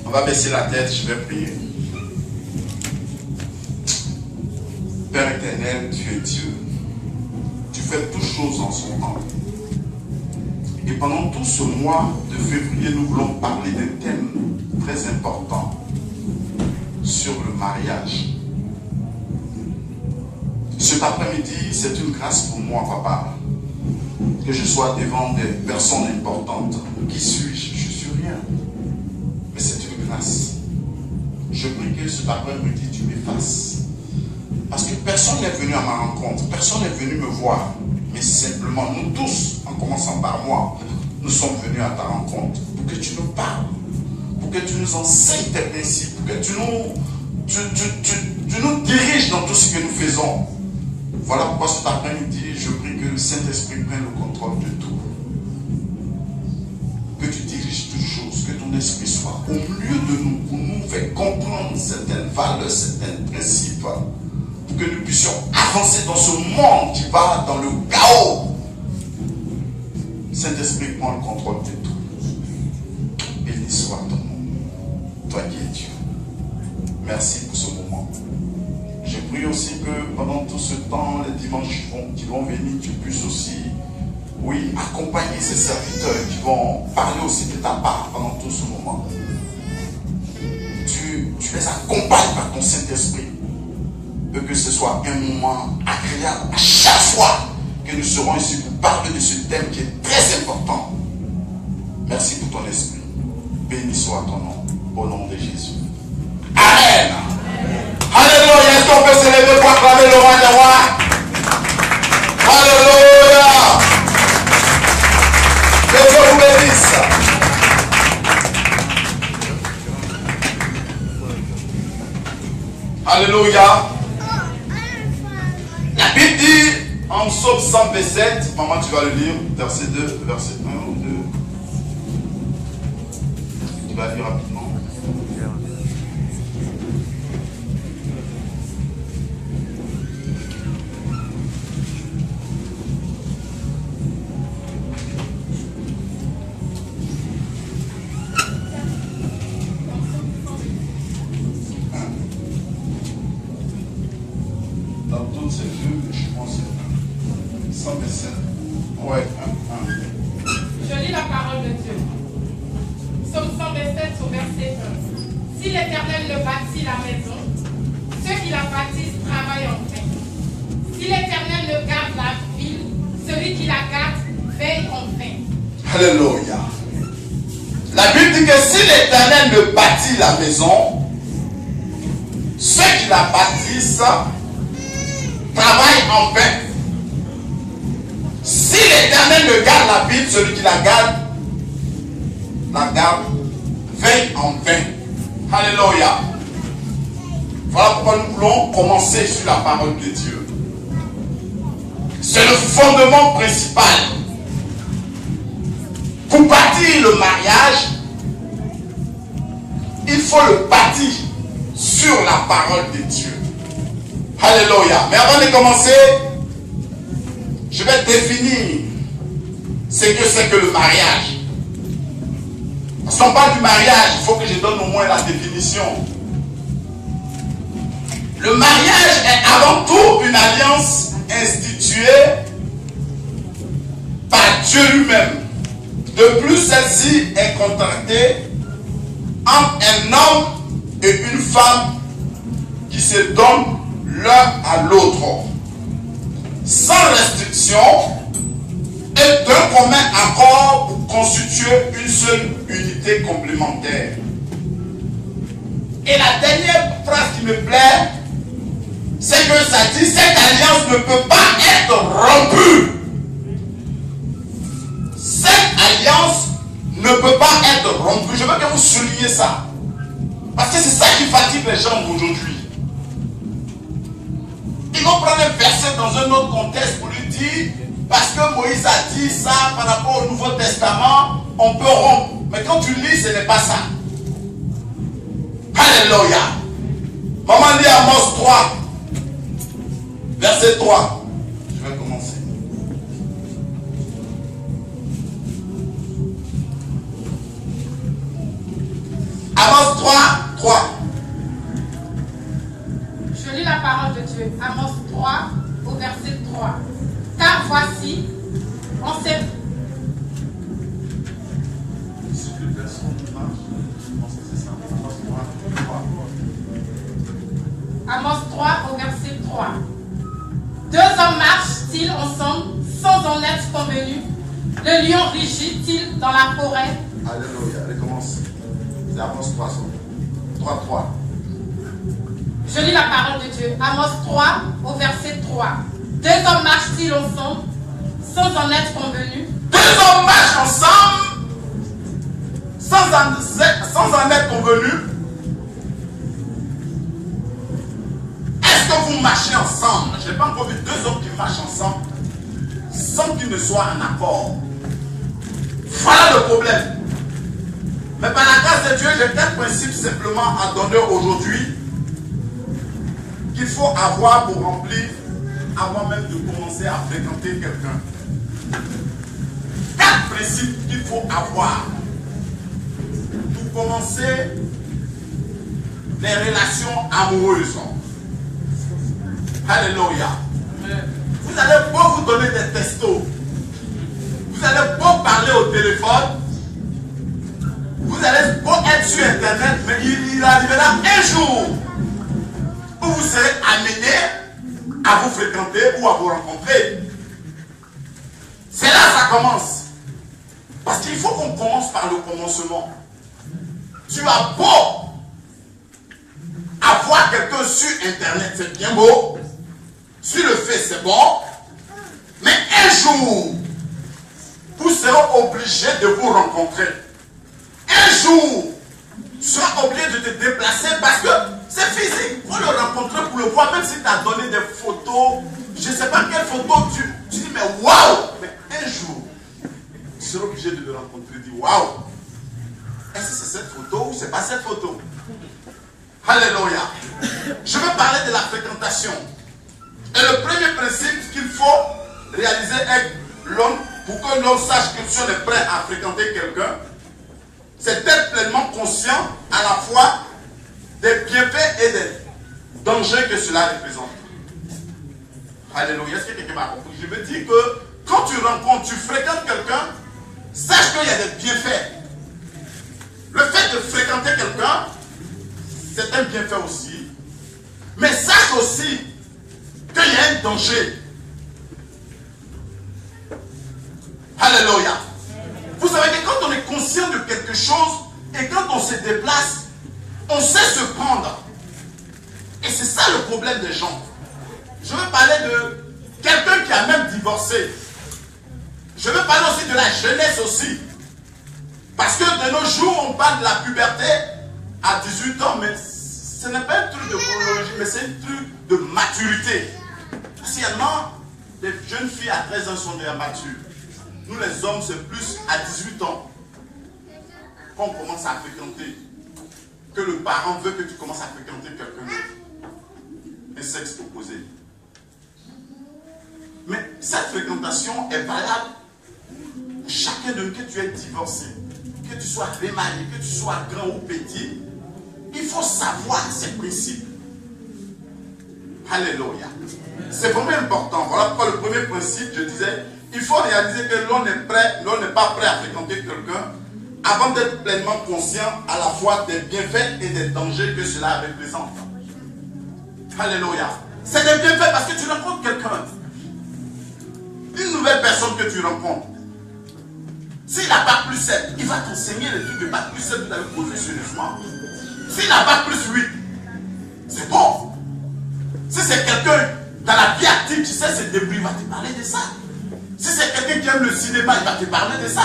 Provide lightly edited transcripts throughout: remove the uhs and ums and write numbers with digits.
On va baisser la tête, je vais prier. Père éternel, tu es Dieu. Tu fais toutes choses en son temps. Et pendant tout ce mois de février, nous voulons parler d'un thème très important sur le mariage. Cet après-midi, c'est une grâce pour moi, papa, que je sois devant des personnes importantes. Qui suis-je? Je suis rien. Mais c'est une grâce. Je prie que cet après-midi, tu m'effaces. Parce que personne n'est venu à ma rencontre, personne n'est venu me voir. Mais simplement, nous tous, en commençant par moi, nous sommes venus à ta rencontre pour que tu nous parles, pour que tu nous enseignes tes principes, pour que tu nous diriges dans tout ce que nous faisons. Voilà pourquoi cet après-midi, je prie que le Saint-Esprit prenne le contrôle de tout. Que tu diriges toutes choses, que ton esprit soit au milieu de nous, pour nous faire comprendre certaines valeurs, certains principes, pour que nous puissions avancer dans ce monde qui va dans le chaos. Saint-Esprit prend le contrôle de tout. Béni soit ton nom, toi qui es Dieu. Merci pour ce moment. Je prie aussi que pendant tout ce temps, les dimanches qui vont venir, tu puisses aussi, oui, accompagner ces serviteurs qui vont parler aussi de ta part pendant tout ce moment. Tu les accompagnes par ton Saint-Esprit. Que ce soit un moment agréable à chaque fois que nous serons ici pour parler de ce thème qui est très important. Merci pour ton esprit. Béni soit ton nom, au nom de Jésus. Amen. Alléluia. Est-ce qu'on peut se lever pour acclamer le roi des rois? Alléluia. Que Dieu vous bénisse. Alléluia. La Bible dit en Psaume 127, maman tu vas le lire, verset 2, verset 1 ou 2. Tu vas lire rapidement. Je lis la parole de Dieu. Psaume 127 au verset 1. Si l'Éternel ne bâtit la maison, ceux qui la bâtissent travaillent en vain. Si l'Éternel ne garde la ville, celui qui la garde veille en vain. Alléluia. La Bible dit que si l'Éternel ne bâtit la maison, ceux qui la bâtissent travaillent en vain. Si l'Éternel ne garde la ville, celui qui la garde veille en vain. Alléluia. Voilà pourquoi nous voulons commencer sur la parole de Dieu. C'est le fondement principal. Pour bâtir le mariage, il faut le bâtir sur la parole de Dieu. Alléluia. Mais avant de commencer, je vais définir ce que c'est que le mariage. Parce qu'on parle du mariage, il faut que je donne au moins la définition. Le mariage est avant tout une alliance instituée par Dieu lui-même. De plus, celle-ci est contractée entre un homme et une femme qui se donnent l'un à l'autre, sans restriction et d'un commun accord pour constituer une seule unité complémentaire. Et la dernière phrase qui me plaît, c'est que ça dit cette alliance ne peut pas être rompue. Cette alliance ne peut pas être rompue. Je veux que vous souligniez ça. Parce que c'est ça qui fatigue les gens aujourd'hui. Ils vont prendre un verset dans un autre contexte pour lui dire, parce que Moïse a dit ça par rapport au Nouveau Testament, on peut rompre. Mais quand tu lis, ce n'est pas ça. Alléluia. Maman lit Amos 3, verset 3. Je vais commencer. Amos Amos 3 au verset 3. Deux hommes marchent-ils ensemble sans en être convenus? Le lion rugit-il dans la forêt? Alléluia. Allez, commence. C'est Amos 3. 3. Je lis la parole de Dieu. Amos 3 au verset 3. Deux hommes marchent-ils ensemble sans en être convenus? Deux hommes marchent ensemble sans en être convenus. Est-ce que vous marchez ensemble? Je n'ai pas encore vu deux hommes qui marchent ensemble sans qu'ils ne soient en accord. Voilà le problème. Mais par la grâce de Dieu, j'ai quelques principes simplement à donner aujourd'hui qu'il faut avoir pour remplir avant même de commencer à fréquenter quelqu'un. 4 principes qu'il faut avoir pour commencer les relations amoureuses. Alléluia. Vous allez beau vous donner des textos. Vous allez beau parler au téléphone. Vous allez beau être sur Internet. Mais il arrivera un jour où vous serez amené à vous fréquenter ou à vous rencontrer. C'est là que ça commence. Parce qu'il faut qu'on commence par le commencement. Tu as beau avoir quelqu'un sur Internet, c'est bien beau. Sur le fait, c'est bon. Mais un jour, vous serez obligé de vous rencontrer. Un jour, tu seras obligé de te déplacer parce que c'est physique. Il faut le rencontrer pour le voir, même si tu as donné des photos. Je ne sais pas quelle photo tu dis, mais waouh! Mais un jour, tu seras obligé de le rencontrer. Tu dis, waouh! Est-ce que c'est cette photo ou c'est pas cette photo? Alléluia! Je vais parler de la fréquentation. Et le premier principe qu'il faut réaliser est l'homme, pour que l'homme sache que si on est prêt à fréquenter quelqu'un, c'est d'être pleinement conscient à la fois des bienfaits et des dangers que cela représente. Alléluia, est-ce que quelqu'un m'a compris? Je veux dire que quand tu rencontres, tu fréquentes quelqu'un, sache qu'il y a des bienfaits. Le fait de fréquenter quelqu'un, c'est un bienfait aussi. Mais sache aussi qu'il y a un danger. Alléluia. Vous savez que quand on est conscient de quelque chose et quand on se déplace, on sait se prendre. Et c'est ça le problème des gens. Je veux parler de quelqu'un qui a même divorcé. Je veux parler aussi de la jeunesse aussi. Parce que de nos jours, on parle de la puberté à 18 ans, mais ce n'est pas un truc de chronologie, mais c'est un truc de maturité. Anciennement, les jeunes filles à 13 ans sont déjà matures. Nous les hommes, c'est plus à 18 ans qu'on commence à fréquenter. Que le parent veut que tu commences à fréquenter quelqu'un d'autre. Un sexe opposé. Mais cette fréquentation est valable pour chacun de nous, que tu es divorcé, que tu sois remarié, que tu sois grand ou petit. Il faut savoir ces principes. Alléluia. C'est vraiment important. Voilà pourquoi le premier principe, je disais, il faut réaliser que l'on n'est pas prêt à fréquenter quelqu'un avant d'être pleinement conscient à la fois des bienfaits et des dangers que cela représente. Alléluia. C'est des bienfaits parce que tu rencontres quelqu'un. Une nouvelle personne que tu rencontres. S'il n'a pas plus 7, il va t'enseigner les trucs de bac plus 7 que tu avais posé sérieusement. S'il n'a pas plus 8, c'est bon. Si c'est quelqu'un dans la vie active, tu sais, c'est début, il va te parler de ça. Si c'est quelqu'un qui aime le cinéma, il va te parler de ça.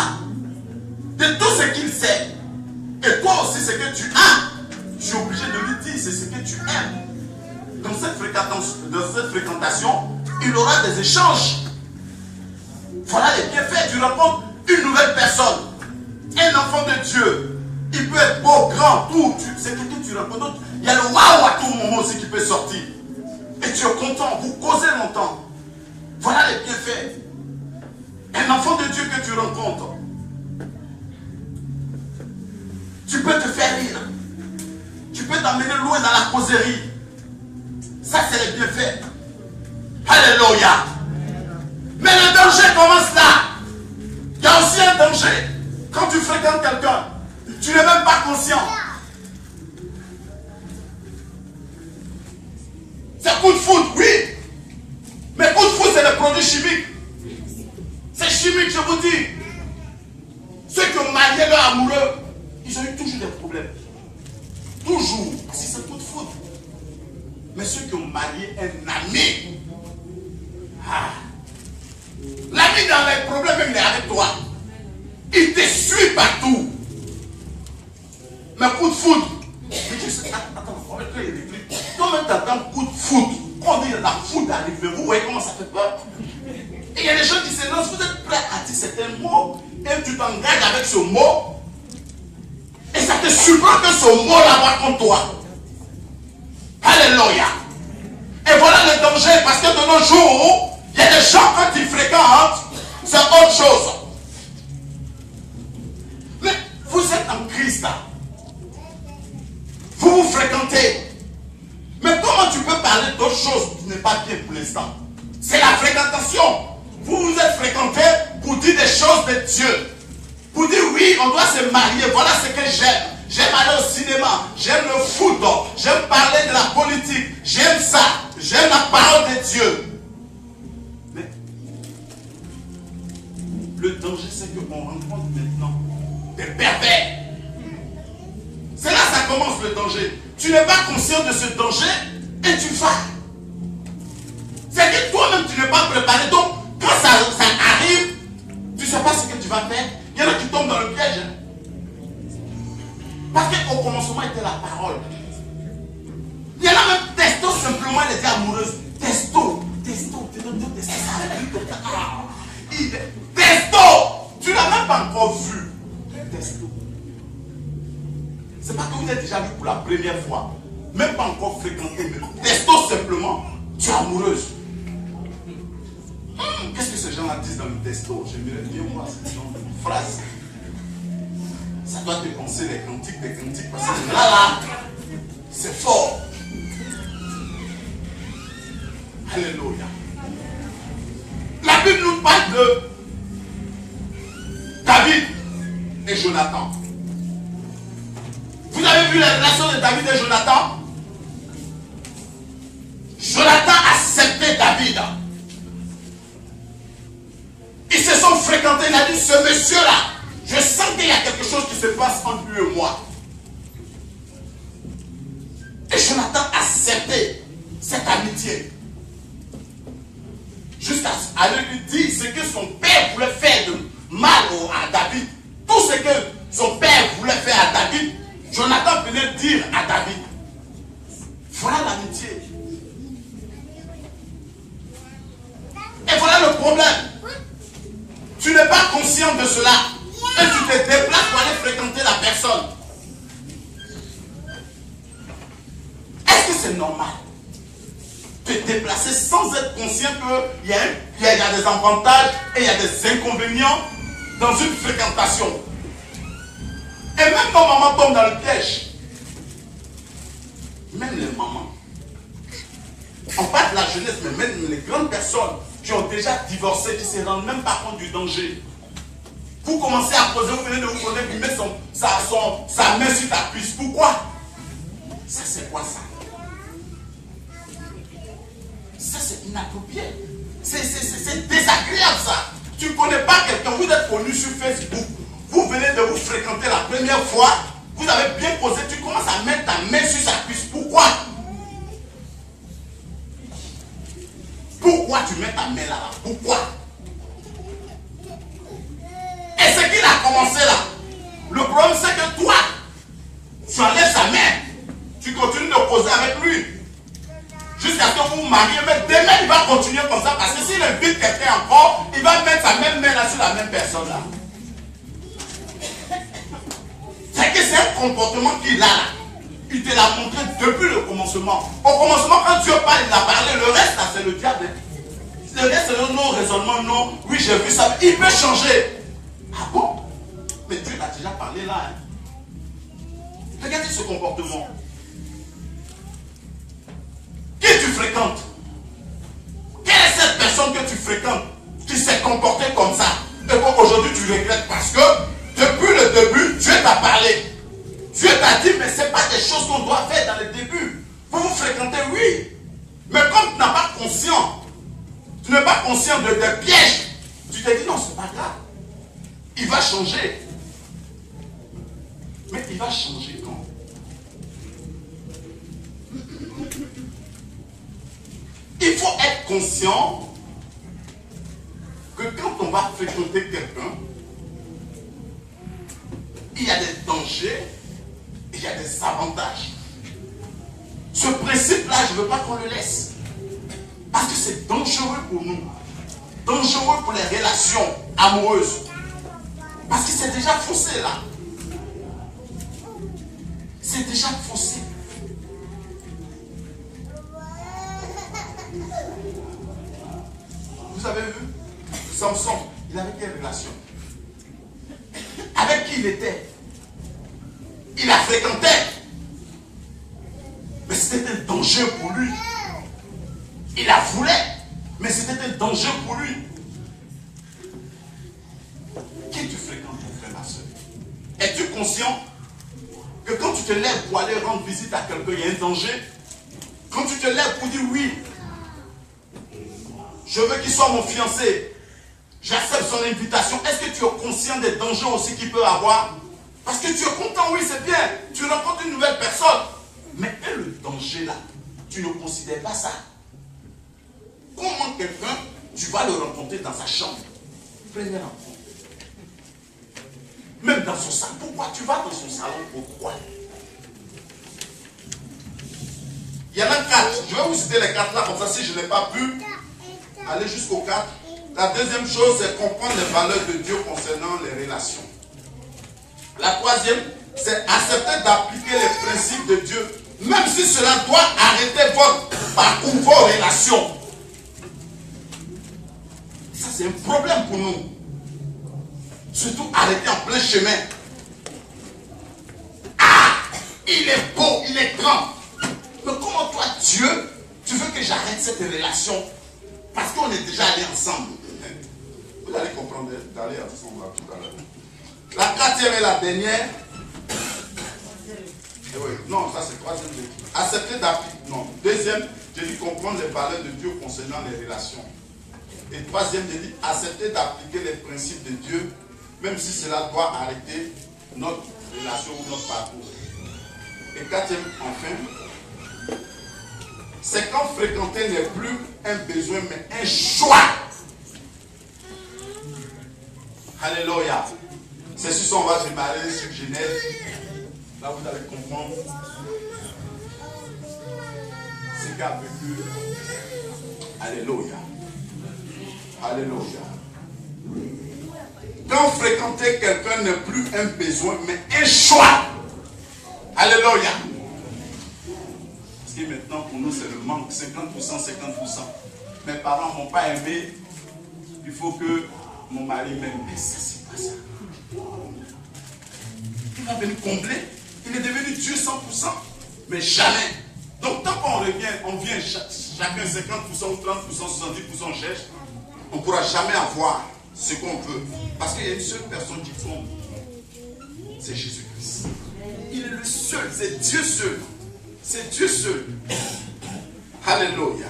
De tout ce qu'il sait. Et toi aussi, ce que tu as, je suis obligé de lui dire, c'est ce que tu aimes. Dans cette fréquentation, il aura des échanges. Voilà les bienfaits. Tu rencontres une nouvelle personne, un enfant de Dieu. Il peut être beau, grand, tout. C'est quelqu'un que tu rencontres. Il y a le waouh à tout moment aussi qui peut sortir. Et tu es content, vous causez longtemps. Voilà les bienfaits. Un enfant de Dieu que tu rencontres, tu peux te faire rire. Tu peux t'emmener loin dans la causerie. Ça, c'est les bienfaits. Alléluia. Mais le danger commence là. Il y a aussi un danger. Quand tu fréquentes quelqu'un, tu pas conscient. C'est coup de foudre, oui. Mais coup de foudre, c'est des produits chimiques. C'est chimique, je vous dis. Ceux qui ont marié leur amoureux, ils ont eu toujours des problèmes. Toujours. Parce que c'est coup de foudre. Mais ceux qui ont marié un ami, l'ami dans les problèmes, même il est avec toi. Il te suit partout. Mais coup de foudre. Mais tu sais, attends, on va créer des clips. Toi-même, tu attends coup de foudre. Quand on dit la foudre arrive, vous voyez comment ça fait peur. Et il y a des gens qui se lancent, vous êtes prêts à dire certains mots, et tu t'engages avec ce mot, et ça te surprend que ce mot-là va contre toi. Alléluia. Et voilà le danger, parce que de nos jours, il y a des gens quand ils fréquentent, c'est autre chose. Mais vous êtes en Christ. Vous vous fréquentez. Mais comment tu peux parler d'autre chose qui n'est pas bien pour l'instant? C'est la fréquentation. Vous vous êtes fréquentés pour dire des choses de Dieu. Pour dire oui, on doit se marier. Voilà ce que j'aime. J'aime aller au cinéma. J'aime le foot. J'aime parler de la politique. J'aime ça. J'aime la parole de Dieu. Mais le danger, c'est qu'on rencontre maintenant des pervers. C'est là que ça commence le danger. Tu n'es pas conscient de ce danger et tu vas. C'est que toi-même, tu n'es pas préparé. Donc, quand ça arrive, tu ne sais pas ce que tu vas faire. Il y en a qui tombent dans le piège. Parce qu'au commencement, était la parole. Il y en a même testo simplement, elle était amoureuse. Testo. Tu n'as même pas encore vu. Testo. C'est pas que vous êtes déjà vu pour la première fois. Même pas encore fréquenté. Mais testo simplement, tu es amoureuse. Qu'est-ce que ces gens-là disent dans le testo? J'aimerais bien voir cette genre de phrase. Ça doit te penser des cantiques, parce que là, c'est fort. Alléluia. La Bible nous parle de David et Jonathan. Vous avez vu la relation de David et Jonathan? Jonathan acceptait David. Ils se sont fréquentés, il a dit, ce monsieur-là, je sens qu'il y a quelque chose qui se passe entre lui et moi. Et Jonathan acceptait cette amitié. Jusqu'à aller lui dire ce que son père voulait faire de mal à David. Tout ce que son père voulait faire à David, Jonathan venait dire à David. Voilà l'amitié. Et voilà le problème. Tu n'es pas conscient de cela. Et tu te déplaces pour aller fréquenter la personne. Est-ce que c'est normal? Te déplacer sans être conscient qu'il y a des avantages et il y a des inconvénients dans une fréquentation. Et même nos mamans tombent dans le piège. Même les mamans. On parle de la jeunesse, mais même les grandes personnes qui ont déjà divorcé, qui ne se rendent même pas compte du danger. Vous commencez à poser, vous venez de vous connaître, vous mettez sa main sur ta cuisse. Pourquoi? Ça, c'est quoi ça? Ça, c'est inapproprié. C'est désagréable, ça. Tu ne connais pas quelqu'un, vous êtes connu sur Facebook, vous venez de vous fréquenter la première fois, vous avez bien posé, tu commences à mettre ta main sur sa cuisse. Pourquoi? Pourquoi tu mets ta main là? Pourquoi? Et ce qu'il a commencé là, le problème c'est que toi, tu enlèves sa main, tu continues de poser avec lui, jusqu'à ce que vous vous mariez, mais demain il va continuer comme ça, parce que s'il invite quelqu'un encore, il va mettre sa même main là sur la même personne là. C'est que c'est un comportement qu'il a là. Il te l'a montré depuis le commencement. Au commencement, quand Dieu parle, il a parlé. Le reste, là, c'est le diable. Le reste, c'est le non-raisonnement. Non, oui, j'ai vu ça. Il peut changer. Ah bon? Mais Dieu l'a déjà parlé là. Regardez ce comportement. Qui tu fréquentes? Quelle est cette personne que tu fréquentes qui s'est comportée comme ça? Et qu'aujourd'hui, tu regrettes parce que depuis le début, Dieu t'a parlé. Dieu t'a dit, mais ce n'est pas des choses qu'on doit faire dans le début. Vous vous fréquentez, oui. Mais comme tu n'as pas conscience, tu n'es pas conscient de tes pièges, tu te dis non, c'est pas grave. Il va changer. Mais il va changer quand? Il faut être conscient que quand on va fréquenter quelqu'un, il y a des dangers, il y a des avantages. Ce principe-là, je ne veux pas qu'on le laisse. Parce que c'est dangereux pour nous. Dangereux pour les relations amoureuses. Parce que c'est déjà faussé là. C'est déjà faussé. Vous avez vu? Samson, il avait quelle relation? Avec qui il était? Il la fréquentait. Mais c'était un danger pour lui. Il la voulait, mais c'était un danger pour lui. Qui tu fréquentes, mon frère, ma soeur? Es-tu conscient que quand tu te lèves pour aller rendre visite à quelqu'un, il y a un danger? Quand tu te lèves pour dire oui, je veux qu'il soit mon fiancé, j'accepte son invitation, est-ce que tu es conscient des dangers aussi qu'il peut avoir? Parce que tu es content, oui, c'est bien, tu rencontres une nouvelle personne. Mais le danger là, tu ne considères pas ça. Comment quelqu'un, tu vas le rencontrer dans sa chambre? Première rencontre. Même dans son salon. Pourquoi tu vas dans son salon? Pourquoi? Il y en a 4. Je vais vous citer les 4 là, comme ça si je n'ai pas pu aller jusqu'au 4. La deuxième chose, c'est comprendre les valeurs de Dieu concernant les relations. La troisième, c'est accepter d'appliquer les principes de Dieu, même si cela doit arrêter votre parcours, vos relations. Ça, c'est un problème pour nous. Surtout arrêter en plein chemin. Ah, il est beau, il est grand. Mais comment toi, Dieu, tu veux que j'arrête cette relation? Parce qu'on est déjà allés ensemble. Vous allez comprendre d'aller ensemble tout à l'heure. La quatrième et la dernière. Oui, non, ça c'est troisième. Accepter d'appliquer. Non, deuxième, j'ai dit comprendre les valeurs de Dieu concernant les relations. Et troisième, j'ai dit accepter d'appliquer les principes de Dieu, même si cela doit arrêter notre relation ou notre parcours. Et quatrième, enfin, c'est quand fréquenter n'est plus un besoin, mais un choix. Alléluia. C'est sur ça on va démarrer sur Genèse. Là, vous allez comprendre ce qu'a vécu. Alléluia. Alléluia. Quand fréquenter quelqu'un n'est plus un besoin, mais un choix. Alléluia. Parce que maintenant, pour nous, c'est le manque. 50%, 50%. Mes parents ne m'ont pas aimé. Il faut que mon mari m'aime. Mais ça, c'est pas ça. Il va venir combler. Il est devenu Dieu 100%. Mais jamais. Donc, tant qu'on revient, on vient chacun 50% ou 30%, 70% cherche, on ne pourra jamais avoir ce qu'on veut. Parce qu'il y a une seule personne qui compte. C'est Jésus-Christ. Il est le seul. C'est Dieu seul. C'est Dieu seul. Alléluia.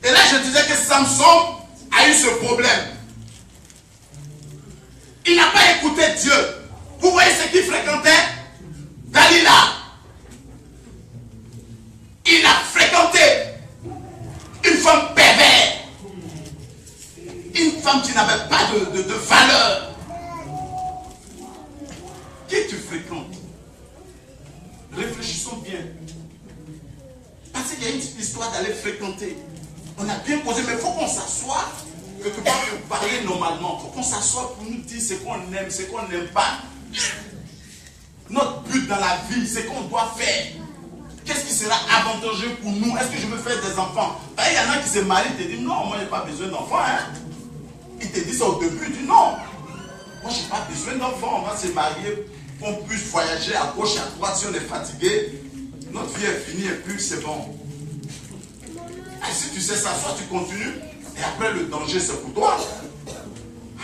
Et là, je disais que Samson a eu ce problème. Il n'a pas écouté Dieu. Vous voyez ce qu'il fréquentait? Dalila. Il a fréquenté une femme perverse. Une femme qui n'avait pas de valeur. Qui tu fréquentes? Réfléchissons bien. Parce qu'il y a une histoire d'aller fréquenter. On a bien posé, mais il faut qu'on s'assoie quelque part pour parler normalement. Il faut qu'on s'assoie pour nous dire ce qu'on aime, ce qu'on n'aime pas. Notre but dans la vie, c'est qu'on doit faire. Qu'est-ce qui sera avantageux pour nous? Est-ce que je veux faire des enfants? Il y en a qui se marient et te disent non, moi je n'ai pas besoin d'enfants. Hein? Ils te disent ça au début, ils disent non. Moi je n'ai pas besoin d'enfants. On va se marier, qu'on puisse voyager à gauche, à droite. Si on est fatigué, notre vie est finie et puis c'est bon. Et si tu sais ça, soit tu continues et après le danger c'est pour toi.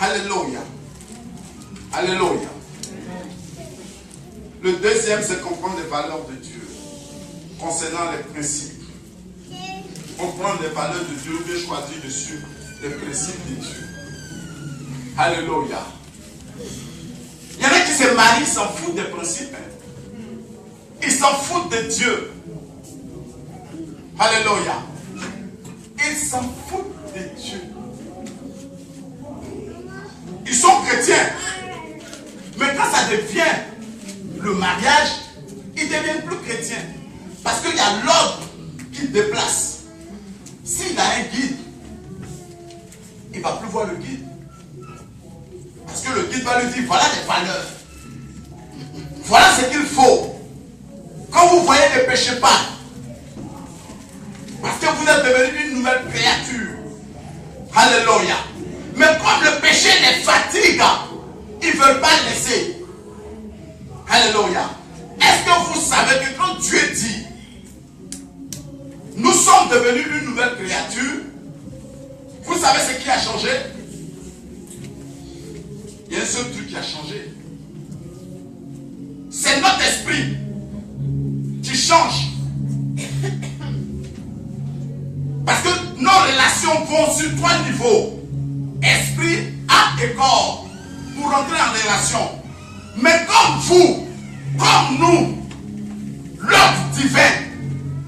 Alléluia. Alléluia. Le deuxième, c'est comprendre les valeurs de Dieu concernant les principes. Comprendre les valeurs de Dieu, bien choisir de suivre les principes de Dieu. Alléluia. Il y en a qui se marient, ils s'en foutent des principes. Ils s'en foutent de Dieu. Alléluia. Ils s'en foutent de Dieu. Ils sont chrétiens. Mais quand ça devient le mariage, ils ne deviennent plus chrétiens. Parce qu'il y a l'ordre qui déplace. S'il a un guide, il ne va plus voir le guide. Parce que le guide va lui dire, voilà les valeurs. Voilà ce qu'il faut. Quand vous voyez, ne péchez pas. Parce que vous êtes devenu une nouvelle créature. Alléluia. Mais comme le péché les fatigue, ils ne veulent pas laisser. Alléluia. Est-ce que vous savez que quand Dieu dit, nous sommes devenus une nouvelle créature, vous savez ce qui a changé? Il y a un seul truc qui a changé. C'est notre esprit qui change. Parce que nos relations vont sur 3 niveaux. Esprit, âme et corps. Pour rentrer en relation. Mais comme vous, comme nous, l'ordre divin,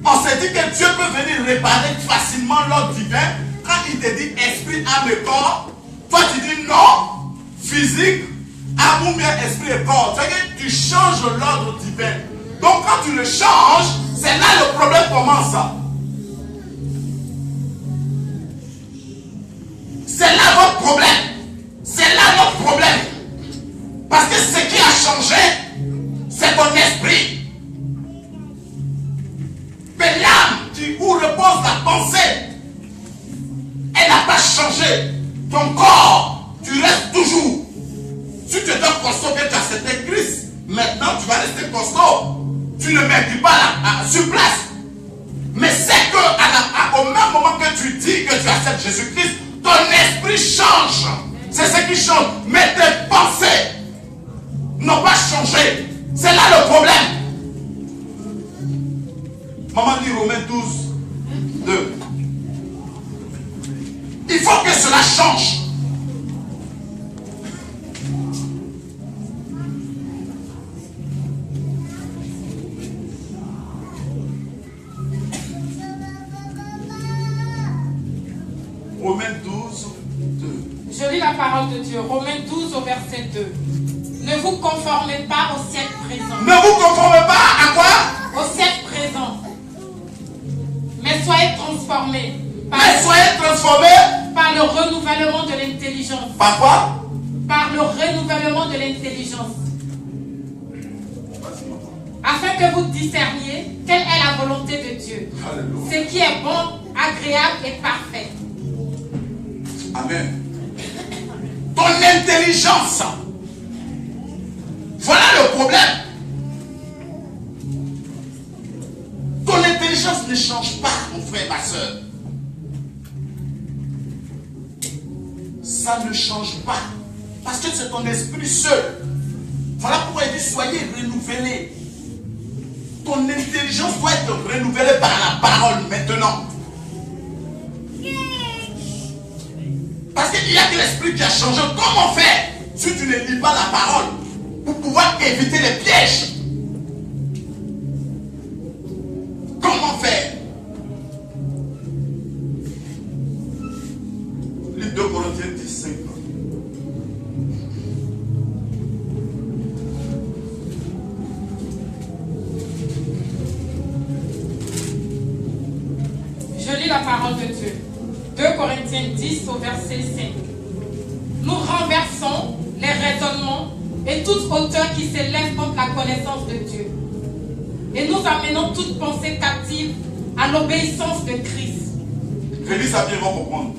on s'est dit que Dieu peut venir réparer facilement l'ordre divin. Quand il te dit esprit, âme et corps, toi tu dis non, physique, âme ou bien esprit et corps. C'est-à-dire que tu changes l'ordre divin. Donc quand tu le changes, c'est là le problème commence. C'est là votre problème. C'est là notre problème. Parce que ce qui a changé, c'est ton esprit. Mais l'âme où repose la pensée, elle n'a pas changé. Ton corps, tu restes toujours. Si tu étais costaud, que tu as accepté Christ, maintenant tu vas rester costaud. Tu ne mets pas sur place. Mais c'est que au même moment que tu dis que tu acceptes Jésus-Christ, ton esprit change. C'est ce qui change. Mais tes pensées n'ont pas changé. C'est là le problème. Maman dit Romains 12, 2. Il faut que cela change. Romains 12, 2. Je lis la parole de Dieu. Romains 12 au verset 2. Ne vous conformez pas au siècle présent. Ne vous conformez pas à quoi? Au siècle présent. Mais soyez transformés. Par le renouvellement de l'intelligence. Par quoi? Par le renouvellement de l'intelligence. Afin que vous discerniez quelle est la volonté de Dieu. Alléluia. Ce qui est bon, agréable et parfait. Amen. Ton intelligence. Voilà le problème. Ton intelligence ne change pas, mon frère, ma soeur. Ça ne change pas. Parce que c'est ton esprit seul. Voilà pourquoi il dit soyez renouvelés. Ton intelligence doit être renouvelée par la parole maintenant. Parce qu'il y a que l'esprit qui a changé. Comment faire si tu ne lis pas la parole pour pouvoir éviter les pièges? Comment faire? Livre 2 Corinthiens 15. Je lis la parole de Dieu. 2 Corinthiens 10 au verset 5. Nous renversons les raisonnements et toute hauteur qui s'élève contre la connaissance de Dieu. Et nous amenons toute pensée captive à l'obéissance de Christ. Relis ça bien, on va comprendre.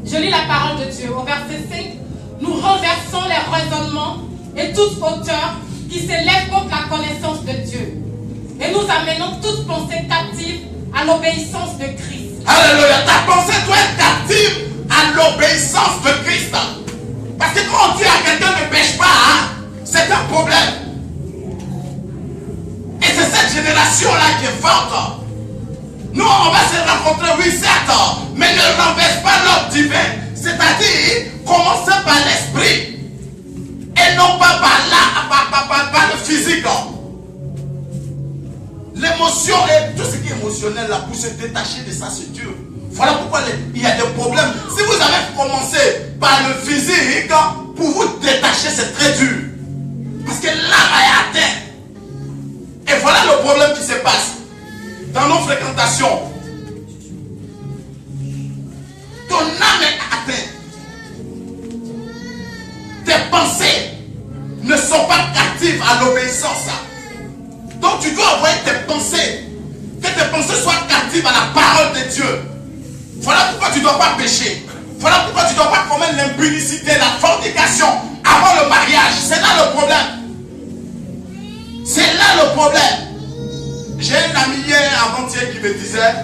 Je lis la parole de Dieu. Au verset 5, nous renversons les raisonnements et toute hauteur qui s'élève contre la connaissance de Dieu. Et nous amenons toute pensée captive à l'obéissance de Christ. Alléluia. Ta pensée doit être captive à l'obéissance de Christ. Parce que quand on dit à quelqu'un ne pêche pas, hein, c'est un problème. génération là qui est forte. Nous, on va se rencontrer, oui, certes, mais ne renverse pas l'ordre divin. C'est-à-dire, commencez par l'esprit et non pas par le physique. L'émotion et tout ce qui est émotionnel, là, pour se détacher de ça, c'est dur. Voilà pourquoi il y a des problèmes. Si vous avez commencé par le physique, pour vous détacher, c'est très dur. Parce que l'âme est atteinte. Et voilà le problème qui se passe dans nos fréquentations. Ton âme est atteinte. Tes pensées ne sont pas captives à l'obéissance. Donc tu dois envoyer tes pensées. Que tes pensées soient captives à la parole de Dieu. Voilà pourquoi tu ne dois pas pécher. Voilà pourquoi tu ne dois pas commettre l'impudicité, la fornication avant le mariage. C'est là le problème. C'est là le problème. J'ai un ami hier, avant-hier, qui me disait,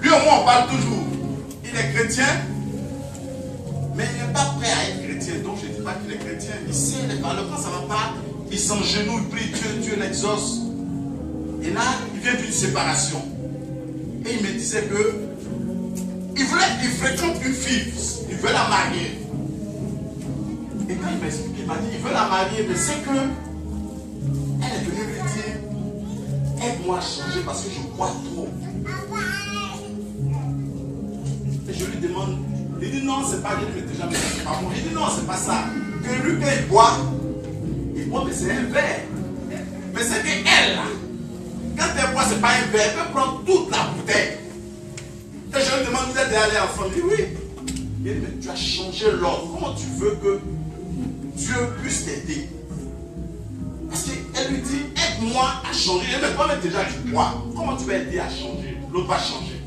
lui au moins on parle toujours. Il est chrétien, mais il n'est pas prêt à être chrétien. Donc je ne dis pas qu'il est chrétien. Il sait, par le temps ça ne va pas. Il s'engenouille, il prie Dieu, Dieu l'exauce. Et là, il vient d'une séparation. Et il me disait que il fréquente une fille, il veut la marier. Et quand il m'a expliqué, il m'a dit, il veut la marier, mais c'est que elle est venue lui dire, aide-moi à changer parce que je bois trop. Et je lui demande, il dit non, c'est pas, il dit, mais jamais, c'est pas bon. Il dit non, c'est pas ça. Que lui, quand il boit, mais c'est un verre. Mais c'est qu'elle, là, quand elle boit, c'est pas un verre, elle peut prendre toute la bouteille. Et je lui demande, vous êtes allé ensemble? Il dit oui. Il dit, mais tu as changé l'ordre. Comment tu veux que Dieu puisse t'aider? Parce qu'elle lui dit, aide-moi à changer. Mais toi-même déjà tu bois. Comment tu vas aider à changer? L'autre va changer.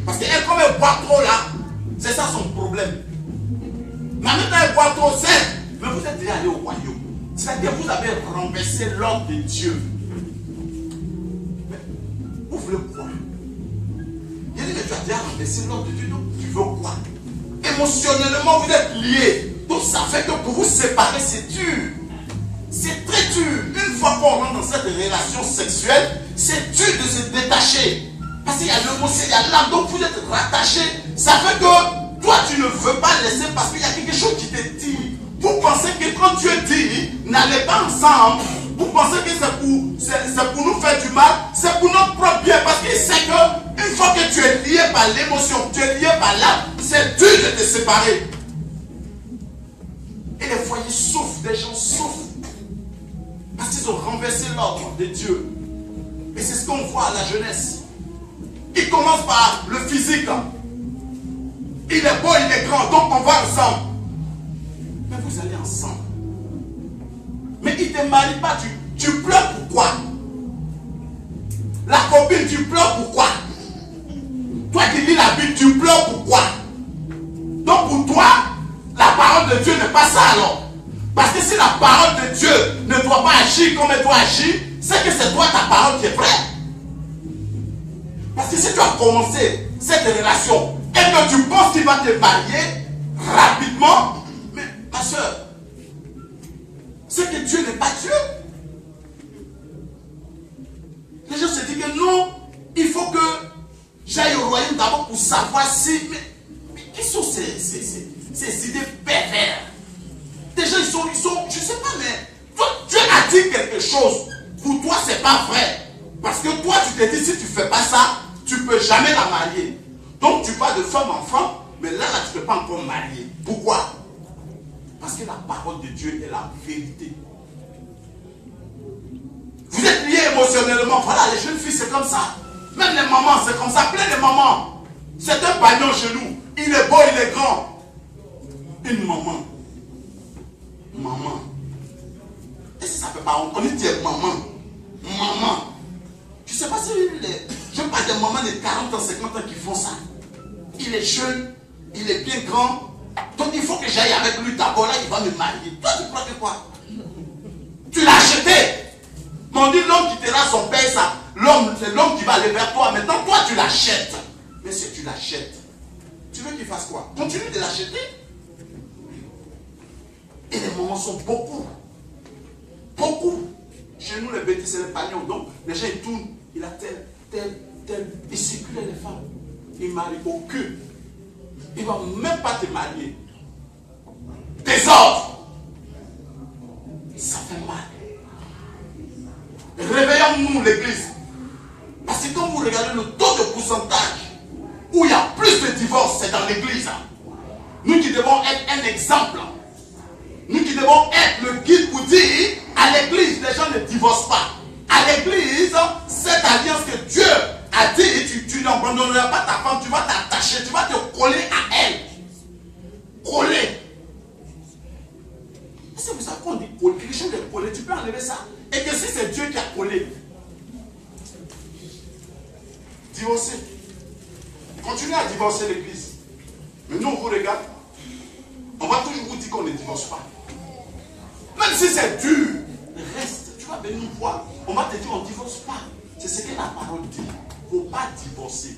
Parce qu'elle, comme elle boit trop là, c'est ça son problème. Maintenant elle boit trop, c'est. Mais vous êtes déjà allé au royaume. C'est-à-dire que vous avez renversé l'ordre de Dieu. Mais vous voulez quoi? Il dit, mais tu as déjà renversé l'ordre de Dieu, donc tu veux quoi? Émotionnellement, vous êtes liés. Donc ça fait que pour vous séparer, c'est dur. C'est très dur. Une fois qu'on rentre dans cette relation sexuelle, c'est dur de se détacher. Parce qu'il y a l'émotion, il y a l'âme, donc vous êtes rattachés. Ça fait que toi, tu ne veux pas laisser parce qu'il y a quelque chose qui te tire. Vous pensez que quand Dieu dit, n'allez pas ensemble, vous pensez que c'est pour nous faire du mal, c'est pour notre propre bien, parce qu'il sait que une fois que tu es lié par l'émotion, tu es lié par l'âme, c'est dur de te séparer. Et les foyers souffrent, des gens souffrent, parce qu'ils ont renversé l'ordre de Dieu. Et c'est ce qu'on voit à la jeunesse. Il commence par le physique. Il est beau, il est grand, donc on va ensemble. Mais vous allez ensemble. Mais il ne te marie pas, tu pleures pourquoi? La copine, tu pleures pourquoi? Toi qui lis la Bible, tu pleures pourquoi? Donc pour toi, la parole de Dieu n'est pas ça alors. Parce que si la parole de Dieu ne doit pas agir comme elle doit agir, c'est que c'est toi ta parole qui est vraie. Parce que si tu as commencé cette relation et que tu penses qu'il va te marier rapidement, mais ma soeur, c'est que Dieu n'est pas Dieu. Les gens se disent que non, il faut que j'aille au royaume d'abord pour savoir si... Mais quelles sont ces idées perverses? Des gens, ils sont, je ne sais pas, mais toi, Dieu a dit quelque chose. Pour toi, ce n'est pas vrai. Parce que toi, tu te dis, si tu ne fais pas ça, tu ne peux jamais la marier. Donc, tu parles de femme enfant, mais là, tu ne peux pas encore marier. Pourquoi? Parce que la parole de Dieu est la vérité. Vous êtes liés émotionnellement. Voilà, les jeunes filles, c'est comme ça. Même les mamans, c'est comme ça. Plein de mamans. C'est un bagnon chez nous. Il est beau, il est grand. Une maman. Maman. Et si ça ne fait pas, on dit maman. Maman. Je ne sais pas si je parle des mamans de 40 ans, 50 ans qui font ça. Il est jeune, il est bien grand. Donc il faut que j'aille avec lui d'abord, là il va me marier. Toi tu crois que quoi? Tu l'as acheté. Mais on dit l'homme qui t'aidera son père, ça. L'homme, c'est l'homme qui va aller vers toi. Maintenant toi tu l'achètes. Mais si tu l'achètes, tu veux qu'il fasse quoi? Continue de l'acheter. Et les moments sont beaucoup. Beaucoup. Chez nous, les bêtises, c'est les pagnons. Donc, les gens, ils tournent. Il a tel. Il circule les femmes. Il marie aucune. Il ne va même pas te marier. Désordre. Ça fait mal. Réveillons-nous, l'église. Parce que quand vous regardez le taux de pourcentage où il y a plus de divorces, c'est dans l'église. Nous qui devons être un exemple. Nous qui devons être le guide pour dire à l'église, les gens ne divorcent pas. À l'église, cette alliance que Dieu a dit, tu n'abandonneras pas ta femme, tu vas t'attacher, tu vas te coller à elle. Coller. Est-ce que vous savez qu'on dit coller? Quelque chose de coller, tu peux enlever ça. Et que si c'est Dieu qui a collé, divorcer. Continuez à divorcer l'église. Mais nous, on vous regarde. On va toujours vous dire qu'on ne divorce pas. Même si c'est dur, reste. Tu vas venir nous voir. On va te dire on ne divorce pas. C'est ce que la parole dit. Il ne faut pas divorcer.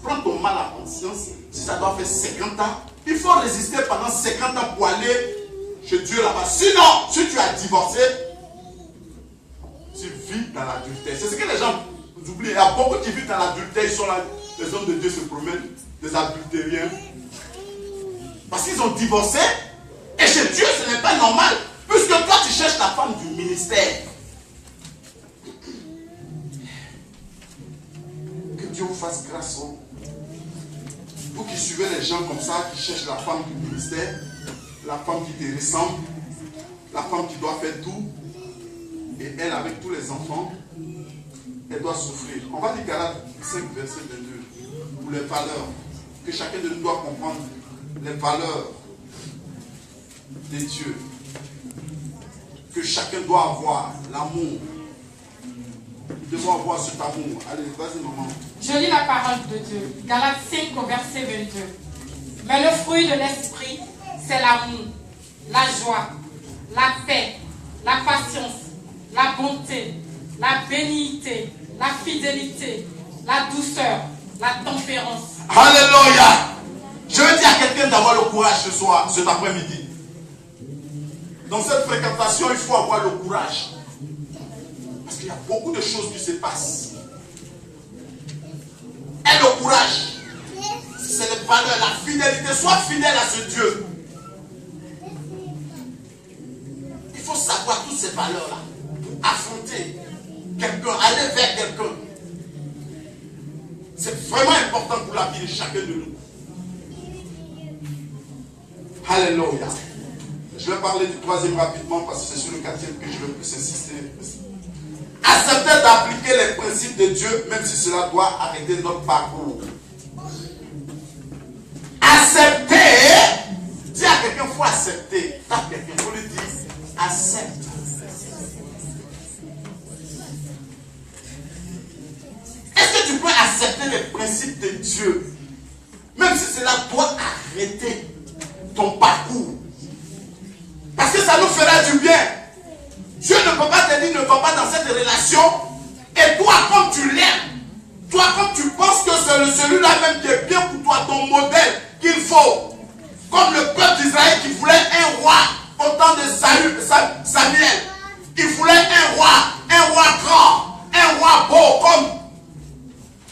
Prends ton mal à conscience. Si ça doit faire 50 ans, il faut résister pendant 50 ans pour aller chez Dieu là-bas. Sinon, si tu as divorcé, tu vis dans l'adultère. C'est ce que les gens oublient. Il y a beaucoup qui vivent dans l'adultère. Ils sont là. Les hommes de Dieu se promènent. Des adultériens. Parce qu'ils ont divorcé. Et chez Dieu, ce n'est pas normal. Puisque toi, tu cherches la femme du ministère. Que Dieu vous fasse grâce. Vous qui suivez les gens comme ça, qui cherchent la femme du ministère, la femme qui te ressemble, la femme qui doit faire tout, et elle, avec tous les enfants, elle doit souffrir. On va dire Galates 5, verset 22, pour les valeurs, que chacun de nous doit comprendre les valeurs de Dieu, que chacun doit avoir l'amour. Nous devons avoir cet amour. Allez, vas-y, maman. Je lis la parole de Dieu. Galates 5 au verset 22. Mais le fruit de l'esprit, c'est l'amour, la joie, la paix, la patience, la bonté, la bénignité, la fidélité, la douceur, la tempérance. Alléluia. Je veux dire à quelqu'un d'avoir le courage ce soir, cet après-midi. Dans cette fréquentation, il faut avoir le courage. Parce qu'il y a beaucoup de choses qui se passent. Et le courage, c'est les valeurs, la fidélité. Sois fidèle à ce Dieu. Il faut savoir toutes ces valeurs-là pour affronter quelqu'un, aller vers quelqu'un. C'est vraiment important pour la vie de chacun de nous. Alléluia. Je vais parler du troisième rapidement parce que c'est sur le quatrième que je veux plus insister. Accepter d'appliquer les principes de Dieu, même si cela doit arrêter notre parcours. Accepter. Dis à quelqu'un, il faut accepter. Tape quelqu'un, il faut lui dire, accepte. Est-ce que tu peux accepter les principes de Dieu, même si cela doit arrêter ton parcours? Parce que ça nous fera du bien. Dieu ne peut pas te dire ne va pas dans cette relation. Et toi, comme tu l'aimes, toi, comme tu penses que c'est celui-là même qui est bien pour toi, ton modèle qu'il faut. Comme le peuple d'Israël qui voulait un roi au temps de Samuel. Il voulait un roi grand, un roi beau comme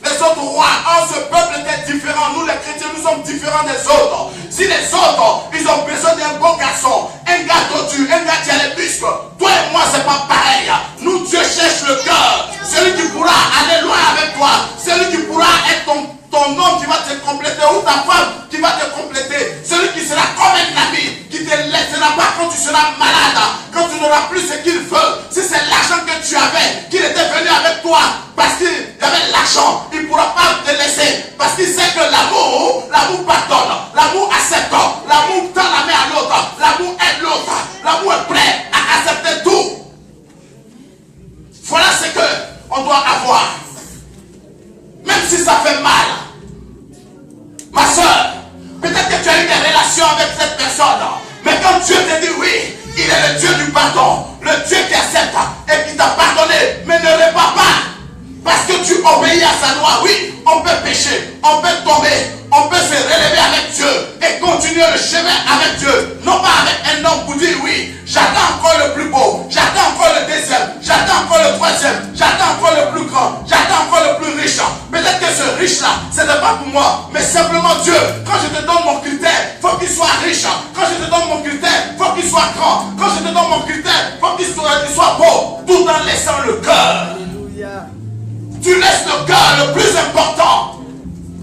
les autres rois. Or, ce peuple était différent. Nous, les chrétiens, nous sommes différents des autres. Si les autres, ils ont besoin d'un beau garçon, un gars dodu, un gars qui a les muscles, toi et moi, c'est pas pareil. Nous, Dieu cherche le cœur. Celui qui pourra aller loin avec toi. Celui qui pourra être ton homme qui va te compléter, ou ta femme qui va te compléter. Celui qui sera comme un ami, qui te laissera pas quand tu seras malade, quand tu n'auras plus ce qu'il veut. Si c'est l'argent que tu avais, qu'il était venu avec toi, parce qu'il y avait l'argent, il ne pourra pas te laisser. Parce qu'il sait que l'amour pardonne, l'amour accepte, l'amour tend la main à l'autre, l'amour aide l'autre, l'amour est prêt à accepter tout. Voilà ce qu'on doit avoir. Même si ça fait mal. Ma soeur, peut-être que tu as eu des relations avec cette personne, mais quand Dieu te dit oui, il est le Dieu du pardon, le Dieu qui accepte et qui t'a pardonné, mais ne répare pas. Parce que tu obéis à sa loi. Oui, on peut pécher, on peut tomber, on peut se relever avec Dieu et continuer le chemin avec Dieu. Non pas avec un homme pour dire oui, J'attends encore le plus beau. J'attends encore le deuxième. J'attends encore le troisième. J'attends encore le plus grand. J'attends encore le plus riche. Peut-être que ce riche-là, ce n'est pas pour moi, mais simplement Dieu. Quand je te donne mon critère, il faut qu'il soit riche. Quand je te donne mon critère, il faut qu'il soit grand. Quand je te donne mon critère, il faut qu'il soit beau. Tout en laissant le cœur. Tu laisses le cœur le plus important.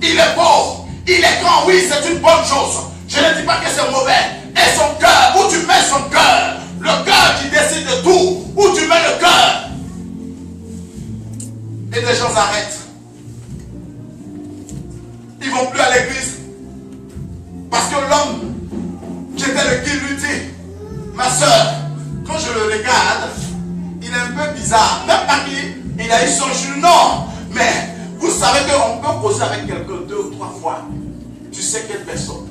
Il est beau, il est grand, oui, c'est une bonne chose. Je ne dis pas que c'est mauvais. Et son cœur, où tu mets son cœur, le cœur qui décide de tout, où tu mets le cœur. Et des gens arrêtent. Ils ne vont plus à l'église. Parce que l'homme qui était le guide lui dit, ma soeur, quand je le regarde, il est un peu bizarre. Même pas qu'il a eu son jus, non. Mais vous savez qu'on peut causer avec quelqu'un 2 ou 3 fois. Tu sais quelle personne.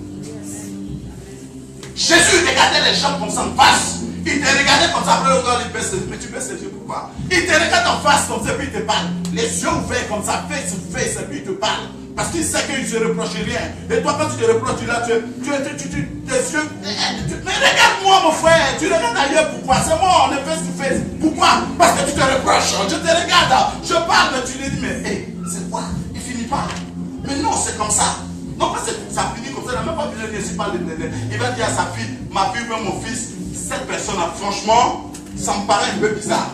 Jésus regardait les gens comme ça en face. Il te regardait comme ça, après le regard, il baisse les yeux. Mais tu baisses les yeux pourquoi? Il te regarde en face comme ça, puis il te parle. Les yeux ouverts comme ça, face to face, et puis il te parle. Parce qu'il sait qu'il ne se reproche rien. Et toi, quand tu te reproches, tu tes yeux. Mais regarde-moi, mon frère. Tu regardes ailleurs, pourquoi? C'est moi, on est face to face. Pourquoi? Parce que tu te reproches. Je te regarde. Je parle, mais tu lui dis, mais hey, c'est quoi? Il finit pas. Mais non, c'est comme ça. Non, parce que ça finit comme ça. Il n'a même pas besoin de dire, pas l'éternel. Il va dire à sa fille, ma fille, même mon fils, cette personne-là, franchement, ça me paraît un peu bizarre.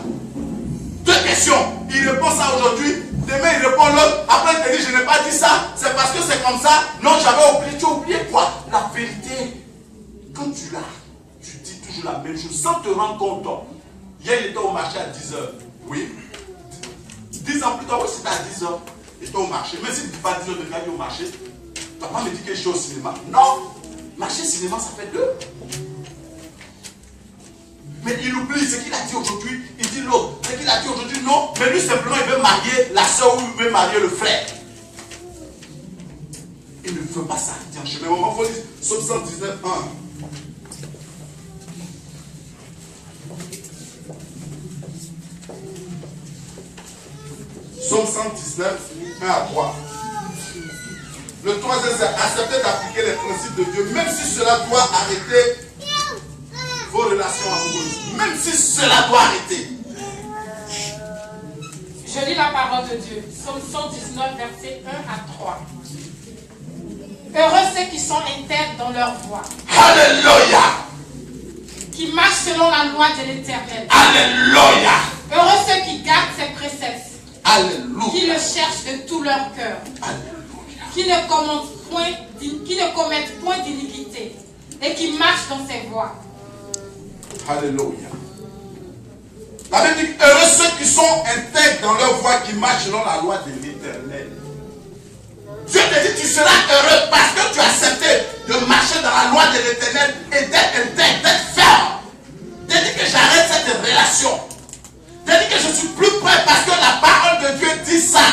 2 questions. Il répond ça aujourd'hui. Demain, il répond l'autre. Après, il te dit, je n'ai pas dit ça. C'est parce que c'est comme ça. Non, j'avais oublié. Tu as oublié quoi? La vérité. Quand tu l'as, tu dis toujours la même chose sans te rendre compte. Hier, il était au marché à 10h. Oui. 10 ans plus tard, oui, c'était à 10h. Il était au marché. Mais si tu ne dis pas 10h de gagner au marché, tu ne vas pas me dire que je suis au cinéma. Non. Marché, cinéma, ça fait 2. Mais il oublie ce qu'il a dit aujourd'hui, il dit l'autre. Ce qu'il a dit aujourd'hui, non. Mais lui, simplement, il veut marier la soeur ou il veut marier le frère. Il ne veut pas s'arrêter en chemin. Maman, il faut lire Psaume 119, 1. Psaume 119, 1 à 3. Le troisième, c'est accepter d'appliquer les principes de Dieu, même si cela doit arrêter vos relations amoureuses, même si cela doit arrêter. Je lis la parole de Dieu. Psaume 119, versets 1 à 3. Heureux ceux qui sont intègres dans leur voie. Alléluia. Qui marchent selon la loi de l'Éternel. Alléluia. Heureux ceux qui gardent ses préceptes. Alléluia. Qui le cherchent de tout leur cœur. Alléluia. Qui ne commettent point d'iniquité. Et qui marchent dans ses voies. Alléluia. La Bible dit, heureux ceux qui sont intègres dans leur voie, qui marchent selon la loi de l'Éternel. Dieu te dit, tu seras heureux parce que tu as accepté de marcher dans la loi de l'Éternel et d'être intègre, d'être ferme. Tu as dit que j'arrête cette relation. Tu as dit que je suis plus près parce que la parole de Dieu dit ça.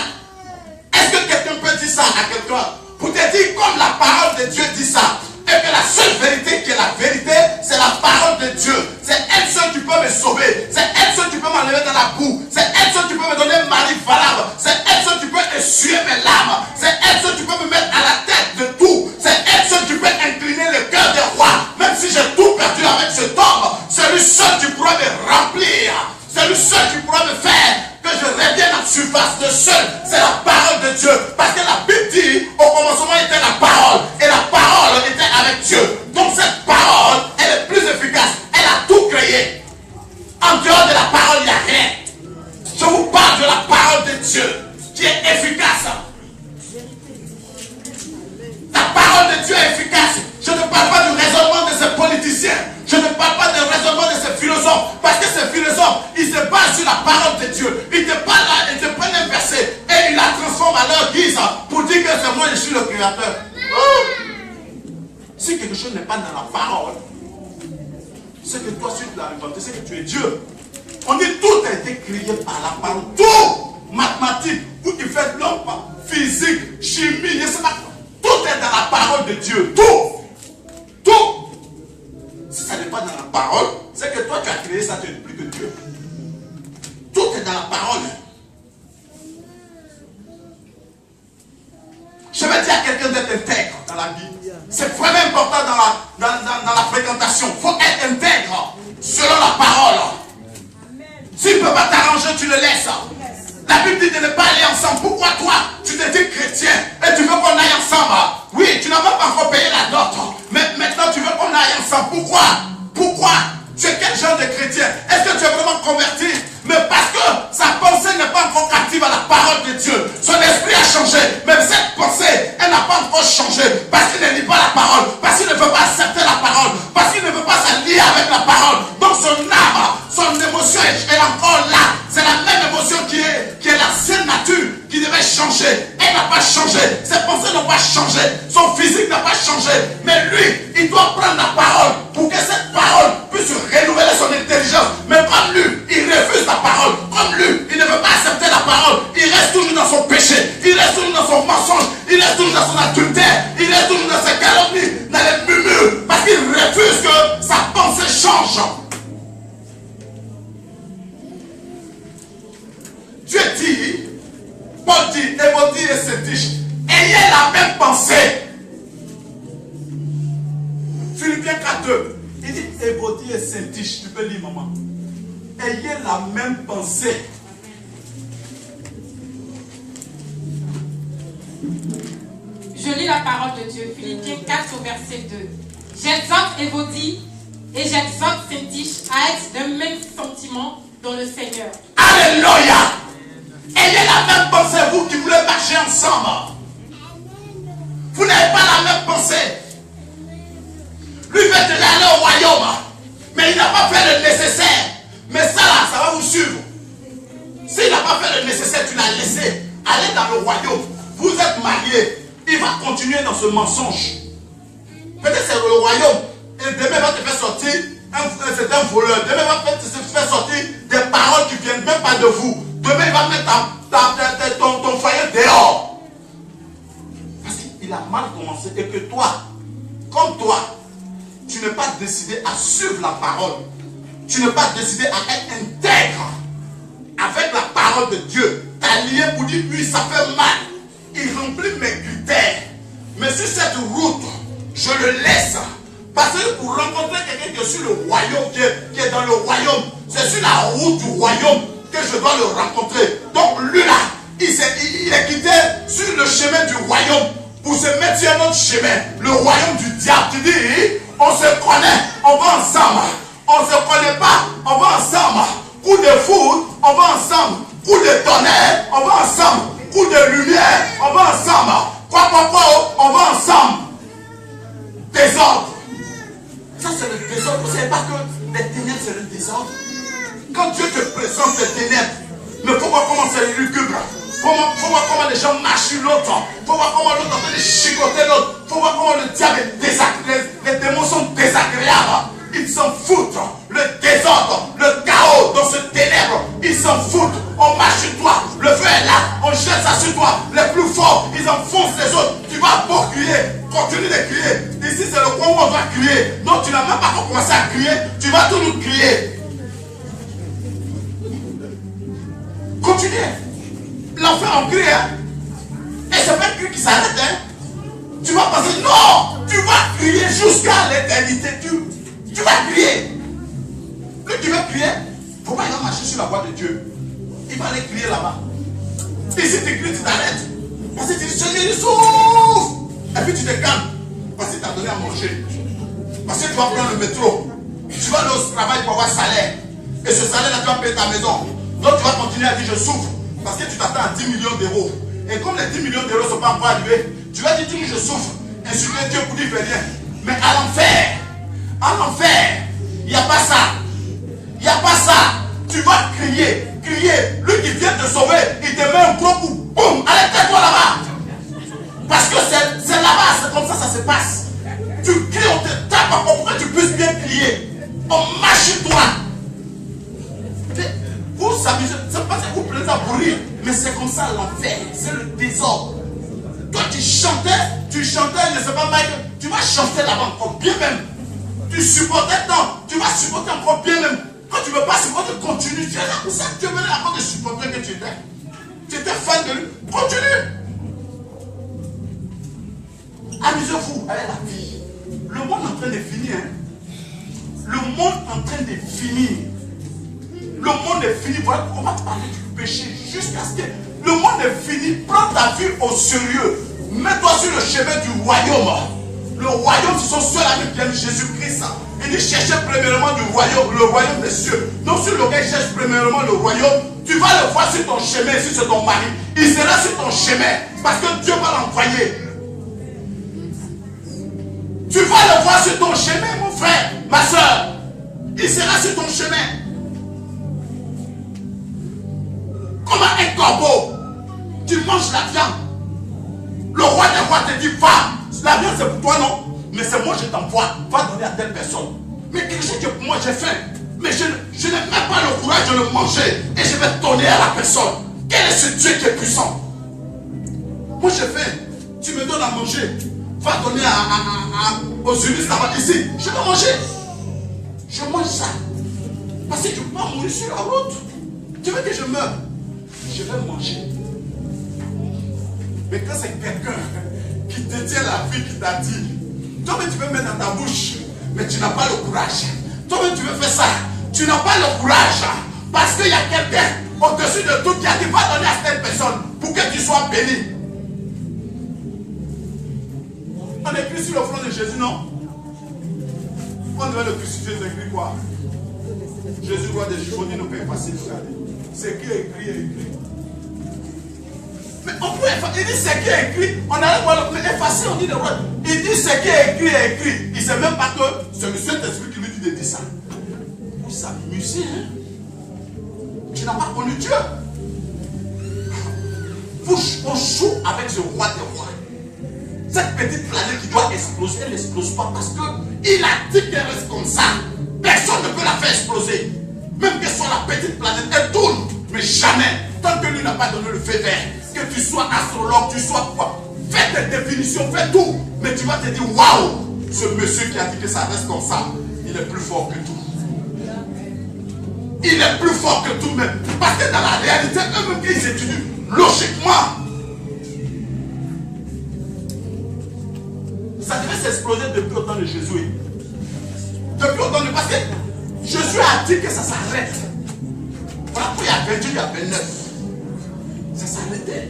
Est-ce que quelqu'un peut dire ça à quelqu'un? Pour te dire, comme la parole de Dieu dit ça, et que la seule vérité qui est la vérité, c'est la parole de Dieu. C'est elle seule qui peut me sauver. C'est elle seule qui peut m'enlever dans la boue. C'est elle seule qui peut me donner un mari valable. C'est elle seule qui peut essuyer mes larmes. C'est elle seule qui peut me mettre à la tête de tout. C'est elle seule qui peut incliner le cœur des rois. Même si j'ai tout perdu avec cet homme, c'est lui seul qui pourra me remplir. C'est lui seul qui pourra me faire que je revienne en surface de seul. C'est la parole de Dieu. Parce que la Bible dit, au commencement était la parole. Et la parole était avec Dieu. Donc cette parole, elle est plus efficace. Elle a tout créé. En dehors de la parole, il n'y a rien. Je vous parle de la parole de Dieu qui est efficace. La parole de Dieu est efficace. Je ne parle pas du raisonnement de ces politiciens. Je ne parle pas du raisonnement de ces philosophes. Parce que ces philosophes, ils se basent sur la parole de Dieu. Ils te parlent là, ils te prennent un verset et ils la transforment à leur guise pour dire que c'est moi, je suis le créateur. Si quelque chose n'est pas dans la parole, c'est que toi, si tu l'as inventé, c'est que tu es Dieu. On dit tout a été créé par la parole. Tout! Mathématiques, où tu fais l'homme, physique, chimie, je sais pas. Tout est dans la parole de Dieu. Tout! Tout! Si ça n'est pas dans la parole, c'est que toi tu as créé ça, tu n'es plus que Dieu. Tout est dans la parole. Je vais dire à quelqu'un d'être intègre dans la vie. C'est vraiment important dans la fréquentation. Il faut être intègre selon Bible dit de ne pas aller ensemble. Pourquoi toi, tu te dis chrétien et tu veux qu'on aille ensemble? Oui, tu n'as même pas encore payé la dot. Mais maintenant, tu veux qu'on aille ensemble. Pourquoi? Pourquoi? Tu es quel genre de chrétien? Est-ce que tu es vraiment converti? Mais parce que sa pensée n'est pas encore captive à la parole de Dieu. Son esprit a changé. Même cette pensée, elle n'a pas encore changé. Parce qu'il ne lit pas la parole. Parce qu'il ne veut pas accepter la parole. Parce qu'il ne veut pas s'allier avec la parole. Donc son âme, son émotion est encore là. C'est la même émotion qui est l'ancienne nature qui devait changer. Elle n'a pas changé. Ses pensées n'ont pas changé. Son physique n'a pas changé. Mais lui, il doit prendre la parole pour que cette parole puisse renouveler son intelligence. Mais comme lui, il refuse la parole. Comme lui, il ne veut pas accepter la parole. Il reste toujours dans son péché. Il reste toujours dans son mensonge. Il reste toujours dans son adultère. Il reste toujours dans ses calomnies, dans les murmures. Parce qu'il refuse que sa pensée change. Dieu dit, Paul dit, Évodie et Syntyche, ayez la même pensée. Philippiens 4:2, il dit Évodie et Syntyche, tu peux lire maman. Ayez la même pensée. Je lis la parole de Dieu, Philippiens 4 au verset 2. J'exhorte Évodie et j'exhorte Syntyche à être d'un même sentiment dans le Seigneur. Alléluia! Ayez la même pensée, vous qui voulez marcher ensemble. Vous n'avez pas la même pensée. Lui veut déjà aller au royaume, mais il n'a pas fait le nécessaire. Mais ça là, ça va vous suivre. S'il n'a pas fait le nécessaire, tu l'as laissé aller dans le royaume. Vous êtes mariés. Il va continuer dans ce mensonge. Peut-être c'est le royaume. Et demain il va te faire sortir. C'est un voleur. Demain il va te faire sortir des paroles qui viennent même pas de vous. Demain il va mettre ton foyer dehors. Parce qu'il a mal commencé. Et que toi, comme toi, tu n'es pas décidé à suivre la parole. Tu n'es pas décidé à être intègre avec la parole de Dieu. T'allier pour dire oui, ça fait mal. Il remplit mes critères. Mais sur cette route, je le laisse. Parce que pour rencontrer quelqu'un qui est sur le royaume, qui est dans le royaume, c'est sur la route du royaume que je dois le rencontrer. Donc lui là, il est quitté sur le chemin du royaume pour se mettre sur un autre chemin, le royaume du diable. Tu dis, on se connaît, on va ensemble. On ne se connaît pas, on va ensemble. Coup de foudre, on va ensemble. Coup de tonnerre, on va ensemble. Coup de lumière, on va ensemble. Quoi, on va ensemble. Désordre. Ça, c'est le désordre. Vous ne savez pas que les ténèbres, c'est le désordre. Quand Dieu te présente les ténèbres, mais il faut voir comment c'est lugubre. Il faut voir comment les gens marchent sur l'autre. Il faut voir comment l'autre est en train de chicoter l'autre. Il faut voir comment le diable est désagréable. Les démons sont désagréables. Ils s'en foutent. Le désordre, le chaos dans ce ténèbre, ils s'en foutent. On marche sur toi. Le feu est là. On jette ça sur toi. Les plus forts, ils enfoncent les autres. Tu vas beau crier. Continue de crier. Ici, c'est le coin où on va crier. Donc, tu n'as même pas commencé à crier. Tu vas toujours crier. Continue. L'enfer en crie. Hein? Et c'est pas un cri qui s'arrête. Hein? Tu vas penser, non, tu vas crier jusqu'à l'éternité. Tu vas crier. Lui qui veut crier, pourquoi il va marcher sur la voie de Dieu? Il va aller crier là-bas. Et si tu cries, tu t'arrêtes. Parce que tu dis, Seigneur, il souffre. Et puis tu te calmes. Parce qu'il t'a donné à manger. Parce que tu vas prendre le métro. Tu vas aller au travail pour avoir salaire. Et ce salaire-là, tu vas payer ta maison. Donc tu vas continuer à dire, je souffre. Parce que tu t'attends à 10 millions d'euros. Et comme les 10 millions d'euros ne sont pas encore arrivés, tu vas dire, je souffre. Insulter Dieu pour dire, il ne fait rien. Mais à l'enfer, il n'y a pas ça. Il n'y a pas ça. Tu vas crier. Lui qui vient te sauver, il te met un gros coup. Boum. Allez, tais-toi là-bas. Parce que c'est là-bas, c'est comme ça se passe. Tu cries, on te tape pour que tu puisses bien crier. On marche sur toi. Vous s'amusez, c'est pas que vous plaisez à rire, mais c'est comme ça l'enfer, c'est le désordre. Toi tu chantais, je ne sais pas, Mike, tu vas chanter là-bas encore bien même. Tu supportais tant, tu vas supporter encore bien même. Quand tu ne veux pas supporter, continue. Tu es là pour ça que tu venais avant de supporter que tu étais. Tu étais fan de lui. Continue. Amusez-vous avec la vie. Le monde est en train de finir. Hein? Le monde est en train de finir. Le monde est fini. Voilà, on va te parler du péché juste casqué. Le monde est fini. Prends ta vie au sérieux. Mets-toi sur le chemin du royaume. Le royaume, ce sont ceux-là qui aiment Jésus-Christ. Il dit cherchez premièrement du royaume, le royaume des cieux. Donc sur lequel cherche premièrement le royaume, tu vas le voir sur ton chemin, si c'est ton mari. Il sera sur ton chemin parce que Dieu va l'envoyer. Tu vas le voir sur ton chemin, mon frère, ma soeur. Il sera sur ton chemin. Comme un corbeau, tu manges la viande. Le roi des rois te dit, va. La viande c'est pour toi, non? Mais c'est moi je t'envoie. Va donner à telle personne. Mais quelque chose que moi j'ai faim. Mais je n'ai même pas le courage de le manger. Et je vais donner à la personne. Quel est ce Dieu qui est puissant? Moi j'ai faim. Tu me donnes à manger. Va donner aux humains là-bas ici. Je vais manger. Je mange ça. Parce que je peux pas mourir sur la route. Tu veux que je meure? Je vais manger. Mais quand c'est quelqu'un qui te tient la vie, qui t'a dit, toi-même tu veux mettre dans ta bouche, mais tu n'as pas le courage. Toi-même tu veux faire ça, tu n'as pas le courage. Parce qu'il y a quelqu'un au-dessus de tout qui a dit, va donner à cette personne pour que tu sois béni. On écrit sur le front de Jésus, non? On devait le crucifier, c'est écrit quoi? Jésus, roi des Juifs, on dit, ne peut pas passer, regardez. C'est qui est écrit, est écrit. Mais on peut effacer. Il dit ce qui est écrit. On arrive à le effacer, on dit le roi. Il dit ce qui est écrit est écrit. Il ne sait même pas que c'est le Saint-Esprit qui lui dit de dire ça. Pour s'amuser, hein? Tu n'as pas connu Dieu. On joue avec ce roi des rois. Cette petite planète qui doit exploser, elle n'explose pas parce qu'il a dit qu'elle reste comme ça. Personne ne peut la faire exploser. Même que soit la petite planète, elle tourne. Mais jamais, tant que lui n'a pas donné le feu vert. Que tu sois astrologue, tu sois quoi, fais tes définitions, fais tout. Mais tu vas te dire, waouh, ce monsieur qui a dit que ça reste comme ça, il est plus fort que tout. Il est plus fort que tout même. Parce que dans la réalité, eux-mêmes qu'ils étudient, logiquement, ça devait s'exploser depuis au temps de Jésus. Depuis au temps de... Parce que Jésus a dit que ça s'arrête. Voilà pourquoi il y a 20 Dieu, il y a 29. Ça s'arrêtait.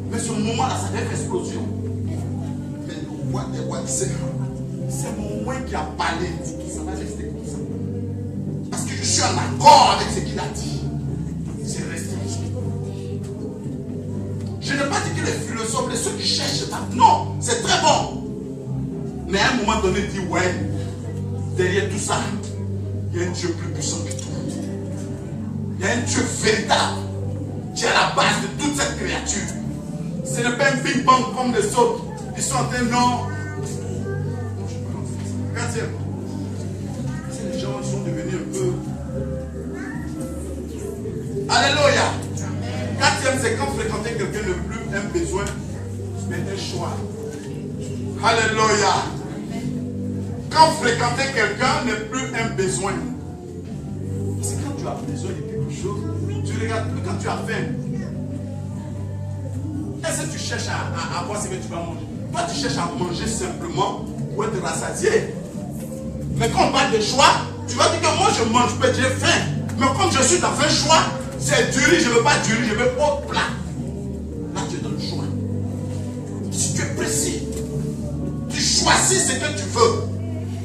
Mais ce moment-là, ça devait faire explosion. Mais le roi des rois disait, c'est mon moins qui a parlé. Ça va rester comme ça. Parce que je suis en accord avec ce qu'il a dit. C'est resté. Je n'ai pas dit que les philosophes, ceux qui cherchent ça. Non, c'est très bon. Mais à un moment donné, il dit, ouais, derrière tout ça, il y a un Dieu plus puissant que tout. Il y a un Dieu véritable. Qui est à la base de toute cette créature. Ce n'est pas un big bang comme les autres. Ils sont en train de non. Quatrième. Si les gens sont devenus un peu. Alléluia. Quatrième, c'est quand fréquenter quelqu'un n'est plus un besoin, mais un choix. Alléluia. Quand fréquenter quelqu'un n'est plus un besoin. C'est quand tu as besoin de quelque chose. Tu regardes, quand tu as faim, est-ce que tu cherches à voir ce que tu vas manger? Toi, tu cherches à manger simplement pour être rassasié. Mais quand on parle de choix, tu vas dire que moi je mange, j'ai faim. Mais comme je suis dans un choix, c'est du riz, je ne veux pas du riz, je veux autre plat. Là, tu es dans le choix. Si tu es précis, tu choisis ce que tu veux.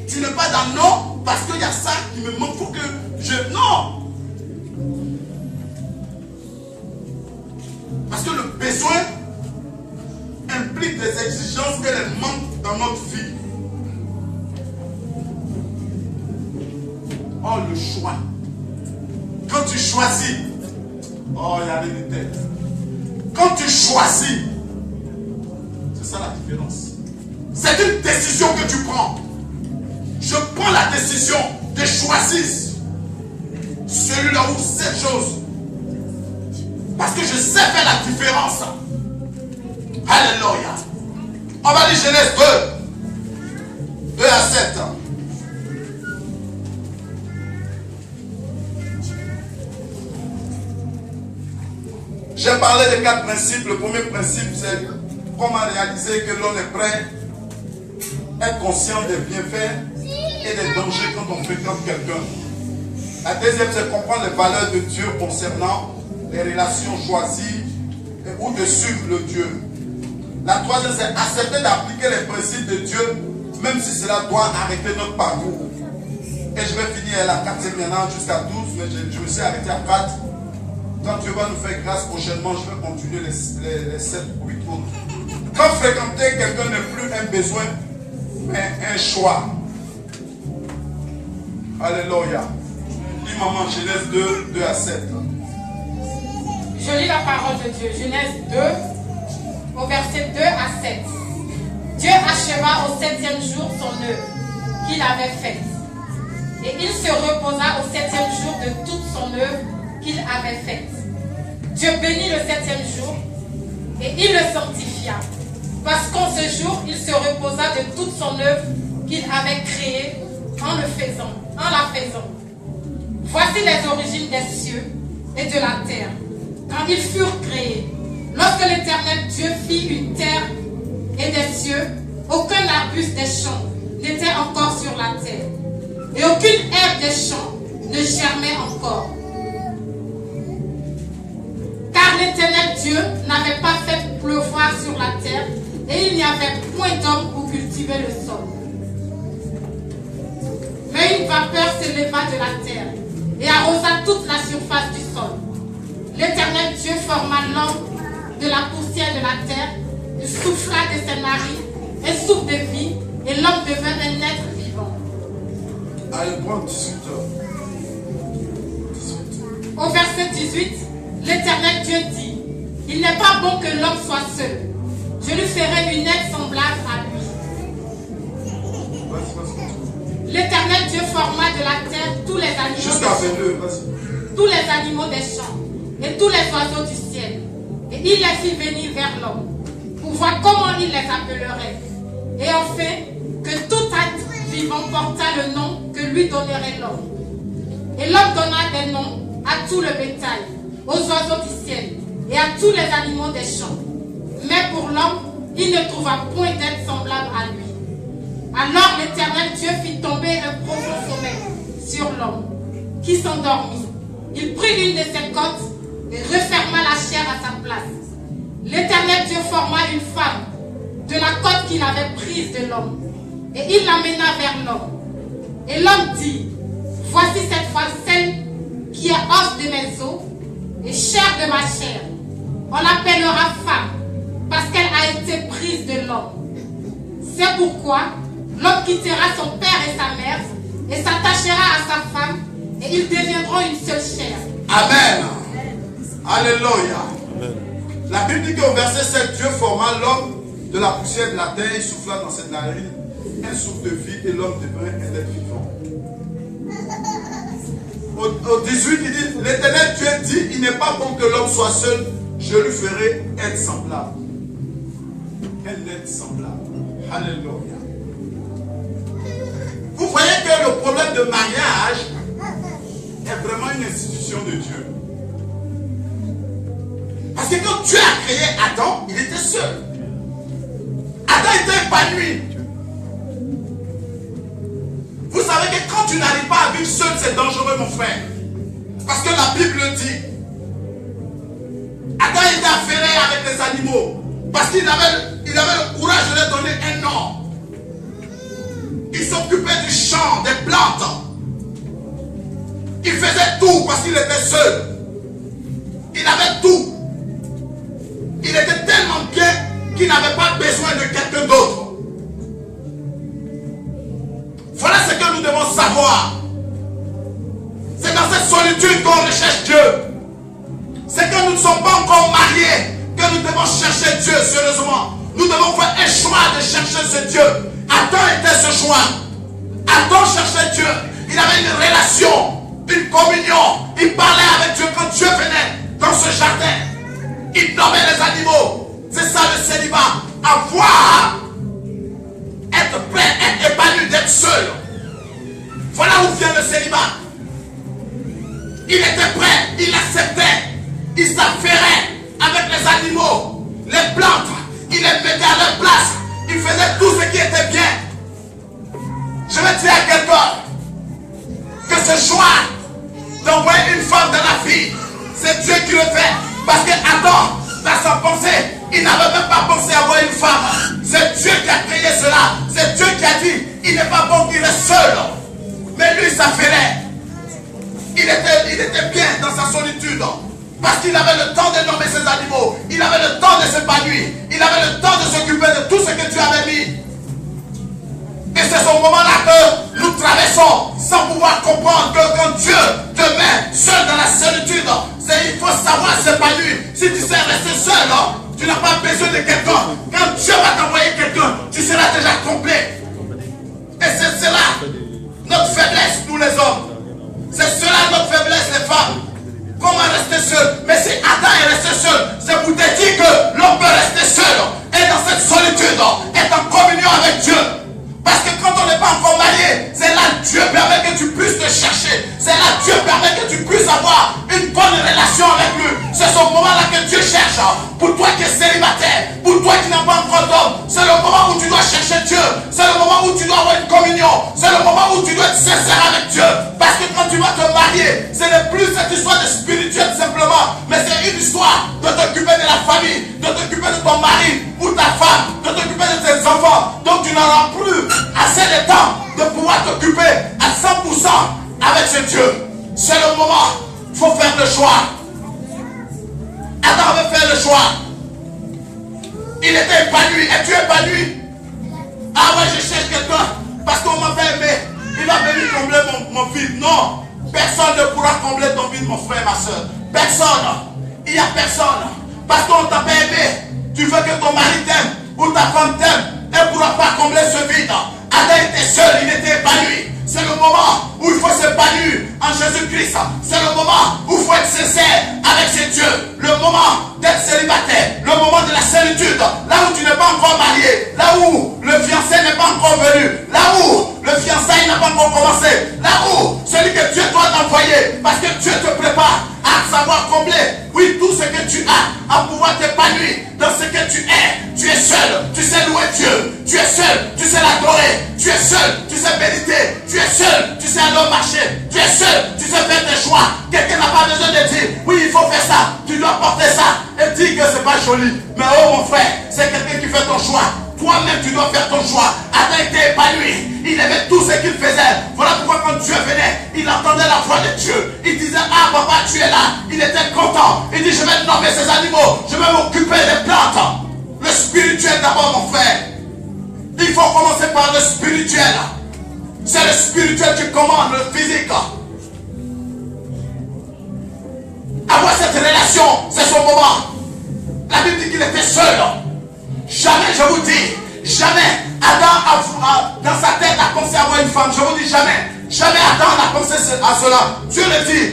Tu n'es pas dans non, parce qu'il y a ça qui me manque, il faut que je... Non! Parce que le besoin implique des exigences et les manques dans notre vie. Oh, le choix. Quand tu choisis, oh, il y a des têtes. Quand tu choisis, c'est ça la différence. C'est une décision que tu prends. Je prends la décision de choisir celui-là ou cette chose. Parce que je sais faire la différence. Alléluia. On va lire Genèse 2. 2 à 7. J'ai parlé de 4 principes. Le premier principe, c'est comment réaliser que l'on est prêt, être conscient des bienfaits et des dangers quand on fréquente quelqu'un. La deuxième, c'est comprendre les valeurs de Dieu concernant les relations choisies ou de suivre le Dieu. La troisième, c'est accepter d'appliquer les principes de Dieu, même si cela doit arrêter notre parcours. Et je vais finir la quatrième maintenant jusqu'à 12, mais je me suis arrêté à 4. Quand Dieu va nous faire grâce prochainement, je vais continuer les 7 ou 8 autres. Quand fréquenter quelqu'un n'est plus un besoin, mais un choix. Alléluia. Dis maman, Genèse 2, 2 à 7. Je lis la parole de Dieu. Genèse 2, au verset 2 à 7. Dieu acheva au 7e jour son œuvre qu'il avait faite. Et il se reposa au 7e jour de toute son œuvre qu'il avait faite. Dieu bénit le 7e jour et il le sanctifia. Parce qu'en ce jour, il se reposa de toute son œuvre qu'il avait créée en la faisant. Voici les origines des cieux et de la terre, quand ils furent créés. Lorsque l'Éternel Dieu fit une terre et des cieux, aucun arbuste des champs n'était encore sur la terre, et aucune herbe des champs ne germait encore. Car l'Éternel Dieu n'avait pas fait pleuvoir sur la terre, et il n'y avait point d'homme pour cultiver le sol. Mais une vapeur s'éleva de la terre et arrosa toute la surface du sol. L'Éternel Dieu forma l'homme de la poussière de la terre, il souffla de ses narines et souffle de vie, et l'homme devint un être vivant. Allez, prends 18. Au verset 18, l'Éternel Dieu dit, il n'est pas bon que l'homme soit seul. Je lui ferai une aide semblable à lui. L'Éternel Dieu forma de la terre tous les animaux des champs et tous les oiseaux du ciel. Et il les fit venir vers l'homme pour voir comment il les appellerait. Et enfin, que tout être vivant porta le nom que lui donnerait l'homme. Et l'homme donna des noms à tout le bétail, aux oiseaux du ciel et à tous les animaux des champs. Mais pour l'homme, il ne trouva point d'être semblable à lui. Alors l'Éternel Dieu fit tomber un profond sommeil sur l'homme, qui s'endormit. Il prit une de ses côtes et referma la chair à sa place. L'Éternel Dieu forma une femme de la côte qu'il avait prise de l'homme, et il l'amena vers l'homme. Et l'homme dit, voici cette femme, celle qui est os de mes os et chair de ma chair. On l'appellera femme, parce qu'elle a été prise de l'homme. C'est pourquoi l'homme quittera son père et sa mère et s'attachera à sa femme, et ils deviendront une seule chair. Amen. Alléluia. La Bible dit qu'au verset 7, Dieu forma l'homme de la poussière de la terre, il souffla dans cette narine un souffle de vie, et l'homme devint un être vivant. Au 18, il dit, l'Éternel Dieu dit, il n'est pas bon que l'homme soit seul, je lui ferai être semblable. Un être semblable. Alléluia. Vous voyez que le problème de mariage est vraiment une institution de Dieu. Parce que quand Dieu a créé Adam, il était seul. Adam était épanoui. Vous savez que quand tu n'arrives pas à vivre seul, c'est dangereux, mon frère. Parce que la Bible dit, Adam était affairé avec les animaux. Parce qu'il avait le courage de leur donner un nom. Il s'occupait du champ, des plantes. Il faisait tout parce qu'il était seul. Il avait tout. Il était tellement bien qu'il n'avait pas besoin de quelqu'un d'autre. Voilà ce que nous devons savoir. C'est dans cette solitude qu'on recherche Dieu. C'est que nous ne sommes pas encore mariés que nous devons chercher Dieu sérieusement. Nous devons faire un choix de chercher ce Dieu. Adam était ce choix. Adam cherchait Dieu. Il avait une relation, une communion. Il parlait avec Dieu quand Dieu venait dans ce jardin. Il nommait les animaux. C'est ça le célibat. Avoir, être prêt, être épanoui, d'être seul. Voilà où vient le célibat. Il était prêt, il acceptait, il s'affairait avec les animaux, les plantes, il les mettait à leur place, il faisait tout ce qui était bien. Je vais dire à quelqu'un que ce choix d'envoyer une femme dans la vie, C'est Dieu qui le fait. Parce que Adam, dans sa pensée, il n'avait même pas pensé avoir une femme. C'est Dieu qui a créé cela. C'est Dieu qui a dit, il n'est pas bon qu'il reste seul. Mais lui, ça ferait. Il était bien dans sa solitude. Parce qu'il avait le temps de nommer ses animaux. Il avait le temps de s'épanouir. Il avait le temps de s'occuper de tout ce que Dieu avait mis. Et c'est ce moment-là que nous traversons sans pouvoir comprendre que quand Dieu te met seul dans la solitude, il faut savoir s'épanouir. Si tu sais rester seul, tu n'as pas besoin de quelqu'un. Quand Dieu va t'envoyer quelqu'un, tu seras déjà complet. Et c'est cela notre faiblesse, nous les hommes. C'est cela notre faiblesse, les femmes. Comment rester seul? Mais si Adam est resté seul, c'est pour te dire que l'homme peut rester seul. Et dans cette solitude, être en communion avec Dieu. Parce que quand on n'est pas encore marié, c'est là que Dieu permet que tu puisses te chercher. C'est là que Dieu permet que tu puisses avoir une bonne relation avec lui. C'est ce moment-là que Dieu cherche. Pour toi qui es célibataire, pour toi qui n'as pas encore d'homme, c'est le moment où tu dois chercher Dieu. C'est le moment où tu dois avoir une communion. C'est le moment où tu dois être sincère avec Dieu. Parce que quand tu vas te marier, ce n'est plus cette histoire de spirituel simplement, mais c'est une histoire de t'occuper de la famille, de t'occuper de ton mari ou ta femme, de t'occuper de tes enfants. Donc tu n'auras plus assez de temps de pouvoir t'occuper à 100% avec ce Dieu. C'est le moment, il faut faire le choix. Adam avait fait le choix. Il était épanoui. Es-tu épanoui? Ah ouais, je cherche quelqu'un parce qu'on m'avait aimé. Il va venir combler mon vide. Non, personne ne pourra combler ton vide, mon frère, ma soeur. Personne. Il n'y a personne. Parce qu'on t'a pas aimé. Tu veux que ton mari t'aime ou ta femme t'aime. Elle ne pourra pas combler ce vide. Adam était seul, il était épanoui. C'est le moment où il faut s'épanouir en Jésus-Christ. C'est le moment où il faut être sincère avec ses dieux. Le moment d'être célibataire. Le moment de la solitude. Là où tu n'es pas encore marié. Là où le fiancé n'est pas encore venu. Là où le fiançailles n'a pas encore commencé. Là où celui que Dieu doit t'envoyer. Parce que Dieu te prépare à savoir combler. Oui, tout ce que tu as. À pouvoir t'épanouir dans ce que tu es. Tu es seul. Tu sais louer Dieu. Tu es seul. Tu sais l'adorer. Tu es seul. Tu sais méditer. Tu es seul. Tu sais aller au marché. Tu es seul. Tu sais faire tes choix. Quelqu'un n'a pas besoin de dire, oui, il faut faire ça. Tu dois porter ça. Et dire que c'est pas joli. Mais oh mon frère, c'est quelqu'un qui fait ton choix. Toi-même, tu dois faire ton choix. Adam était épanoui. Il aimait tout ce qu'il faisait. Voilà pourquoi quand Dieu venait, il entendait la voix de Dieu. Il disait, ah papa, tu es là. Il était content. Il dit, je vais nommer ces animaux. Je vais m'occuper des plantes. Le spirituel d'abord, mon frère. Il faut commencer par le spirituel. C'est le spirituel qui commande le physique. Avoir cette relation, c'est son moment. La Bible dit qu'il était seul. Jamais, je vous dis, jamais Adam dans sa tête a pensé avoir une femme. Je vous dis jamais. Jamais Adam n'a pensé à cela. Dieu le dit.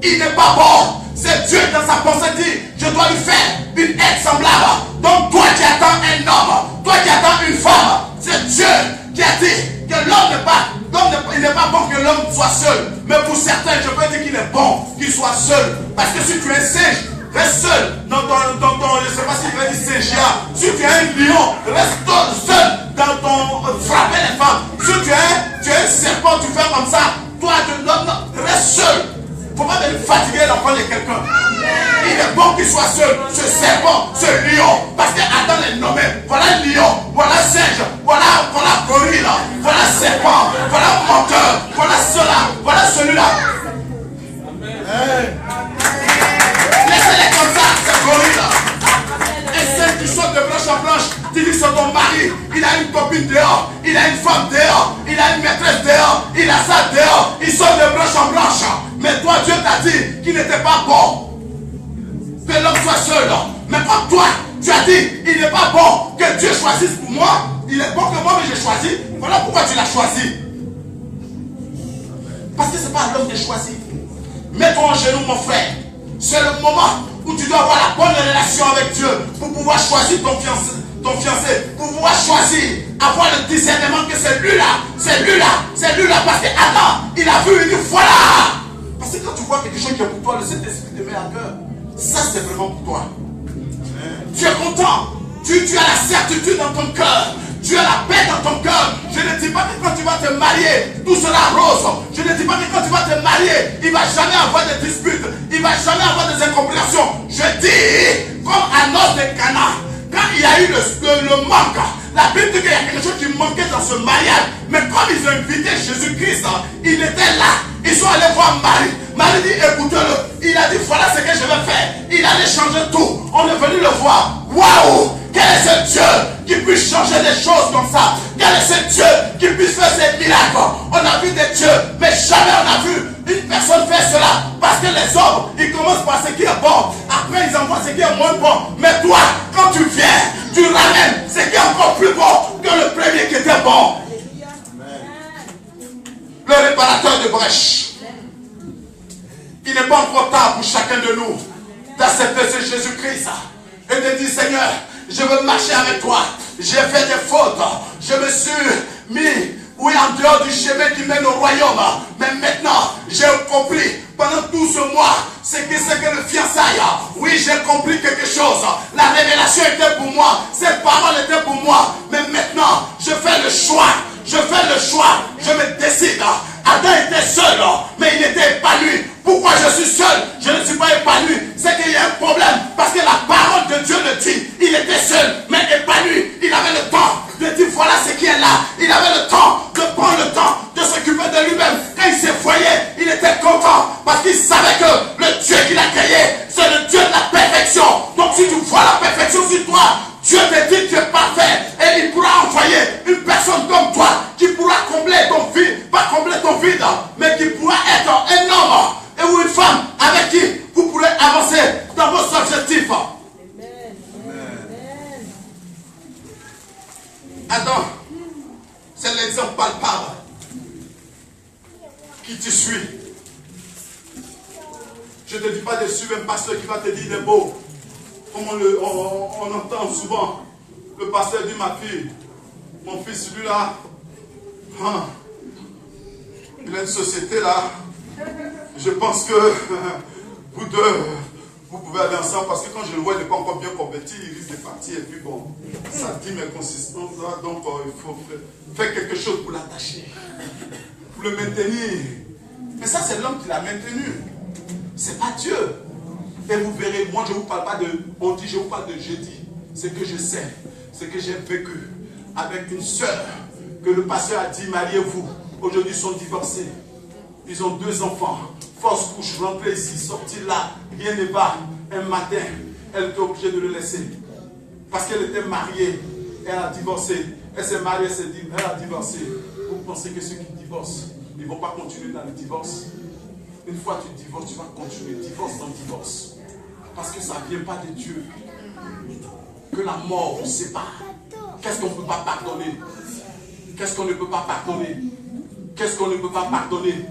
Il n'est pas bon. C'est Dieu dans sa pensée dit, je dois lui faire une aide semblable. Donc toi qui attends un homme, toi qui attends une femme, c'est Dieu qui a dit que l'homme n'est pas, il n'est pas bon que l'homme soit seul. Mais pour certains, je peux dire qu'il est bon qu'il soit seul. Parce que si tu es un singe, reste seul dans ton je ne sais pas si tu veux dire singe. Si tu es un lion, reste seul dans ton frapper les femmes. Si tu es un serpent, tu fais comme ça. Toi, non, reste seul. Il ne faut pas venir fatiguer l'enfant de quelqu'un. Il est bon qu'il soit seul, ce serpent, ce lion. Parce que Adam est nommé. Voilà lion, voilà singe, voilà gorille, voilà serpent, voilà menteur, voilà cela, voilà celui-là. Laissez-les comme ça, c'est gorille. Et celle qui saute de planche en planche, tu dis que c'est ton mari. Il a une copine dehors, il a une femme dehors, il a une maîtresse dehors, il a ça dehors. Il saute de planche en planche. Mais toi, Dieu t'a dit qu'il n'était pas bon que l'homme soit seul. Mais comme toi, tu as dit, il n'est pas bon que Dieu choisisse pour moi. Il est bon que moi, mais j'ai choisi. Voilà pourquoi tu l'as choisi. Parce que ce n'est pas l'homme qui choisit. Mets-toi en genoux, mon frère. C'est le moment où tu dois avoir la bonne relation avec Dieu pour pouvoir choisir ton fiancé, pour pouvoir choisir, avoir le discernement que c'est lui-là, c'est lui-là, c'est lui-là. Parce que Adam, il a vu, il dit voilà. Parce que quand tu vois quelque chose qui est pour toi, le Saint-Esprit te met à cœur. Ça, c'est vraiment pour toi. Tu es content. Tu as la certitude dans ton cœur. Tu as la paix dans ton cœur. Je ne dis pas que quand tu vas te marier, tout sera rose. Je ne dis pas que quand tu vas te marier, il ne va jamais avoir de disputes. Il ne va jamais avoir des incompréhensions. Je dis, comme à Noce de Cana, quand il y a eu le manque, la Bible dit qu'il y a quelque chose qui manquait dans ce mariage. Mais comme ils ont invité Jésus-Christ, il était là. Ils sont allés voir Marie. Marie dit, écoutez-le. Il a dit, voilà ce que je vais faire. Il allait changer tout. On est venu le voir. Waouh! Quel est ce Dieu qui puisse changer des choses comme ça? Quel est ce Dieu qui puisse faire ces miracles? On a vu des dieux, mais jamais on a vu une personne faire cela. Parce que les hommes, ils commencent par ce qui est bon. Après, ils envoient ce qui est moins bon. Mais toi, quand tu viens, tu ramènes ce qui est encore plus bon que le premier qui était bon. Le réparateur de brèche. Il n'est pas encore tard pour chacun de nous d'accepter ce Jésus-Christ et de dire, Seigneur, je veux marcher avec toi. J'ai fait des fautes. Je me suis mis, oui, en dehors du chemin qui mène au royaume. Mais maintenant, j'ai compris pendant tout ce mois ce que c'est que le fiançailles. Oui, j'ai compris quelque chose. La révélation était pour moi. Cette parole était pour moi. Mais maintenant, je fais le choix. Je fais le choix. Je me décide. Adam était seul, mais il n'était épanoui. Pourquoi je suis seul? Je ne suis pas épanoui. C'est qu'il y a un problème. Parce que la parole de Dieu le dit. Il était seul, mais épanoui. Il avait le temps de dire voilà ce qui est là. Il avait le temps de prendre le temps de s'occuper de lui-même. Quand il s'est foyé, il était content. Parce qu'il savait que le Dieu qu'il a créé, c'est le Dieu de la perfection. Donc si tu vois la perfection sur toi, Dieu te dit que tu es parfait. Et il pourra envoyer une personne comme toi qui pourra combler ton vide. Pas combler ton vide, mais qui pourra être un homme et ou une femme avec qui vous pourrez avancer dans vos objectifs. Amen. Adam, c'est l'exemple palpable qui te suit. Je ne te dis pas de suivre un pasteur qui va te dire il est beau. Comme on entend souvent, le pasteur dit ma fille, mon fils, celui-là, il a une société là. Je pense que vous deux, vous pouvez aller ensemble parce que quand je le vois, il n'est pas encore bien converti, il risque de partir. Et puis bon, ça dit mes consistances là, donc il faut faire quelque chose pour l'attacher, pour le maintenir. Mais ça, c'est l'homme qui l'a maintenu. C'est pas Dieu. Et vous verrez, moi je ne vous parle pas de on dit, je vous parle de jeudi. Ce que je sais, ce que j'ai vécu avec une sœur que le pasteur a dit, mariez-vous. Aujourd'hui, ils sont divorcés. Ils ont 2 enfants. Force couche, rentrée ici, sortie là. Rien ne va. Un matin, elle était obligée de le laisser. Parce qu'elle était mariée. Elle a divorcé. Elle s'est mariée, elle a divorcé. Vous pensez que ceux qui divorcent, ils ne vont pas continuer dans le divorce? Une fois que tu divorces, tu vas continuer. Divorce dans divorce. Parce que ça ne vient pas de Dieu. Que la mort vous sépare. Qu'est-ce qu'on ne peut pas pardonner? Qu'est-ce qu'on ne peut pas pardonner? Qu'est-ce qu'on ne peut pas pardonner?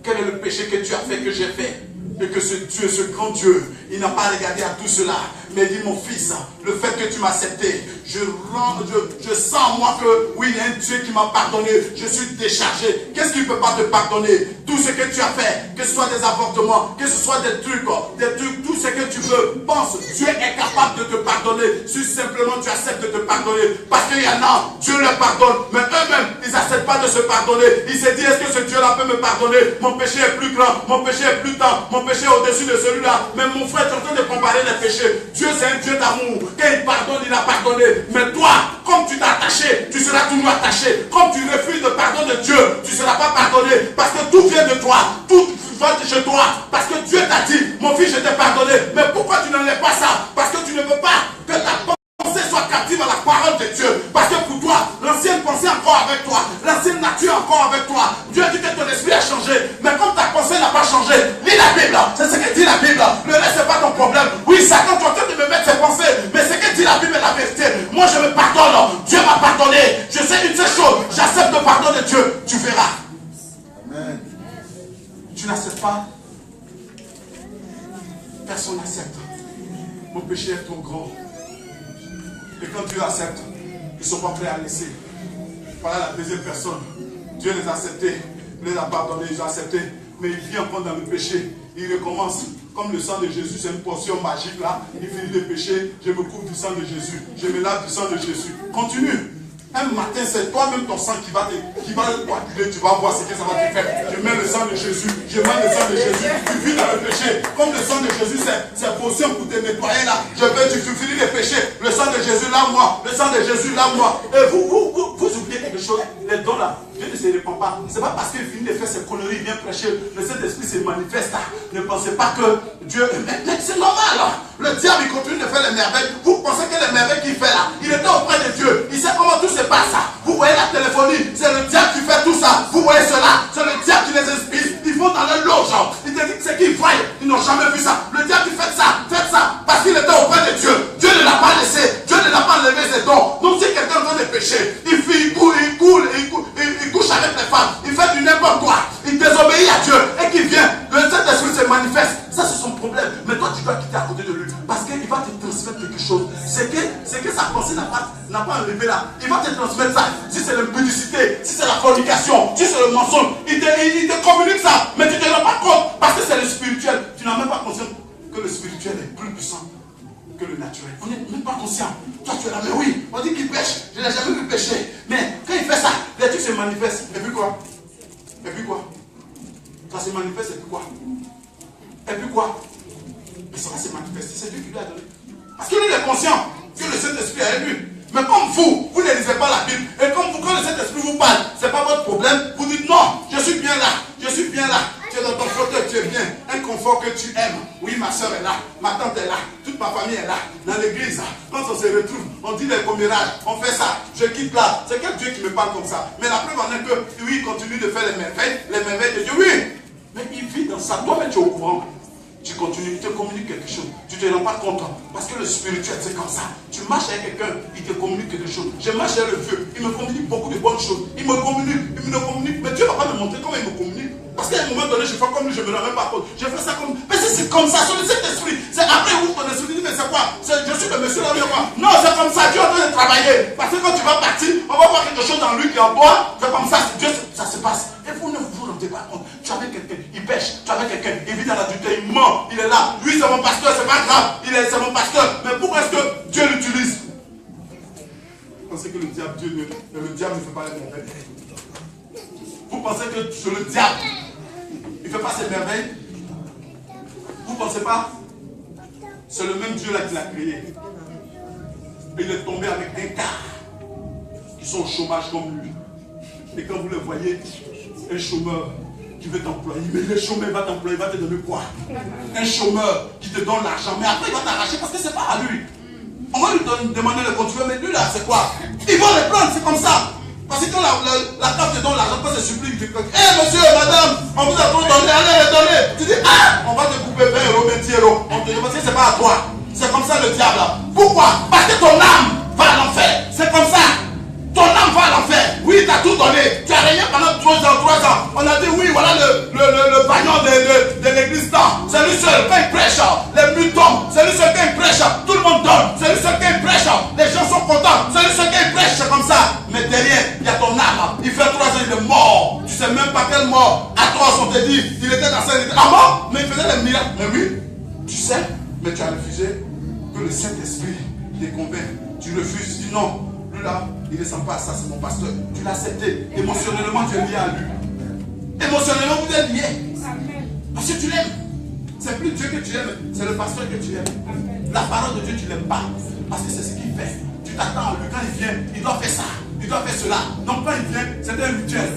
Quel est le péché que tu as fait, que j'ai fait? Et que ce Dieu, ce grand Dieu, il n'a pas regardé à tout cela. Mais dit, mon fils, le fait que tu m'as accepté, je sens en moi que, oui, il y a un Dieu qui m'a pardonné. Je suis déchargé. Qu'est-ce qu'il ne peut pas te pardonner? Tout ce que tu as fait, que ce soit des avortements, que ce soit des trucs, tout ce que tu veux. Pense, Dieu est capable de te pardonner. Si simplement tu acceptes de te pardonner. Parce qu'il y en a, Dieu leur pardonne. Mais eux-mêmes, ils n'acceptent pas de se pardonner. Ils se disent, est-ce que ce Dieu-là peut me pardonner? Mon péché est plus grand, mon péché est plus grand, mon péché est au-dessus de celui-là. Mais mon frère, tu es en train de comparer les péchés. Dieu, c'est un Dieu d'amour. Quand il pardonne, il a pardonné. Mais toi, comme tu t'es attaché, tu seras toujours attaché. Comme tu refuses le pardon de Dieu, tu ne seras pas pardonné. Parce que tout vient de toi. Tout vient de chez toi. Parce que Dieu t'a dit, mon fils, je t'ai pardonné. Mais pourquoi tu n'enlèves pas ça? Parce que tu ne veux pas que ta pensée soit captive à la parole de Dieu. Parce que pour toi, l'ancienne pensée est encore avec toi. L'ancienne nature est encore avec toi. Dieu dit que ton esprit a changé. Mais comme ta pensée n'a pas changé, lis la Bible. C'est ce que dit la Bible. Le reste, ce n'est pas ton problème. Oui, Satan, tu es en train de me mettre ses pensées. Mais ce que dit la Bible est la vérité. Moi, je me pardonne. Dieu m'a pardonné. Je sais une seule chose. J'accepte le pardon de Dieu. Tu verras. Amen. Tu n'acceptes pas. Personne n'accepte. Mon péché est trop grand. Et quand Dieu accepte, ils ne sont pas prêts à laisser. Voilà la deuxième personne. Dieu les a acceptés, il les a pardonnés, ils ont accepté. Mais il vient encore dans le péché. Il recommence. Comme le sang de Jésus, c'est une portion magique là. Il finit de pécher, je me couvre du sang de Jésus. Je me lave du sang de Jésus. Continue. Un matin, c'est toi-même ton sang qui va coaguler, tu vas voir ce que ça va te faire. Je mets le sang de Jésus, je mets le sang de Jésus, tu vis dans le péché. Comme le sang de Jésus, c'est potion pour te nettoyer là. Tu finis les péchés, le sang de Jésus lave-moi, le sang de Jésus lave-moi. Et vous oubliez quelque chose, les dons là, Dieu ne se répand pas. C'est pas parce qu'il finit de faire ses conneries, il vient prêcher, le Saint-Esprit se manifeste là. Ne pensez pas que Dieu, mais c'est normal là. Le diable il continue de faire les merveilles. Vous pensez que les merveilles qu'il fait là, il était auprès de Dieu, il sait comment tout se passe ça. Vous voyez la téléphonie, c'est le diable qui fait tout ça. Vous voyez cela, c'est le diable qui les inspire. Ils vont dans leur loge, ils te disent ce qu'ils voient, ils n'ont jamais vu ça. Le diable dit faites ça, parce qu'il était auprès de Dieu. Dieu ne l'a pas laissé, Dieu ne l'a pas enlevé ses dons. Donc si quelqu'un donne des péchés, il couche avec les femmes, il fait du n'importe quoi, il désobéit à Dieu et qu'il vient, le Saint-Esprit se manifeste. Ça c'est son problème. Mais toi tu dois quitter à côté de lui parce qu'il va te transmettre quelque chose. C'est que sa pensée n'a pas arrivé là. Il va te transmettre ça. Si c'est l'impudicité, si c'est la fornication, si c'est le mensonge, il te communique ça. Mais tu ne te rends pas compte parce que c'est le spirituel. Tu n'as même pas conscience que le spirituel est plus puissant que le naturel. On n'est même pas conscient. Toi tu es là, mais oui, on dit qu'il pêche. Je n'ai jamais vu pêcher. Mais quand il fait ça, les trucs se manifestent. Et puis quoi? Et puis quoi? Ça se manifeste et puis quoi? Et puis quoi? Mais ça va se manifester. C'est Dieu qui lui a donné. Parce qu'il est conscient que le Saint-Esprit est élu. Mais comme vous ne lisez pas la Bible, et comme vous, quand le Saint-Esprit vous parle, ce n'est pas votre problème, vous dites non, je suis bien là, je suis bien là. Tu es dans ton fauteuil, tu es bien. Un confort que tu aimes. Oui, ma soeur est là, ma tante est là, toute ma famille est là. Dans l'église, quand on se retrouve, on dit les commérages, on fait ça, je quitte là. C'est quel Dieu qui me parle comme ça? Mais la preuve en est que, oui, il continue de faire les merveilles de Dieu, oui. Mais il vit dans ça. Toi-même, tu es au courant. Tu continues, il te communique quelque chose. Tu ne te rends pas compte. Parce que le spirituel, c'est comme ça. Tu marches avec quelqu'un, il te communique quelque chose. Je marche avec le vieux, il me communique beaucoup de bonnes choses. Il me communique. Mais Dieu ne va pas me montrer comment il me communique. Parce qu'à un moment donné, je fais comme lui, je ne me rends même pas compte. Je fais ça comme. Mais c'est comme ça, c'est le Saint-Esprit. C'est après où ton esprit dit, mais c'est quoi? Je suis le monsieur là, non, c'est comme ça, Dieu est en train de travailler. Parce que quand tu vas partir, on va voir quelque chose dans lui qui est en toi. C'est comme ça, Dieu, ça se passe. Et vous ne vous rendez pas compte. Tu as quelqu'un, il pêche. Tu as quelqu'un, il vit dans l'adultère, il ment, il est là. Lui, c'est mon pasteur, c'est pas grave. C'est mon pasteur. Mais pourquoi est-ce que Dieu l'utilise? Vous pensez que le diable ne fait pas les merveilles? Vous pensez que c'est le diable, il ne fait pas ses merveilles? Vous ne pensez pas? C'est le même Dieu là qui l'a créé. Il est tombé avec un quart qui sont au chômage comme lui. Et quand vous le voyez, un chômeur qui veut t'employer, mais le chômeur va t'employer, il va te donner quoi? Un chômeur qui te donne l'argent, mais après il va t'arracher parce que c'est pas à lui. On va lui demander de continuer, mais lui là, c'est quoi? Ils vont le prendre, c'est comme ça. Parce que quand la table te donne l'argent, quand c'est supplique, tu dis, monsieur, madame, on vous a tout donné, allez, donnez. Tu dis, on va te couper 20 euros, 20 euros. On te dit, parce que c'est pas à toi. C'est comme ça le diable. Pourquoi? Parce que ton âme va à l'enfer. C'est comme ça. Ton âme va à l'enfer. Oui, tu as tout donné. Tu as régné pendant 3 ans. On a dit, oui, voilà le bagnon de l'église là. C'est lui seul, quand il prêche, les buts tombent. C'est lui seul, quand il prêche, tout le monde donne. C'est lui seul, quand il prêche, les gens sont contents. C'est lui seul, quand il prêche, c'est comme ça. Mais derrière, il y a ton âme. Il fait 3 ans, il est mort. Tu sais même pas quelle mort. À 3 ans, on te dit, il était dans sa... Ah bon? Mais il faisait des miracles. Mais oui, tu sais, mais tu as refusé que le Saint-Esprit te convainc. Tu refuses, tu dis non. Lui là, il ne descend pas à ça, c'est mon pasteur. Tu l'as accepté. Émotionnellement, tu es lié à lui. Émotionnellement, vous êtes liés. Parce que tu l'aimes. C'est plus Dieu que tu aimes, c'est le pasteur que tu aimes. La parole de Dieu, tu ne l'aimes pas. Parce que c'est ce qu'il fait. Tu t'attends à lui. Quand il vient, il doit faire ça. Il doit faire cela. Donc quand il vient, c'est un rituel.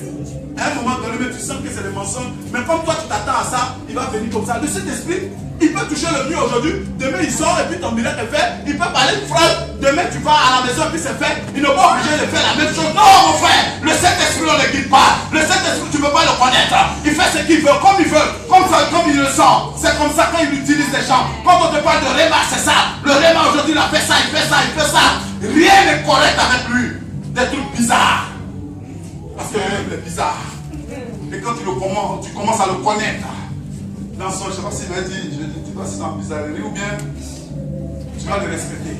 À un moment donné, mais tu sens que c'est le mensonge. Mais comme toi, tu t'attends à ça, il va venir comme ça. Le Saint-Esprit, il peut toucher le mur aujourd'hui. Demain, il sort et puis ton miracle est fait. Il peut parler une phrase. Demain, tu vas à la maison et puis c'est fait. Il n'est pas obligé de faire la même chose. Non, mon frère. Le Saint-Esprit, on ne le guide pas. Le Saint-Esprit, tu ne peux pas le connaître. Il fait ce qu'il veut, comme il veut. Comme il le sent. C'est comme ça quand il utilise les gens. Quand on te parle de Réma, c'est ça. Le Réma, aujourd'hui, il a fait ça, il fait ça, il fait ça. Rien n'est correct avec lui. Des trucs bizarres. Parce que même est bizarre. Et quand tu commences à le connaître, dans son, je ne sais pas s'il m'a dit, je ne dis pas si c'est en bizarrerie ou bien tu vas le respecter.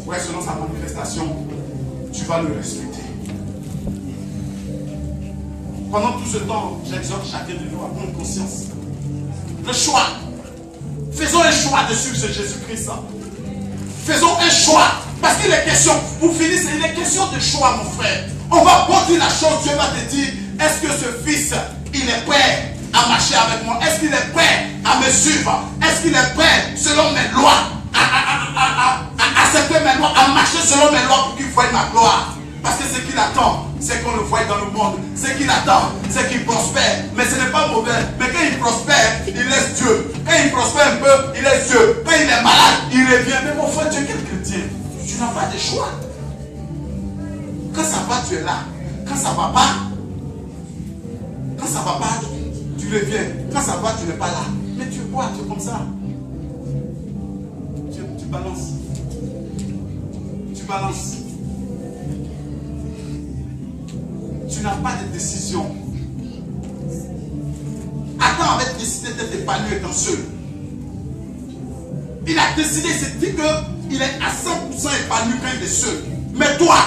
Ouais, selon sa manifestation, tu vas le respecter. Pendant tout ce temps, j'exhorte chacun de nous à prendre conscience. Le choix. Faisons un choix de suivre ce Jésus-Christ. Faisons un choix. Parce qu'il est question, pour finir, il est question de choix, mon frère. On va bâtir la chose, Dieu va te dire, est-ce que ce fils, il est prêt à marcher avec moi? Est-ce qu'il est prêt à me suivre? Est-ce qu'il est prêt, selon mes lois, à accepter mes lois, à marcher selon mes lois pour qu'il voie ma gloire? Parce que ce qu'il attend, c'est qu'on le voie dans le monde. Ce qu'il attend, c'est qu'il prospère. Mais ce n'est pas mauvais. Mais quand il prospère, il laisse Dieu. Quand il prospère un peu, il laisse Dieu. Quand il est malade, il revient. Mais mon frère, tu es quel chrétien? Tu n'as pas de choix. Quand ça va, tu es là. Quand ça va pas, tu reviens. Quand ça va, tu n'es pas là. Mais tu es quoi? Tu es comme ça. Tu balances. Tu balances. Tu n'as pas de décision. Adam avait décidé d'être épanoui étant seul. Il a décidé, il s'est dit qu'il est à 100% épanoui quand il est seul. Mais toi,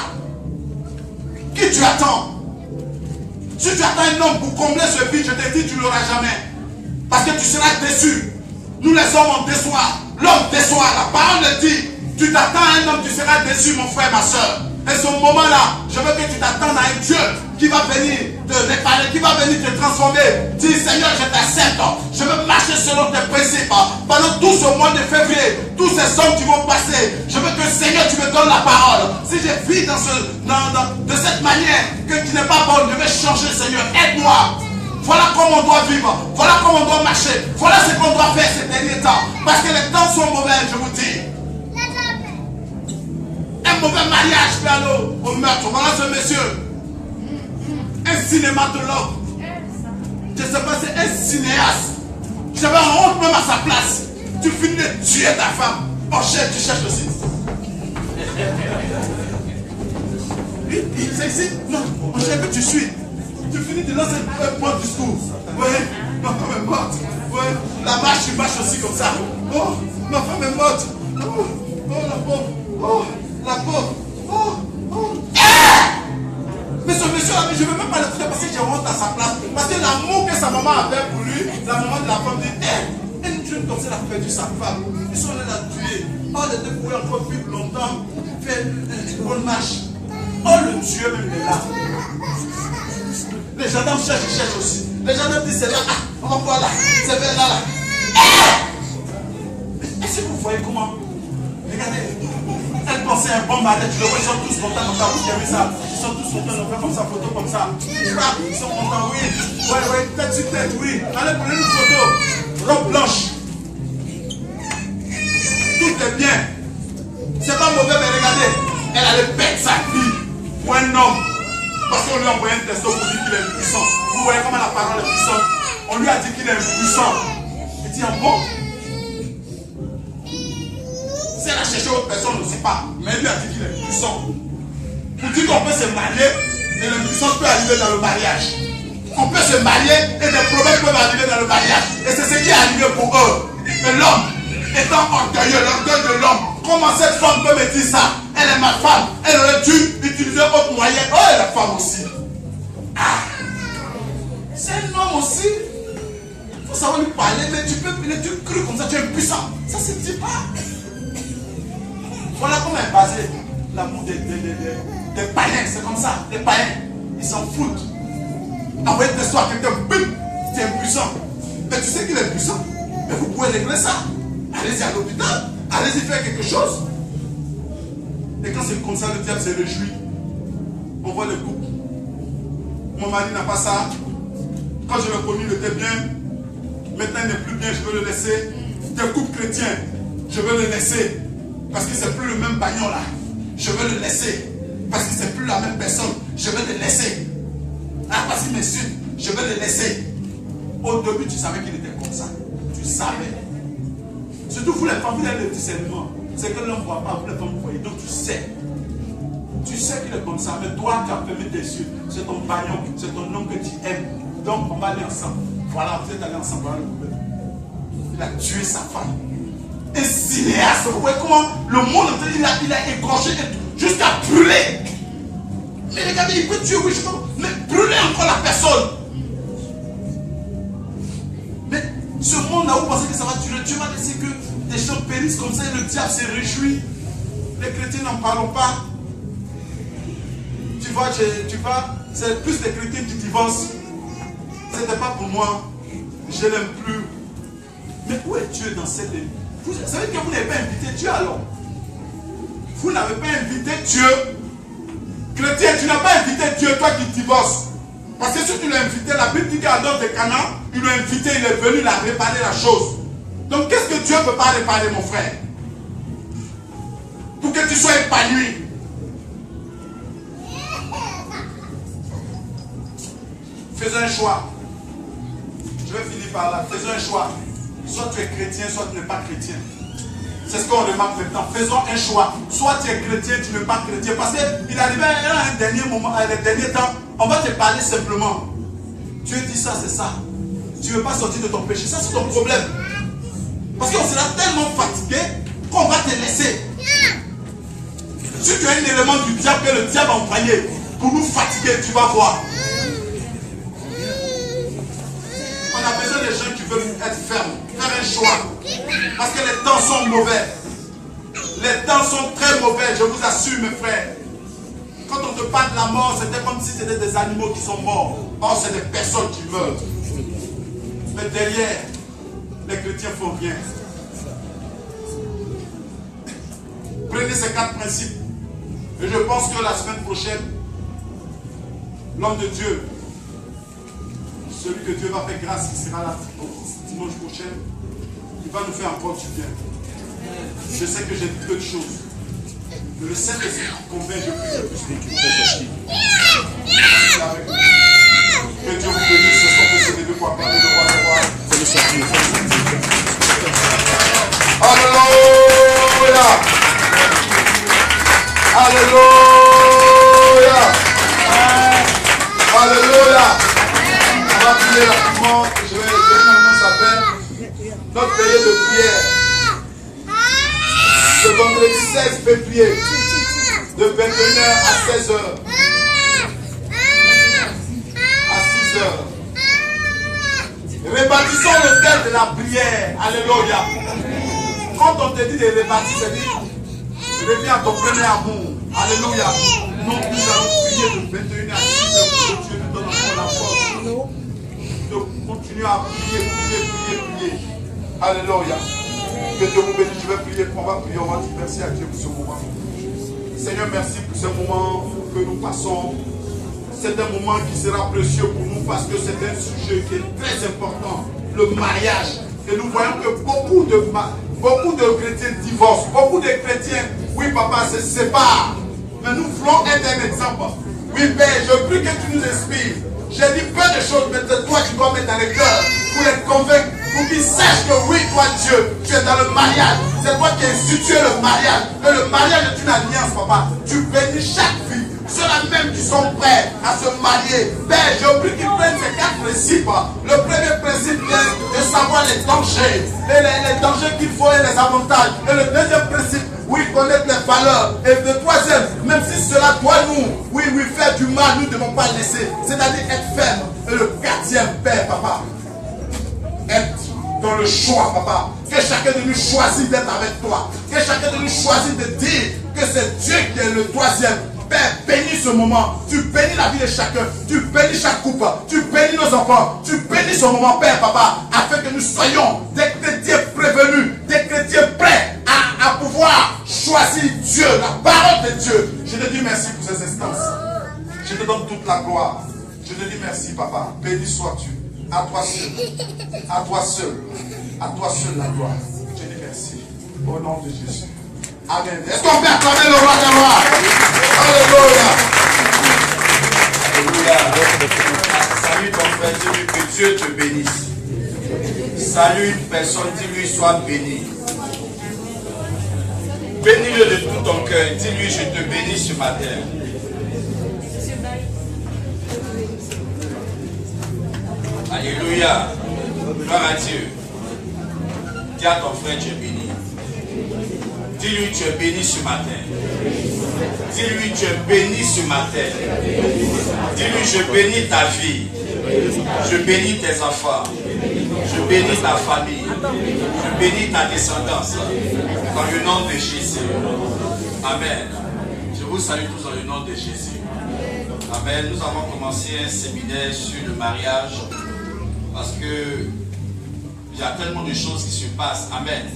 qui tu attends? Si tu attends un homme pour combler ce vide, je te dis, tu ne l'auras jamais. Parce que tu seras déçu. Nous les hommes, on déçoit. L'homme déçoit. La parole le dit. Tu t'attends à un homme, tu seras déçu, mon frère, ma soeur. Et ce moment-là, je veux que tu t'attendes à un Dieu qui va venir te réparer, qui va venir te transformer. Dis, Seigneur, je t'accepte. Je veux marcher selon tes principes. Pendant tout ce mois de février, tous ces hommes qui vont passer, je veux que, Seigneur, tu me donnes la parole. Si je vis de cette manière que tu n'es pas bonne, je vais changer, Seigneur. Aide-moi. Voilà comment on doit vivre. Voilà comment on doit marcher. Voilà ce qu'on doit faire ces derniers temps. Parce que les temps sont mauvais, je vous dis. Un mauvais mariage peut aller au meurtre. Voilà ce monsieur. Un cinématologue. Je ne sais pas, c'est un cinéaste. J'avais honte même à sa place. Tu finis de tuer ta femme. Oh, tu cherches aussi. C'est ici. Non, on cherche que tu suis. Tu finis de lancer un bon discours. Oui, ma femme est morte. Oui, la marche, tu marches aussi comme ça. Oh, ma femme est morte. Oh, la pauvre. Oh, la pauvre. Oh, oh. Mais ce monsieur-là, je ne veux même pas le traiter parce que j'ai honte à sa place. Parce que l'amour que sa maman avait pour lui, la maman de la femme dit, une jeune comme ça, elle a perdu sa femme. Ils sont allés la tuer. Oh, elle était pour encore vivre longtemps, faire une bonne marche. Oh, le Dieu même est là. Les gendarmes cherchent aussi. Les gendarmes disent, c'est là, on va voir là, c'est vers là, là. Est-ce que vous voyez comment? Regardez, elle pensait un bon mariage, tu le vois, ils sont tous contents comme ça, vous avez ça. Ils sont tous contents, on fait comme ça, photo comme ça. Ils sont contents, oui. Ouais, tête sur tête, oui. Allez, prenez une photo. Robe blanche. Tout est bien. C'est pas mauvais, mais regardez, elle allait perdre sa vie pour un homme. Parce qu'on lui a envoyé un testo pour dire qu'il est puissant. Vous voyez comment la parole est puissante. On lui a dit qu'il est puissant. Il dit, ah bon? Si elle a cherché autre personne, on ne sait pas. Mais elle lui a dit qu'il est puissant. Pour dire qu'on peut se marier, et l'impuissance peut arriver dans le mariage. On peut se marier et des problèmes peuvent arriver dans le mariage. Et c'est ce qui est arrivé pour eux. Et l'homme, étant orgueilleux, l'orgueil de l'homme, comment cette femme peut me dire ça? Elle est ma femme. Elle aurait dû utiliser autre moyen. Oh, elle est la femme aussi. Ah, c'est un homme aussi. Il faut savoir lui parler, mais tu peux tu cru comme ça, tu es puissant. Ça se dit pas. Voilà comment est basé l'amour des païens. C'est comme ça. Les païens, ils s'en foutent. Envoyer des soirs, quelqu'un, bim, tu es impuissant. Mais tu sais qu'il est puissant. Mais vous pouvez régler ça. Allez-y à l'hôpital. Allez-y faire quelque chose. Et quand c'est comme ça, le diable se réjouit. On voit le couple. Mon mari n'a pas ça. Quand je l'ai connu, il était bien. Maintenant, il n'est plus bien, je veux le laisser. C'est un couple chrétien. Je veux le laisser. Parce que c'est plus le même bagnon là. Je veux le laisser. Parce que c'est plus la même personne. Je veux le laisser. Ah, parce qu'il m'insulte. Je veux le laisser. Au début, tu savais qu'il était comme ça. Tu savais. Surtout vous les femmes, vous avez le discernement. C'est que l'homme ne voit pas, vous les femmes vous voyez. Donc tu sais. Tu sais qu'il est comme ça. Mais toi, tu as fermé tes yeux. C'est ton bagnon. C'est ton homme que tu aimes. Donc on va aller ensemble. Voilà, vous êtes allés ensemble. Voilà le problème. Il a tué sa femme. Un cinéaste, vous voyez comment le monde, il a égorgé jusqu'à brûler. Mais regardez, il peut tuer, oui, mais brûler encore la personne. Mais ce monde-là, vous pensez que ça va tuer? Dieu va laisser que des gens périssent comme ça et le diable se réjouit. Les chrétiens n'en parlent pas. Tu vois, c'est plus les chrétiens qui divorcent. Ce n'était pas pour moi. Je ne l'aime plus. Mais où est Dieu dans cette vie? Vous savez que vous n'avez pas invité Dieu alors? Vous n'avez pas invité Dieu. Chrétien, tu n'as pas invité Dieu, toi qui divorces. Parce que si tu l'as invité, la Bible dit qu'à l'heure de Canaan, il l'a invité, il est venu, il a réparé la chose. Donc qu'est-ce que Dieu ne peut pas réparer, mon frère? Pour que tu sois épanoui. Faisons un choix. Je vais finir par là. Faisons un choix. Soit tu es chrétien, soit tu n'es pas chrétien. C'est ce qu'on remarque maintenant. Faisons un choix. Soit tu es chrétien, tu n'es pas chrétien. Parce qu'il arrivait à un dernier moment, à un dernier temps, on va te parler simplement. Dieu dit ça, c'est ça. Tu ne veux pas sortir de ton péché. Ça, c'est ton problème. Parce qu'on sera tellement fatigué qu'on va te laisser. Si tu as un élément du diable que le diable a envoyé pour nous fatiguer, tu vas voir. On a besoin des gens qui veulent être fermes, faire un choix. Parce que les temps sont mauvais. Les temps sont très mauvais, je vous assure mes frères. Quand on te parle de la mort, c'était comme si c'était des animaux qui sont morts. Or, c'est des personnes qui meurent. Mais derrière, les chrétiens font rien. Prenez ces 4 principes. Et je pense que la semaine prochaine, l'homme de Dieu, celui que Dieu va faire grâce, qui sera là dimanche prochain, il va nous faire encore du bien. Je sais que j'ai dit peu de choses. Mais le Saint-Esprit convainc, je prie que Dieu vous bénisse, ce soir, pour se lever pour acclamer le roi des rois. Alléluia! Alléluia! Alléluia! On va prier rapidement. Je vais maintenant s'appeler notre période de prière. Le vendredi 16 février, de 21h à 16h. À 6h. Rebâtissons le thème de la prière. Alléluia. Quand on te dit de rebâtir, c'est dire reviens à ton premier amour. Alléluia. Nous allons prier de 21h à 6h pour que Dieu nous donne encore la force de continuer à prier. Alléluia. Que Dieu vous bénisse. Je vais prier. On va prier. On va dire merci à Dieu pour ce moment. Seigneur, merci pour ce moment que nous passons. C'est un moment qui sera précieux pour nous parce que c'est un sujet qui est très important. Le mariage. Et nous voyons que beaucoup de chrétiens divorcent. Beaucoup de chrétiens, oui papa, se séparent. Mais nous voulons être un exemple. Oui Père, je prie que tu nous inspires. J'ai dit peu de choses, mais c'est toi qui dois mettre dans les cœurs pour les convaincre, pour qu'ils sachent que oui, toi Dieu, tu es dans le mariage. C'est toi qui as institué le mariage. Que le mariage est une alliance, papa. Tu bénis chaque vie. Ceux-là même qui sont prêts à se marier. Père, je prie qu'ils prennent ces 4 principes. Le premier principe est de savoir les dangers. Les dangers qu'il faut et les avantages. Et le deuxième principe, oui, connaître les valeurs. Et le troisième, même si cela doit nous, faire du mal, nous ne devons pas laisser. C'est-à-dire être ferme. Et le 4e, Père, papa, être dans le choix, papa. Que chacun de nous choisisse d'être avec toi. Que chacun de nous choisisse de dire que c'est Dieu qui est le 3e. Père, bénis ce moment. Tu bénis la vie de chacun. Tu bénis chaque couple. Tu bénis nos enfants. Tu bénis ce moment, Père, papa, afin que nous soyons des chrétiens prévenus, des chrétiens prêts à pouvoir choisir Dieu, la parole de Dieu. Je te dis merci pour ces instances. Je te donne toute la gloire. Je te dis merci, papa. Béni sois-tu. À toi seul. À toi seul. À toi seul la gloire. Je te dis merci. Au nom de Jésus. Amen. Est-ce qu'on peut acclamer le roi des rois? Alléluia. Alléluia. Salut ton frère, dis-lui que Dieu te bénisse. Salut une personne, dis-lui sois béni. Bénis-le de tout ton cœur. Dis-lui je te bénis ce matin. Alléluia. Gloire à Dieu. Dis à ton frère tu es béni. Dis-lui tu es béni ce matin. Dis-lui tu es béni ce matin. Dis-lui je bénis ta vie. Je bénis tes enfants. Je bénis ta famille. Je bénis ta descendance. Dans le nom de Jésus. Amen. Je vous salue tous dans le nom de Jésus. Amen. Nous avons commencé un séminaire sur le mariage parce que il y a tellement de choses qui se passent. Amen.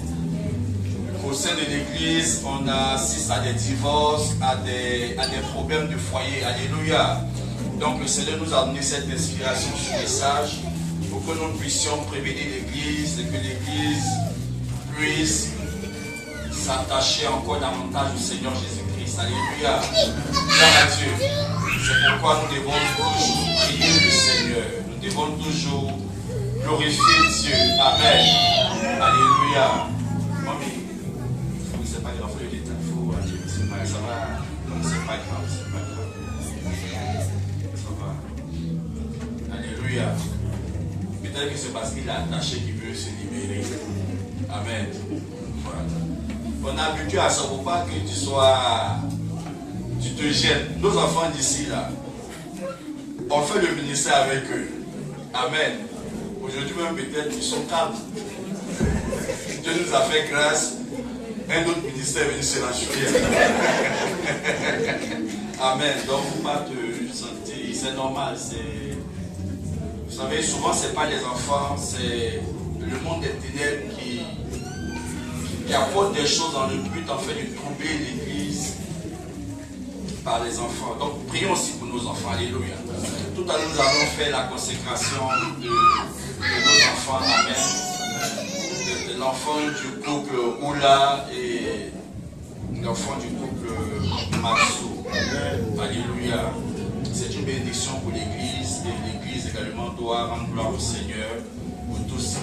Au sein de l'église, on assiste à des divorces, à des problèmes de foyer. Alléluia. Donc le Seigneur nous a donné cette inspiration, ce message, pour que nous puissions prévenir l'église et que l'église puisse s'attacher encore davantage au Seigneur Jésus-Christ. Alléluia. Gloire à Dieu. C'est pourquoi nous devons toujours prier le Seigneur. Nous devons toujours glorifier Dieu. Amen. Alléluia. C'est pas grave, il est ça va. Non, c'est pas grave, c'est pas grave. Ça va. Alléluia. Peut-être que c'est parce qu'il est attaché qu'il veut se libérer. Amen. Voilà. On a habitué à ça pour pas que tu te gênes. Nos enfants d'ici là, on fait le ministère avec eux. Amen. Aujourd'hui même peut-être ils sont calmes. Dieu nous a fait grâce. Un autre ministère est venu se rassurer. Amen. Donc, il ne faut pas te sentir, c'est normal. Vous savez, souvent, ce n'est pas les enfants, c'est le monde des ténèbres qui apporte des choses dans le but, en fait, de troubler l'église par les enfants. Donc, prions aussi pour nos enfants. Alléluia. Tout à l'heure, nous avons fait la consécration de nos enfants. Amen. L'enfant du couple Oula et l'enfant du couple Maxou. Alléluia. C'est une bénédiction pour l'église et l'église également doit rendre gloire au Seigneur pour tout ce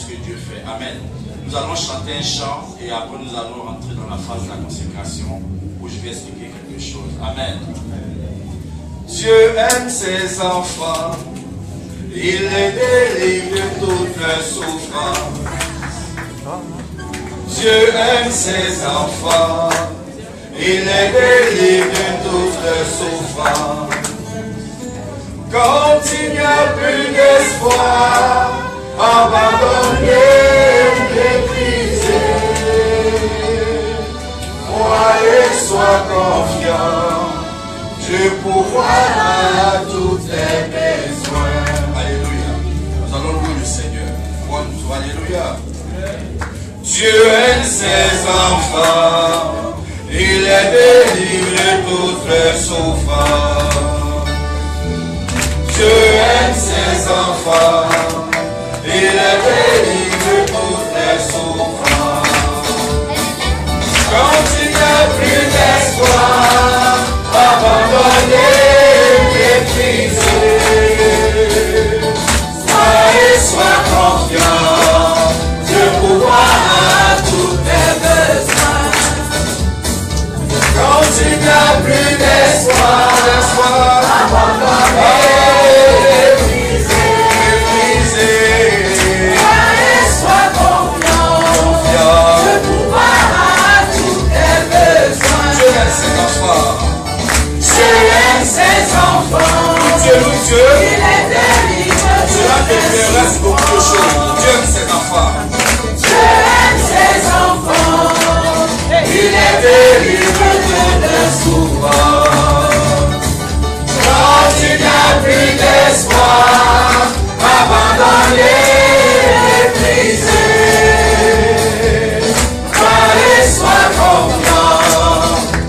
que Dieu fait. Amen. Nous allons chanter un chant et après nous allons rentrer dans la phase de la consécration où je vais expliquer quelque chose. Amen. Dieu aime ses enfants, il les délivre de toutes leurs souffrances. Dieu aime ses enfants, il les délivre de toutes leurs souffrances. Quand il n'y a plus d'espoir, abandonné, méprisé, crois et sois confiant, Dieu pourvoira tous tes besoins. Alléluia. Nous allons louer le Seigneur. Alléluia. Dieu aime ses enfants, il les délivre de toutes leurs souffrances. Dieu aime ses enfants, il les délivre de toutes les souffrances. Quand il n'y a plus d'espoir, abandonné, méprisé, sois confiant, Dieu pourvoira tous tes besoins. Quand il n'y a plus d'espoir, abandonné, méprisé, sois confiant, Dieu pourvoira tous tes besoins. Dieu aime ses enfants. Dieu aime ses enfants. Dieu, il est délivre. Cela déclare beaucoup de choses. Dieu aime ses enfants. Dieu aime ses enfants. Il est délivre de souffrance. Quand il n'y a plus d'espoir, abandonné, méprisé, crois et sois confiant,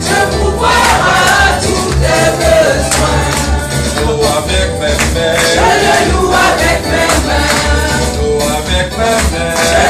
Dieu pourvoira tous tes besoins. Loue avec mes mains, je le loue avec mes mains, loue avec mes mains.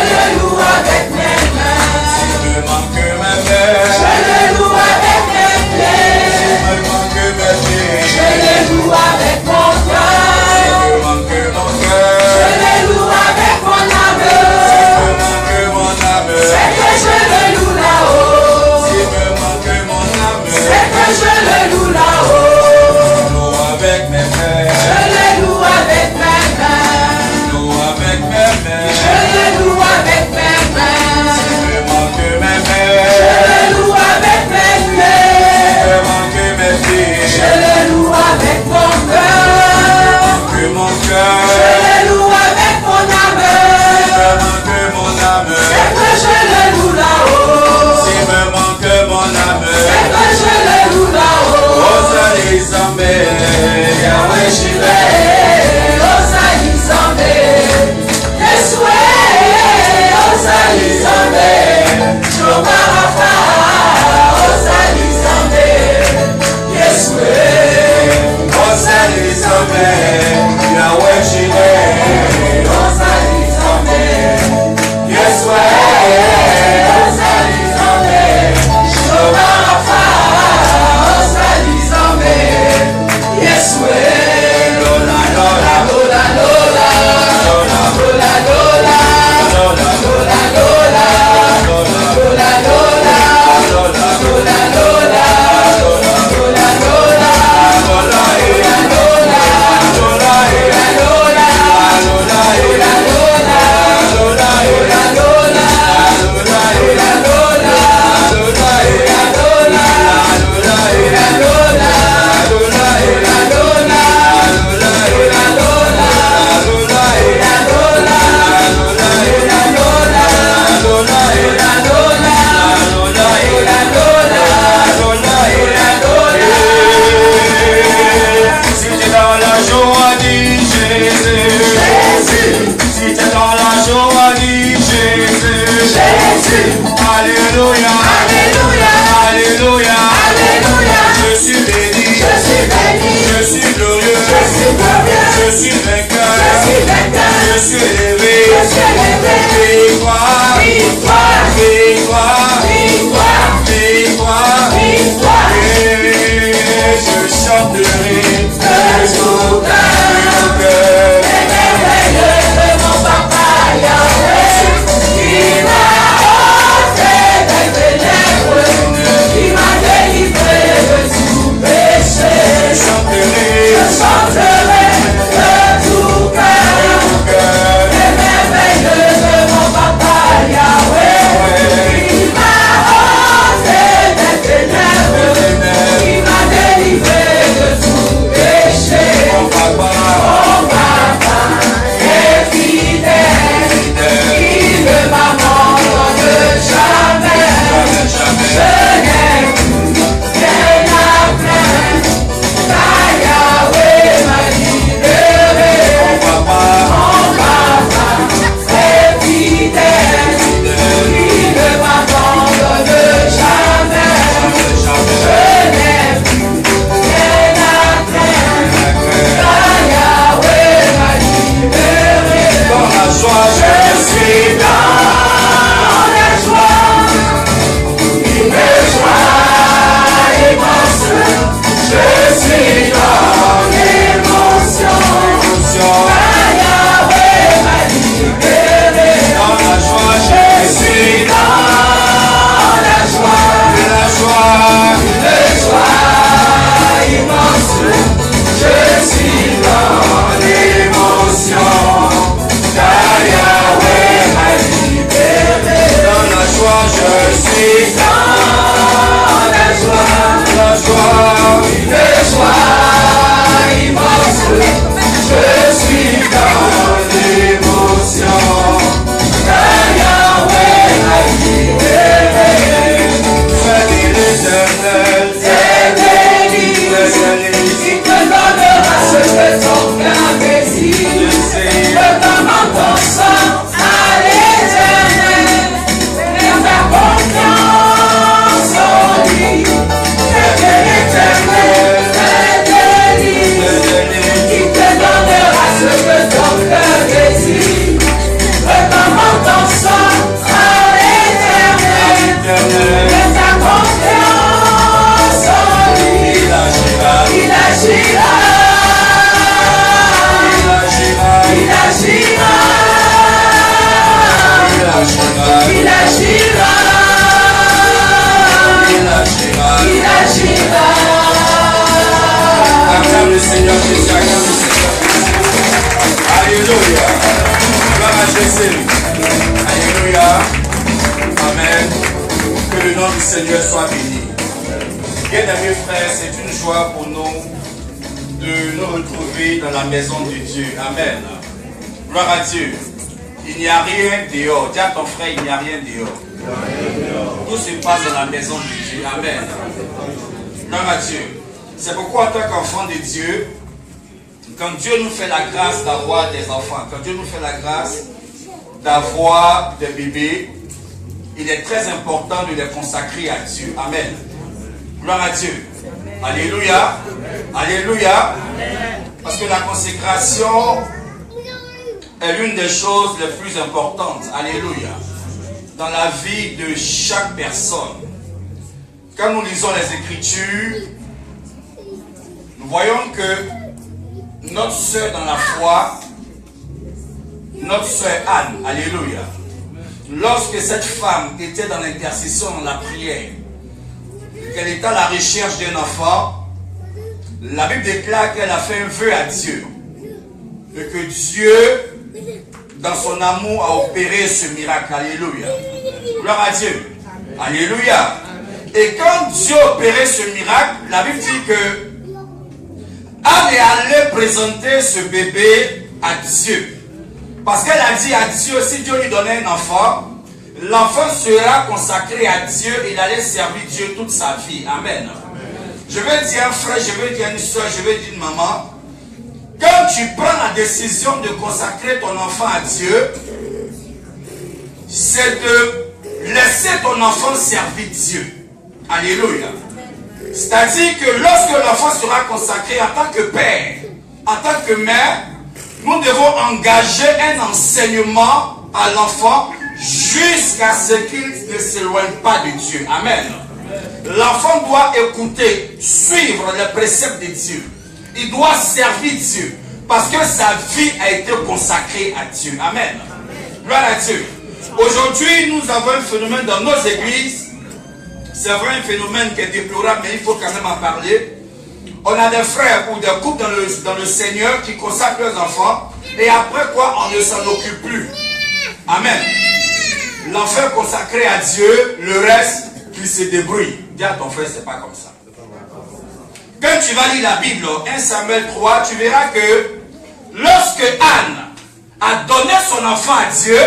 Alléluia. Alléluia. Alléluia. Je suis béni. Je suis béni. Je suis glorieux. Je suis glorieux. Je suis vainqueur. Je suis vainqueur. Je suis élevé. Je suis élevé. Victoire. Victoire. Victoire. Victoire. Victoire. Victoire. Et je chanterai De tout cœur. Les merveilleux de mon papa Yahweh, qui m'a ôté des ténèbres, qui m'a délivré de tout péché. Je chanterai de tout cœur. Les merveilleux de mon papa Yahweh, qui m'a ôté des ténèbres, qui m'a délivré de tout péché. mon papa. Mon papa est fidèle, il ne m'abandonne jamais. Je n'ai rien à craindre, car Yahweh m'a libéré. Mon papa. Mon papa est fidèle, il ne m'abandonne jamais. Je n'ai rien à craindre, car Yahweh m'a libéré. Dans la joie, Je suis dans la joie, une joie immense. Je suis dans l'émotion, car Yahweh m'a libéré. dans la joie, Je suis dans la joie, la joie. une joie immense. Je suis dans l'émotion, car Yahweh m'a libéré. Dans la joie, Je suis dans la joie, la joie. une joie immense. Je suis dans l'émotion, car Yahweh m'a libéré. Béni l'Éternel, C'est béni, l'Éternel, il te donnera ce que ton cœur désire. Je demande ton sang à l'Éternel, et ta confiance en lui. C'est que l'Éternel est béni, il te donnera ce que ton cœur désire. Je demande ton sang à l'Éternel, et ta confiance en lui. il agira, Il agira, il agira, il agira, il agira, il agira, il agira. il agira. Acclame le Seigneur Jésus, acclame le Seigneur Jésus. Alléluia. Gloire à Jésus. Alléluia. Amen. Que le nom du Seigneur soit béni. Bien-aimés frères, c'est une joie pour nous de nous retrouver dans la maison de Dieu. Amen. Gloire à Dieu. Il n'y a rien dehors. Dis à ton frère, il n'y a rien dehors. Tout se passe dans la maison de Dieu. Amen. Gloire à Dieu. C'est pourquoi en tant qu'enfant de Dieu, quand Dieu nous fait la grâce d'avoir des enfants, quand Dieu nous fait la grâce d'avoir des bébés, il est très important de les consacrer à Dieu. Amen. Gloire à Dieu. Alléluia. Alléluia. Parce que la consécration est l'une des choses les plus importantes. Alléluia. Dans la vie de chaque personne. Quand nous lisons les Écritures, nous voyons que notre sœur dans la foi, notre sœur Anne, alléluia, lorsque cette femme était dans l'intercession, dans la prière, qu'elle était à la recherche d'un enfant, la Bible déclare qu'elle a fait un vœu à Dieu, et que Dieu, dans son amour, a opéré ce miracle, alléluia. Gloire à Dieu, alléluia. Et quand Dieu a opéré ce miracle, la Bible dit que Anne est allée présenter ce bébé à Dieu. Parce qu'elle a dit à Dieu, si Dieu lui donnait un enfant, l'enfant sera consacré à Dieu et il allait servir Dieu toute sa vie. Amen. Je veux dire un frère, je veux dire une soeur, je veux dire une maman. Quand tu prends la décision de consacrer ton enfant à Dieu, c'est de laissez ton enfant servir Dieu. Alléluia. C'est-à-dire que lorsque l'enfant sera consacré en tant que père, en tant que mère, nous devons engager un enseignement à l'enfant jusqu'à ce qu'il ne s'éloigne pas de Dieu. Amen. L'enfant doit écouter, suivre les préceptes de Dieu. Il doit servir Dieu parce que sa vie a été consacrée à Dieu. Amen. Gloire à Dieu. Aujourd'hui, nous avons un phénomène dans nos églises. C'est vrai, un phénomène qui est déplorable, mais il faut quand même en parler. On a des frères ou des couples dans le Seigneur qui consacrent leurs enfants et après quoi, on ne s'en occupe plus. Amen. L'enfant consacré à Dieu, le reste, qu'il se débrouille. Dis à ton frère, c'est pas comme ça. Quand tu vas lire la Bible, 1 Samuel 3, tu verras que lorsque Anne a donné son enfant à Dieu,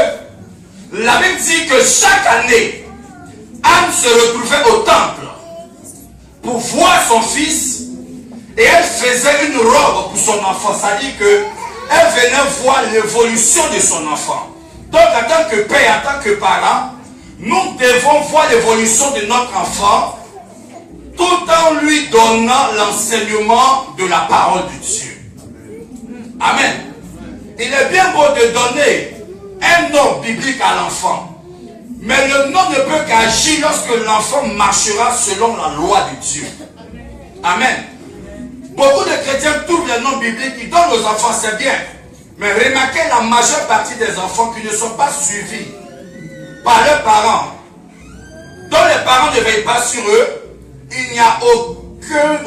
la Bible dit que chaque année, Anne se retrouvait au temple pour voir son fils et elle faisait une robe pour son enfant. C'est-à-dire qu'elle venait voir l'évolution de son enfant. Donc en tant que père, en tant que parent, nous devons voir l'évolution de notre enfant tout en lui donnant l'enseignement de la parole de Dieu. Amen. Il est bien beau de donner un nom biblique à l'enfant, mais le nom ne peut qu'agir lorsque l'enfant marchera selon la loi de Dieu. Amen. Beaucoup de chrétiens trouvent les noms bibliques, ils donnent aux enfants, c'est bien. Mais remarquez la majeure partie des enfants qui ne sont pas suivis par leurs parents, dont les parents ne veillent pas sur eux, il n'y a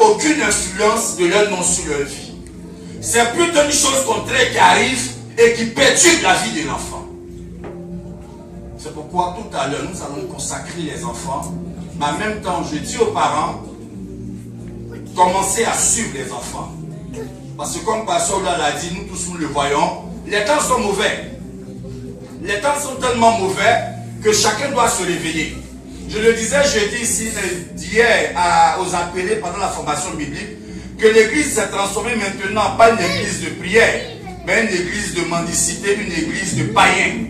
aucune influence de leur nom sur leur vie. C'est plutôt une chose contraire qui arrive et qui perturbe la vie de l'enfant. C'est pourquoi tout à l'heure, nous allons consacrer les enfants, mais en même temps, je dis aux parents, commencez à suivre les enfants. Parce que comme Pasteur l'a dit, nous tous nous le voyons, les temps sont mauvais. Les temps sont tellement mauvais que chacun doit se réveiller. Je le disais jeudi ici, d'hier aux appelés pendant la formation biblique, que l'église s'est transformée maintenant pas une église de prière, mais une église de mendicité, une église de païens.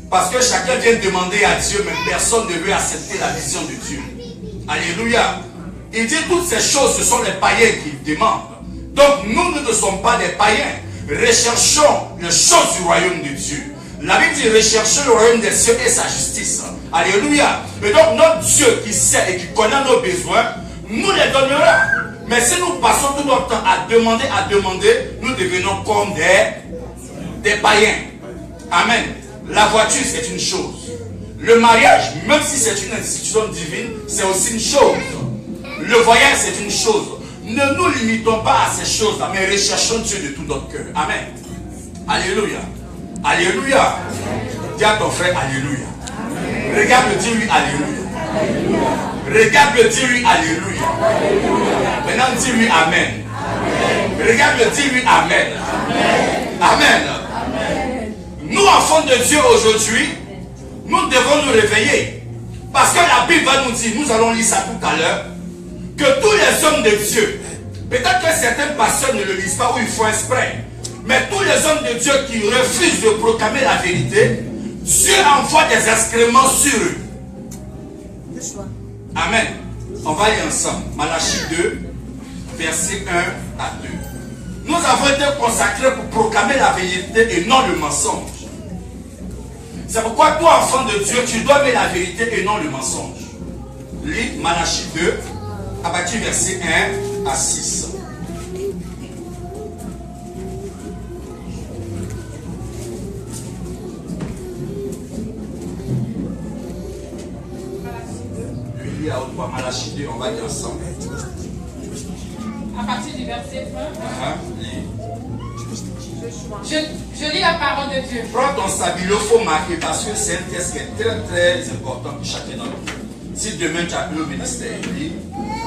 Parce que chacun vient demander à Dieu, mais personne ne veut accepter la vision de Dieu. Alléluia. Il dit toutes ces choses, ce sont les païens qui demandent. Donc nous ne sommes pas des païens. Recherchons les choses du royaume de Dieu. La Bible dit rechercher le royaume des cieux et sa justice. Alléluia. Et donc notre Dieu qui sait et qui connaît nos besoins, nous les donnera. Mais si nous passons tout notre temps à demander, nous devenons comme des païens. Amen. La voiture, c'est une chose. Le mariage, même si c'est une institution divine, c'est aussi une chose. Le voyage, c'est une chose. Ne nous limitons pas à ces choses-là, mais recherchons Dieu de tout notre cœur. Amen. Alléluia. Alléluia. Dis à ton frère, Alléluia. Regarde-le, dis-lui Alléluia. Regarde-le, dis-lui Alléluia. Maintenant, dis-lui Amen. Regarde-le, dis-lui Amen. Amen. Nous, enfants de Dieu aujourd'hui, nous devons nous réveiller. Parce que la Bible va nous dire, nous allons lire ça tout à l'heure, que tous les hommes de Dieu, peut-être que certains pasteurs ne le lisent pas ou ils font exprès, mais tous les hommes de Dieu qui refusent de proclamer la vérité, Dieu envoie des excréments sur eux. Amen. On va lire ensemble. Malachie 2, versets 1 à 2. Nous avons été consacrés pour proclamer la vérité et non le mensonge. C'est pourquoi toi, enfant de Dieu, tu dois aimer la vérité et non le mensonge. Lis Malachie 2, à partir du verset 1 à 6. Lui, à haute voix, Malachie 2, on va lire ensemble. À partir du verset 1. Lis. Je lis la parole de Dieu. Prends ton stabilo, il faut marquer parce que c'est un test qui est très très important pour chacun d'entre nous. Si demain tu as appelé au ministère, lis.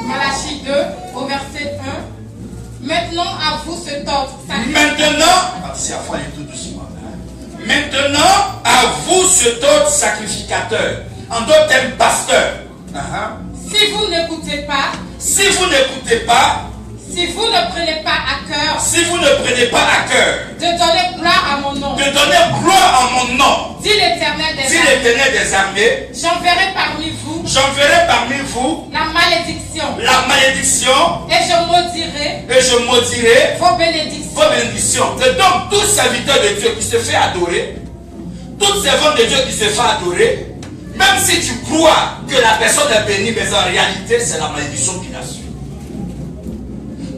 Malachie 2, au verset 1. Maintenant à vous ce tort. Maintenant à vous ce tort sacrificateur. En d'autres termes, pasteur. Si vous n'écoutez pas, si vous n'écoutez pas, Si vous ne prenez pas à cœur si vous ne prenez pas à cœur de donner gloire à mon nom, de donner gloire à mon nom, dit l'Éternel des dit armées, l'Éternel des armées, j'enverrai parmi vous j'enverrai parmi vous la malédiction la malédiction et je maudirai et je maudirai vos bénédictions. vos bénédictions. Et donc, tout serviteur de Dieu qui se fait adorer, toute servante de Dieu qui se fait adorer, même si tu crois que la personne est bénie, mais en réalité, c'est la malédiction qui la suit.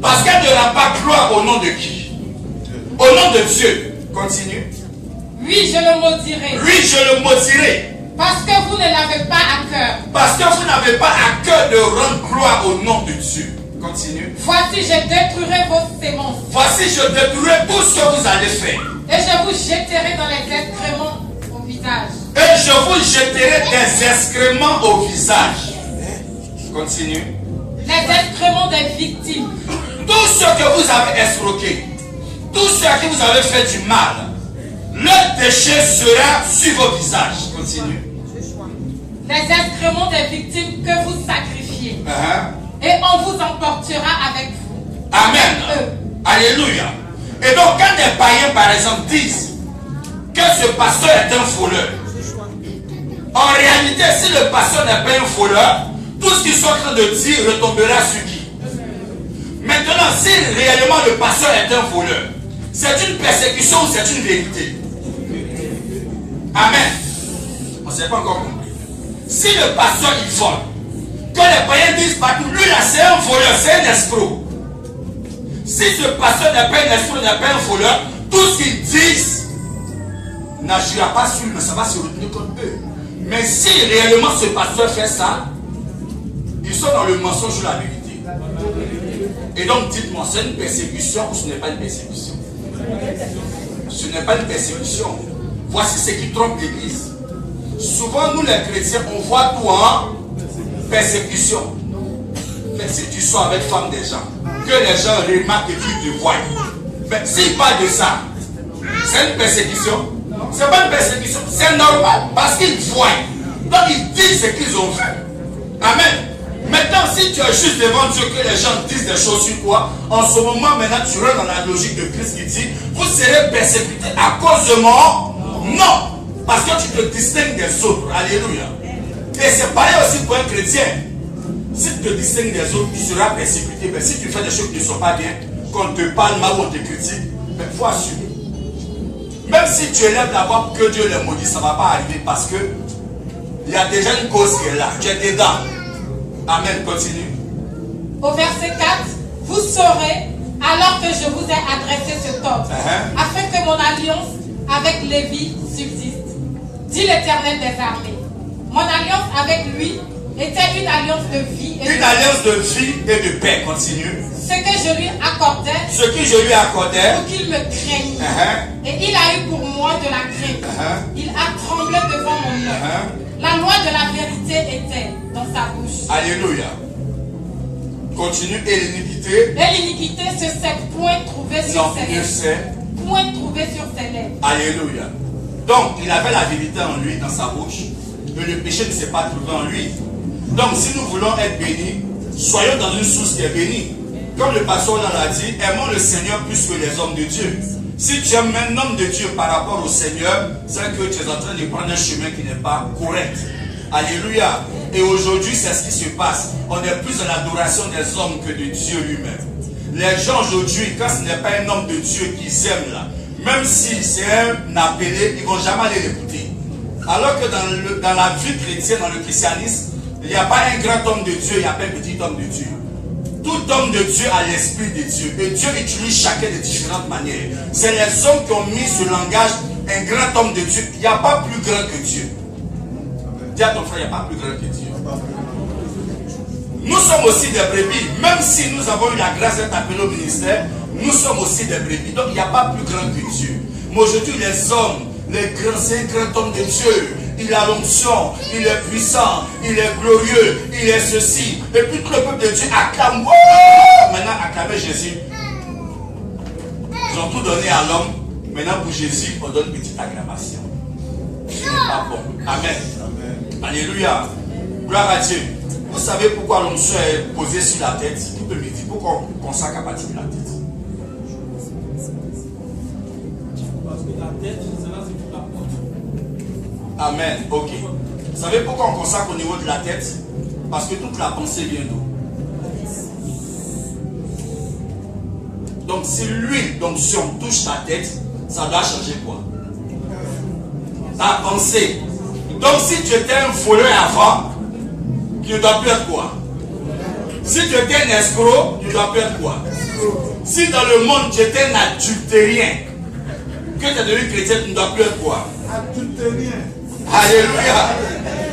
Parce qu'elle ne rend pas gloire au nom de qui? Au nom de Dieu. Continue. Oui, je le maudirai. Lui, je le maudirai. Parce que vous ne l'avez pas à cœur. Parce que vous n'avez pas à cœur de rendre gloire au nom de Dieu. Continue. Voici, je détruirai vos sémences. Voici, je détruirai tout ce que vous allez faire. Et je vous jetterai dans les excréments au visage. Et je vous jetterai des excréments au visage. Continue. Les excréments des victimes. Tout ce que vous avez escroqué, tout ce qui vous avez fait du mal, le déchet sera sur vos visages. Continue. Les excréments des victimes que vous sacrifiez. Et on vous emportera avec vous. Amen. Alléluia. Et donc, quand des païens, par exemple, disent que ce pasteur est un voleur, en réalité, si le pasteur n'est pas un voleur, tout ce qu'ils sont en train de dire retombera sur qui? Maintenant, si réellement le pasteur est un voleur, c'est une persécution ou c'est une vérité? Amen. On ne s'est pas encore compris. Si le pasteur il vole, que les païens disent partout, lui là c'est un voleur, c'est un escroc. Si ce pasteur n'est pas un escroc, n'est pas un voleur, tout ce qu'ils disent n'agira pas sur lui, mais ça va se retenir contre eux. Mais si réellement ce pasteur fait ça, ils sont dans le mensonge ou la vérité. Et donc dites-moi, c'est une persécution ou ce n'est pas une persécution? Ce n'est pas une persécution. Voici ce qui trompe l'église. Souvent nous les chrétiens, on voit tout en persécution. Mais si tu sors avec femme des gens, que les gens remarquent et qu'ils te voient, mais s'ils parlent de ça, c'est une persécution? C'est pas une persécution, c'est normal parce qu'ils voient. Donc ils disent ce qu'ils ont fait. Amen. Maintenant, si tu es juste devant Dieu, que les gens disent des choses sur toi, en ce moment, maintenant, tu rentres dans la logique de Christ qui dit, vous serez persécutés à cause de moi? Non. Parce que tu te distingues des autres. Alléluia. Et c'est pareil aussi pour un chrétien. Si tu te distingues des autres, tu seras persécuté. Mais si tu fais des choses qui ne sont pas bien, qu'on te parle mal ou on te critique, il faut assumer. Même si tu élèves d'abord que Dieu les maudit, ça ne va pas arriver parce que il y a déjà une cause qui est là. Tu es dedans. Amen. Continue. Au verset 4, vous saurez, alors que je vous ai adressé cet ordre, afin que mon alliance avec Lévi subsiste, dit l'Éternel des armées. Mon alliance avec lui était une alliance de vie et une alliance de vie et de paix. Continue. Ce que je lui accordais, ce que je lui accordais, pour qu'il me craigne. Et il a eu pour moi de la crainte. Il a tremblé devant mon nom. La loi de la vérité était dans sa bouche. Alléluia. Continue. Et l'iniquité. Et l'iniquité se s'est point trouvée sur ses lèvres. Point trouvée sur ses lèvres. Alléluia. Donc, il avait la vérité en lui, dans sa bouche. Mais le péché ne s'est pas trouvé en lui. Donc, si nous voulons être bénis, soyons dans une source qui est bénie. Comme le pasteur l'a dit, aimons le Seigneur plus que les hommes de Dieu. Si tu aimes un homme de Dieu par rapport au Seigneur, c'est que tu es en train de prendre un chemin qui n'est pas correct. Alléluia. Et aujourd'hui, c'est ce qui se passe. On est plus dans l'adoration des hommes que de Dieu lui-même. Les gens aujourd'hui, quand ce n'est pas un homme de Dieu qu'ils aiment là, même si c'est un appelé, ils ne vont jamais aller l'écouter. Alors que dans la vie chrétienne, dans le christianisme, il n'y a pas un grand homme de Dieu, il n'y a pas un petit homme de Dieu. Tout homme de Dieu a l'esprit de Dieu. Et Dieu utilise chacun de différentes manières. C'est les hommes qui ont mis ce langage, un grand homme de Dieu. Il n'y a pas plus grand que Dieu. Dis à ton frère, il n'y a pas plus grand que Dieu. Nous sommes aussi des brebis. Même si nous avons eu la grâce d'être appelés au ministère, nous sommes aussi des brebis. Donc il n'y a pas plus grand que Dieu. Mais aujourd'hui, les hommes, c'est un grand homme de Dieu. Il a l'onction, il est puissant, il est glorieux, il est ceci. Et puis tout le peuple de Dieu acclame. Oh! Maintenant, acclamer Jésus. Ils ont tout donné à l'homme. Maintenant, pour Jésus, on donne une petite acclamation. Ce n'est pas bon. Amen. Alléluia. Gloire à Dieu. Vous savez pourquoi l'onction est posée sur la tête? Qui peut me dire? pourquoi on consacre à partir de la tête? Parce que la tête, c'est là, c'est toute la porte. Amen. Ok. Vous savez pourquoi on consacre au niveau de la tête? Parce que toute la pensée vient d'où? Donc si l'huile d'onction touche ta tête, ça doit changer quoi? Ta pensée. Donc si tu étais un voleur avant, tu ne dois plus être quoi? Si tu étais un escroc, tu ne dois plus être quoi? Si dans le monde tu étais un adultérien, que tu es devenu chrétien, tu ne dois plus être quoi? Adultérien. Alléluia.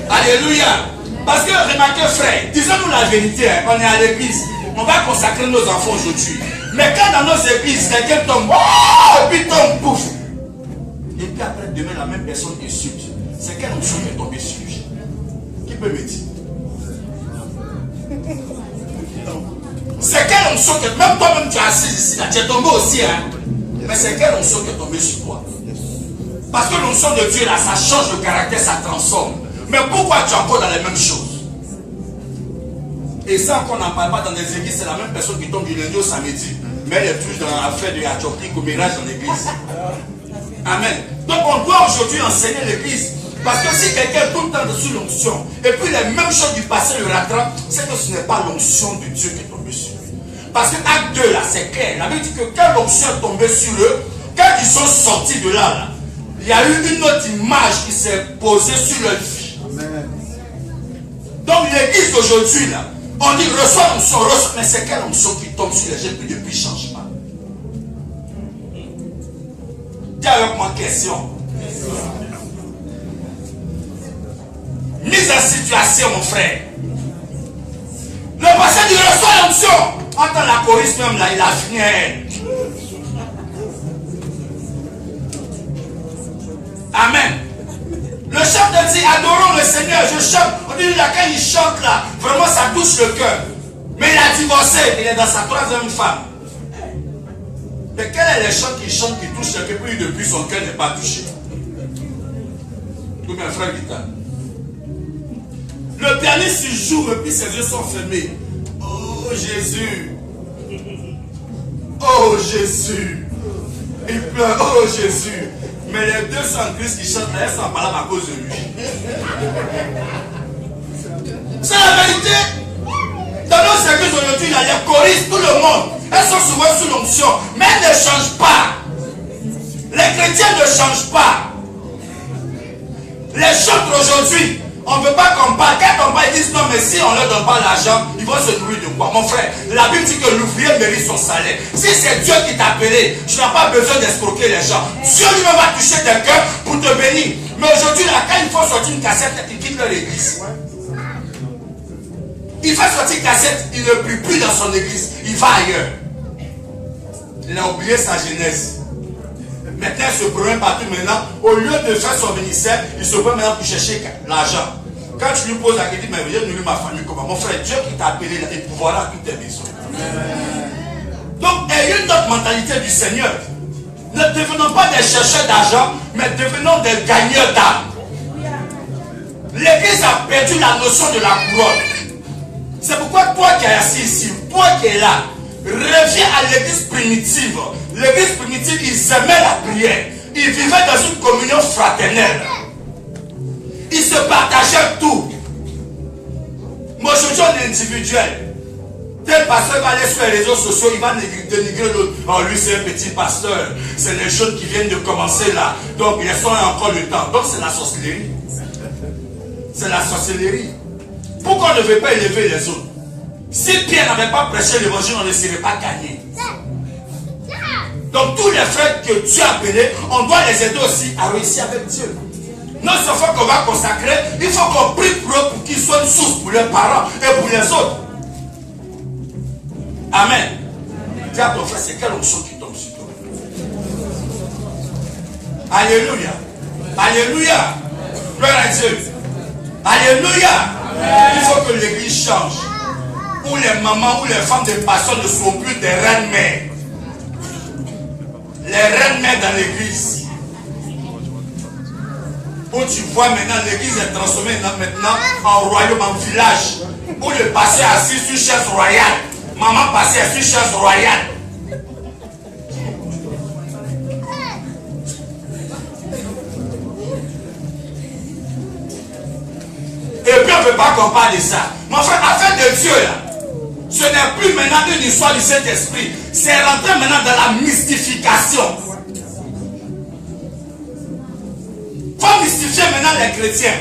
Alléluia. Parce que remarquez frère, disons-nous la vérité, hein, on est à l'église, on va consacrer nos enfants aujourd'hui. Mais quand dans nos églises, quelqu'un tombe, oh, et puis tombe, pouf. Et puis après, demain, la même personne insulte. C'est quelle onction qui est tombée sur lui? Qui peut me dire? C'est quelle onction que, même toi-même tu es assis ici, là, tu es tombé aussi, hein? Mais c'est quelle onction qui est tombée sur toi? Parce que l'onction de Dieu, là, ça change de caractère, ça transforme. Mais pourquoi tu es encore dans les mêmes choses? Et ça, qu'on n'en parle pas dans les églises, c'est la même personne qui tombe du lundi au samedi. Mais elle est plus dans l'affaire de Yachopli qu'au ménage dans l'église. Amen. Donc on doit aujourd'hui enseigner l'église. Parce que si quelqu'un est tout le temps dessus l'onction, et puis les mêmes choses du passé le rattrapent, c'est que ce n'est pas l'onction de Dieu qui est tombée sur lui. Parce que acte 2, là, c'est clair. La Bible dit que quand l'onction est tombée sur eux, quand ils sont sortis de là, il y a eu une autre image qui s'est posée sur leur vie. Amen. Donc l'église d'aujourd'hui, là, on dit reçois l'onction, reçois, mais c'est quelle onction qui tombe sur les gens et depuis ne change pas? Dis avec moi question. Mise en situation, mon frère. Le passé dit reçois l'onction. Entends la choriste même là, il a fini à elle. Amen. Le chant de dit adorons le Seigneur, je chante. On dit là quand il chante là, vraiment ça touche le cœur. Mais il a divorcé, il est dans sa troisième femme. Mais quel est le chant qu'il chante qui touche le cœur, puis depuis son cœur n'est pas touché? Tout mes frères guitare. Le pianiste il joue et puis ses yeux sont fermés. Oh Jésus. Oh Jésus. Il pleure. Oh Jésus. Mais les deux sont en Christ qui chantent là, elles sont pas là à cause de lui. C'est la vérité. Dans nos églises aujourd'hui, il y a les choristes, tout le monde. Elles sont souvent sous l'onction, mais elles ne changent pas. Les chrétiens ne changent pas. Les chantres aujourd'hui, on ne veut pas qu'on parle. Quand on parle, ils disent non, mais si on ne leur donne pas l'argent, ils vont se nourrir de quoi? Mon frère, la Bible dit que l'ouvrier mérite son salaire. Si c'est Dieu qui t'a appelé, tu n'as pas besoin d'escroquer les gens. Dieu lui-même va toucher tes cœurs pour te bénir. Mais aujourd'hui, là, quand il faut sortir une cassette, ils quittent leur église. Il fait sortir une cassette, il ne prie plus dans son église. Il va ailleurs. Il a oublié sa jeunesse. Maintenant, il se promène partout maintenant. Au lieu de faire son ministère, il se promène maintenant pour chercher l'argent. Quand tu lui poses la question, mais viens nourrir ma famille comment? Mon frère, Dieu qui t'a appelé, il pourvoira toutes tes besoins. Donc, ayez une autre mentalité du Seigneur. Ne devenons pas des chercheurs d'argent, mais devenons des gagneurs d'âme. L'église a perdu la notion de la couronne. C'est pourquoi toi qui es assis ici, toi qui es là, reviens à l'église primitive. L'église primitive, ils aimaient la prière. Ils vivaient dans une communion fraternelle. Ils se partageaient tout. Mais aujourd'hui, on est individuel. Tel pasteur va aller sur les réseaux sociaux, il va dénigrer l'autre. Oh, lui, c'est un petit pasteur. C'est les jeunes qui viennent de commencer là. Donc, ils sont encore le temps. Donc, c'est la sorcellerie. C'est la sorcellerie. Pourquoi on ne veut pas élever les autres? Si Pierre n'avait pas prêché l'évangile, on ne serait pas gagné. Donc tous les frères que Dieu a appelés, on doit les aider aussi à réussir avec Dieu. Non seulement qu'on va consacrer, il faut qu'on prie pour eux pour qu'ils soient une source pour leurs parents et pour les autres. Amen. Dis à ton frère, c'est quelle onction qui tombe sur toi? Alléluia. Alléluia. Gloire à Dieu. Alléluia. Il faut que l'église change. Où les mamans ou les femmes de pasteurs ne sont plus des reines-mères. Les reines-mères dans l'église. Où tu vois maintenant l'église est transformée maintenant en royaume, en village. Où le pasteur est assis sur une chaise royale. maman passée sur une chaise royale. Et puis on ne peut pas qu'on parle de ça. Mon frère, affaire de Dieu là, ce n'est plus maintenant une histoire du Saint-Esprit. C'est rentrer maintenant dans la mystification. Il faut mystifier maintenant les chrétiens.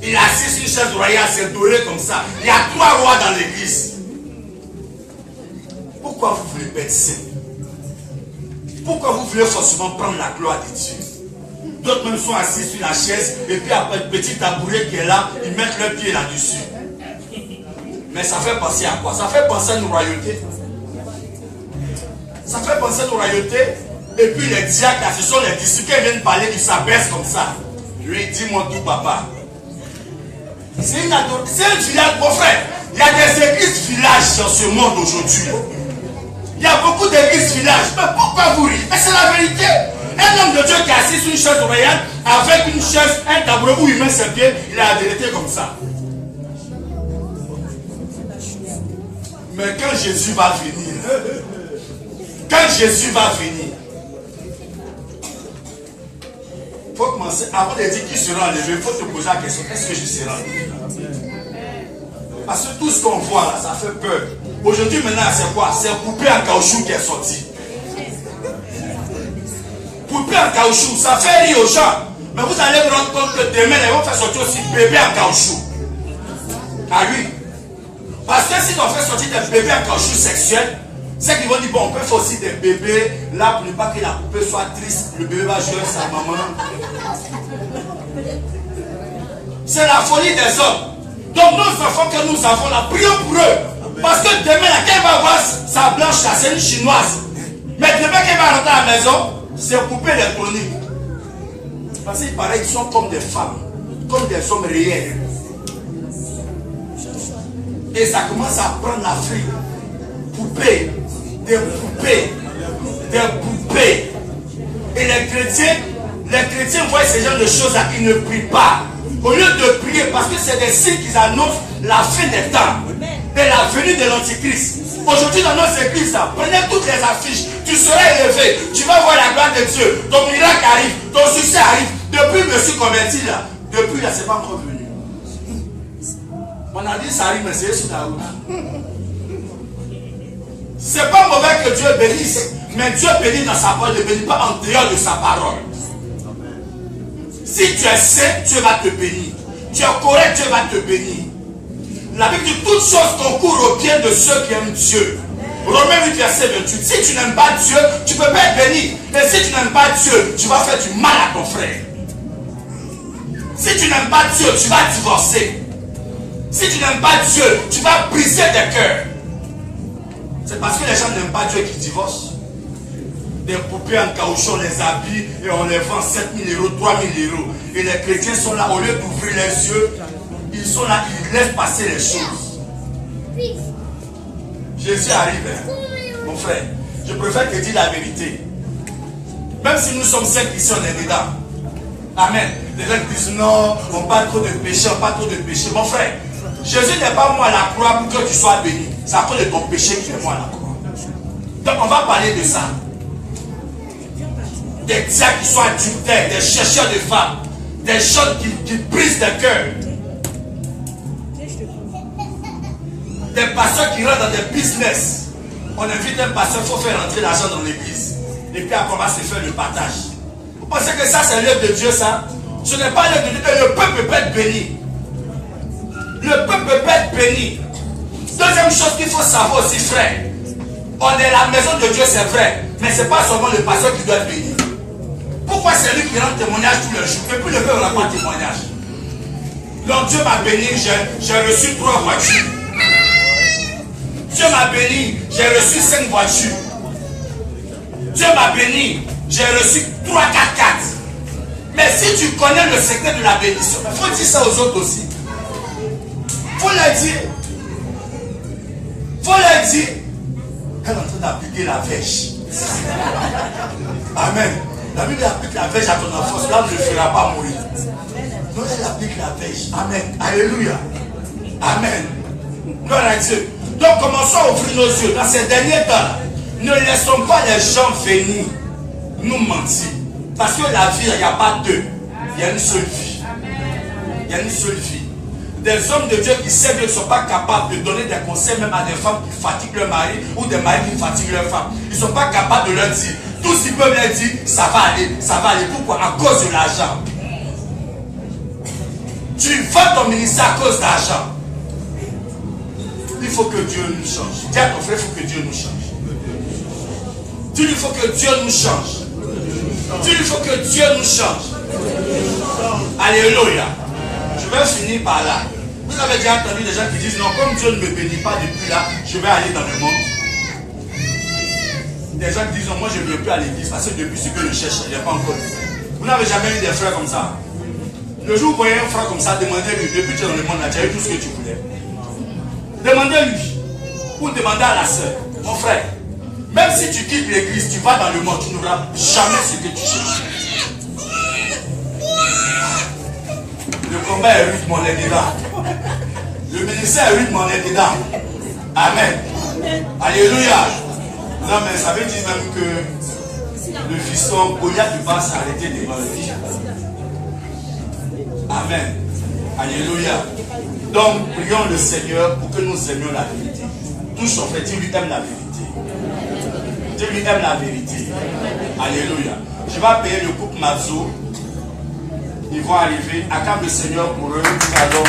Il est assis sur une chaise royale, c'est doré comme ça. Il y a 3 rois dans l'église. Pourquoi vous voulez être saint? Pourquoi vous voulez forcément prendre la gloire de Dieu? D'autres même sont assis sur la chaise et puis après le petit tabouret qui est là, ils mettent leurs pieds là-dessus. Mais ça fait penser à quoi? Ça fait penser à une royauté. Ça fait penser à une royauté. Et puis les diacres, ce sont les disciples qui viennent parler, ils s'abaissent comme ça. Lui, dis-moi tout, papa. C'est un village, mon frère. Il y a des églises villages dans ce monde aujourd'hui. Il y a beaucoup d'églises villages. Mais pourquoi vous riez? Mais c'est la vérité. Un homme de Dieu qui est assis sur une chaise royale, avec une chaise, un tabouret où il met ses pieds, il a la vérité comme ça. Mais quand Jésus va venir, il faut commencer, avant de dire qui sera enlevé, il faut te poser la question, est-ce que je serai enlevé? Parce que tout ce qu'on voit là, ça fait peur. Aujourd'hui maintenant, c'est quoi? C'est un poupée en caoutchouc qui est sorti. Poupée en caoutchouc, ça fait rire aux gens. Mais vous allez vous rendre compte que demain, ils vont faire sortir aussi bébé en caoutchouc. Ah oui. Parce que si on fait sortir des bébés en caoutchouc sexuel, c'est qu'ils vont dire, bon, on peut faire aussi des bébés, là, pour ne pas que la poupée soit triste, le bébé va jouer avec sa maman. C'est la folie des hommes. Donc nos enfants que nous avons là, prions pour eux. Parce que demain, là, quand il va voir sa blanche là, c'est une chinoise. Mais demain, quand il va rentrer à la maison, c'est poupée électronique. Parce qu'il paraît qu'ils sont comme des femmes, comme des hommes réels. Et ça commence à prendre l'Afrique. Poupées, des poupées, des poupées. Et les chrétiens voient ces genres de choses là, ils ne prient pas. Au lieu de prier, parce que c'est des signes qui annoncent la fin des temps et la venue de l'Antichrist. Aujourd'hui dans nos églises, là, prenez toutes les affiches, tu seras élevé, tu vas voir la gloire de Dieu, ton miracle arrive, ton succès arrive. Depuis que je me suis converti là, depuis là, c'est pas encore venu. On a dit ça arrive, mais c'est sur la route. C'est pas mauvais que Dieu bénisse, mais Dieu bénit dans sa parole, ne bénit pas en dehors de sa parole. Si tu es saint, Dieu va te bénir. Tu es correct, Dieu va te bénir. La Bible dit toutes choses concourent au bien de ceux qui aiment Dieu. Romains 8, verset 28. Si tu n'aimes pas Dieu, tu ne peux pas être béni. Et si tu n'aimes pas Dieu, tu vas faire du mal à ton frère. Si tu n'aimes pas Dieu, tu vas divorcer. Si tu n'aimes pas Dieu, tu vas briser des cœurs. C'est parce que les gens n'aiment pas Dieu qu'ils divorcent. Des poupées en caoutchouc, on les habille et on les vend 7 000 euros, 3 000 euros. Et les chrétiens sont là, au lieu d'ouvrir les yeux, ils sont là, ils laissent passer les choses. Jésus arrive, hein? Mon frère. Je préfère te dire la vérité. Même si nous sommes ceux qui sont dedans. Amen. Les gens disent non, on parle trop de péché, on parle trop de péché. Mon frère, Jésus n'est pas moi à la croix pour que tu sois béni. C'est à cause de ton péché qu'il est moi à la croix. Donc on va parler de ça. Des diacres qui sont adultères, des chercheurs de femmes, des gens qui brisent des cœurs. Des pasteurs qui rentrent dans des business. On invite un pasteur, il faut faire rentrer l'argent dans l'église. Et puis après on va se faire le partage. Vous pensez que ça c'est l'œuvre de Dieu ça? Ce n'est pas l'œuvre de Dieu. Et le peuple peut être béni. Le peuple peut être béni. Deuxième chose qu'il faut savoir aussi, frère. On est la maison de Dieu, c'est vrai. Mais ce n'est pas seulement le pasteur qui doit être béni. Pourquoi c'est lui qui rend témoignage tous les jours? Et puis le peuple n'a pas de témoignage. Donc Dieu m'a béni, j'ai reçu 3 voitures. Dieu m'a béni, j'ai reçu 5 voitures. Dieu m'a béni, j'ai reçu 3 4-4. Mais si tu connais le secret de la bénédiction, il faut dire ça aux autres aussi. Il faut leur dire. Il faut leur dire. Elle est en train d'appliquer la vêche. Amen. La Bible applique la vêche à ton enfant, cela ne le fera pas mourir. Donc elle applique la vêche. Amen. Alléluia. Amen. Gloire à Dieu. Donc commençons à ouvrir nos yeux. Dans ces derniers temps, ne laissons pas les gens venir nous mentir. Parce que la vie, il n'y a pas deux. Il y a une seule vie. Il y a une seule vie. Des hommes de Dieu qui savent ne sont pas capables de donner des conseils même à des femmes qui fatiguent leur mari ou des maris qui fatiguent leur femme. Ils ne sont pas capables de leur dire. Tout ce qu'ils peuvent leur dire, ça va aller, ça va aller. Pourquoi? À cause de l'argent. Tu vends ton ministère à cause d'argent. Il faut que Dieu nous change. Dis à ton frère, il faut que Dieu nous change. Dis, il faut que Dieu nous change. Dis, il faut que Dieu nous change. Alléluia. Je vais finir par là. Vous avez déjà entendu des gens qui disent, non, comme Dieu ne me bénit pas depuis là, je vais aller dans le monde. Des gens qui disent, non, moi je ne viens plus à l'église parce que depuis ce que je cherche, il n'y a pas encore. Vous n'avez jamais eu des frères comme ça. Le jour où vous voyez un frère comme ça, demandez-lui, depuis que tu es dans le monde, tu as eu tout ce que tu voulais. Demandez-lui. Ou demandez à la soeur, mon frère, même si tu quittes l'église, tu vas dans le monde, tu n'auras jamais ce que tu cherches. Le combat est rude, mon est dedans. Le ministère est rude, mon est dedans. Amen. Alléluia. Non, mais ça veut dire même que le fiston Goliath ne va pas s'arrêter devant lui. Amen. Alléluia. Donc, prions le Seigneur pour que nous aimions la vérité. Touche son frère, dis-lui aime la vérité. Dis-lui aime la vérité. Alléluia. Je vais payer le couple Mazo. Ils vont arriver. Acclame le Seigneur pour eux. Nous allons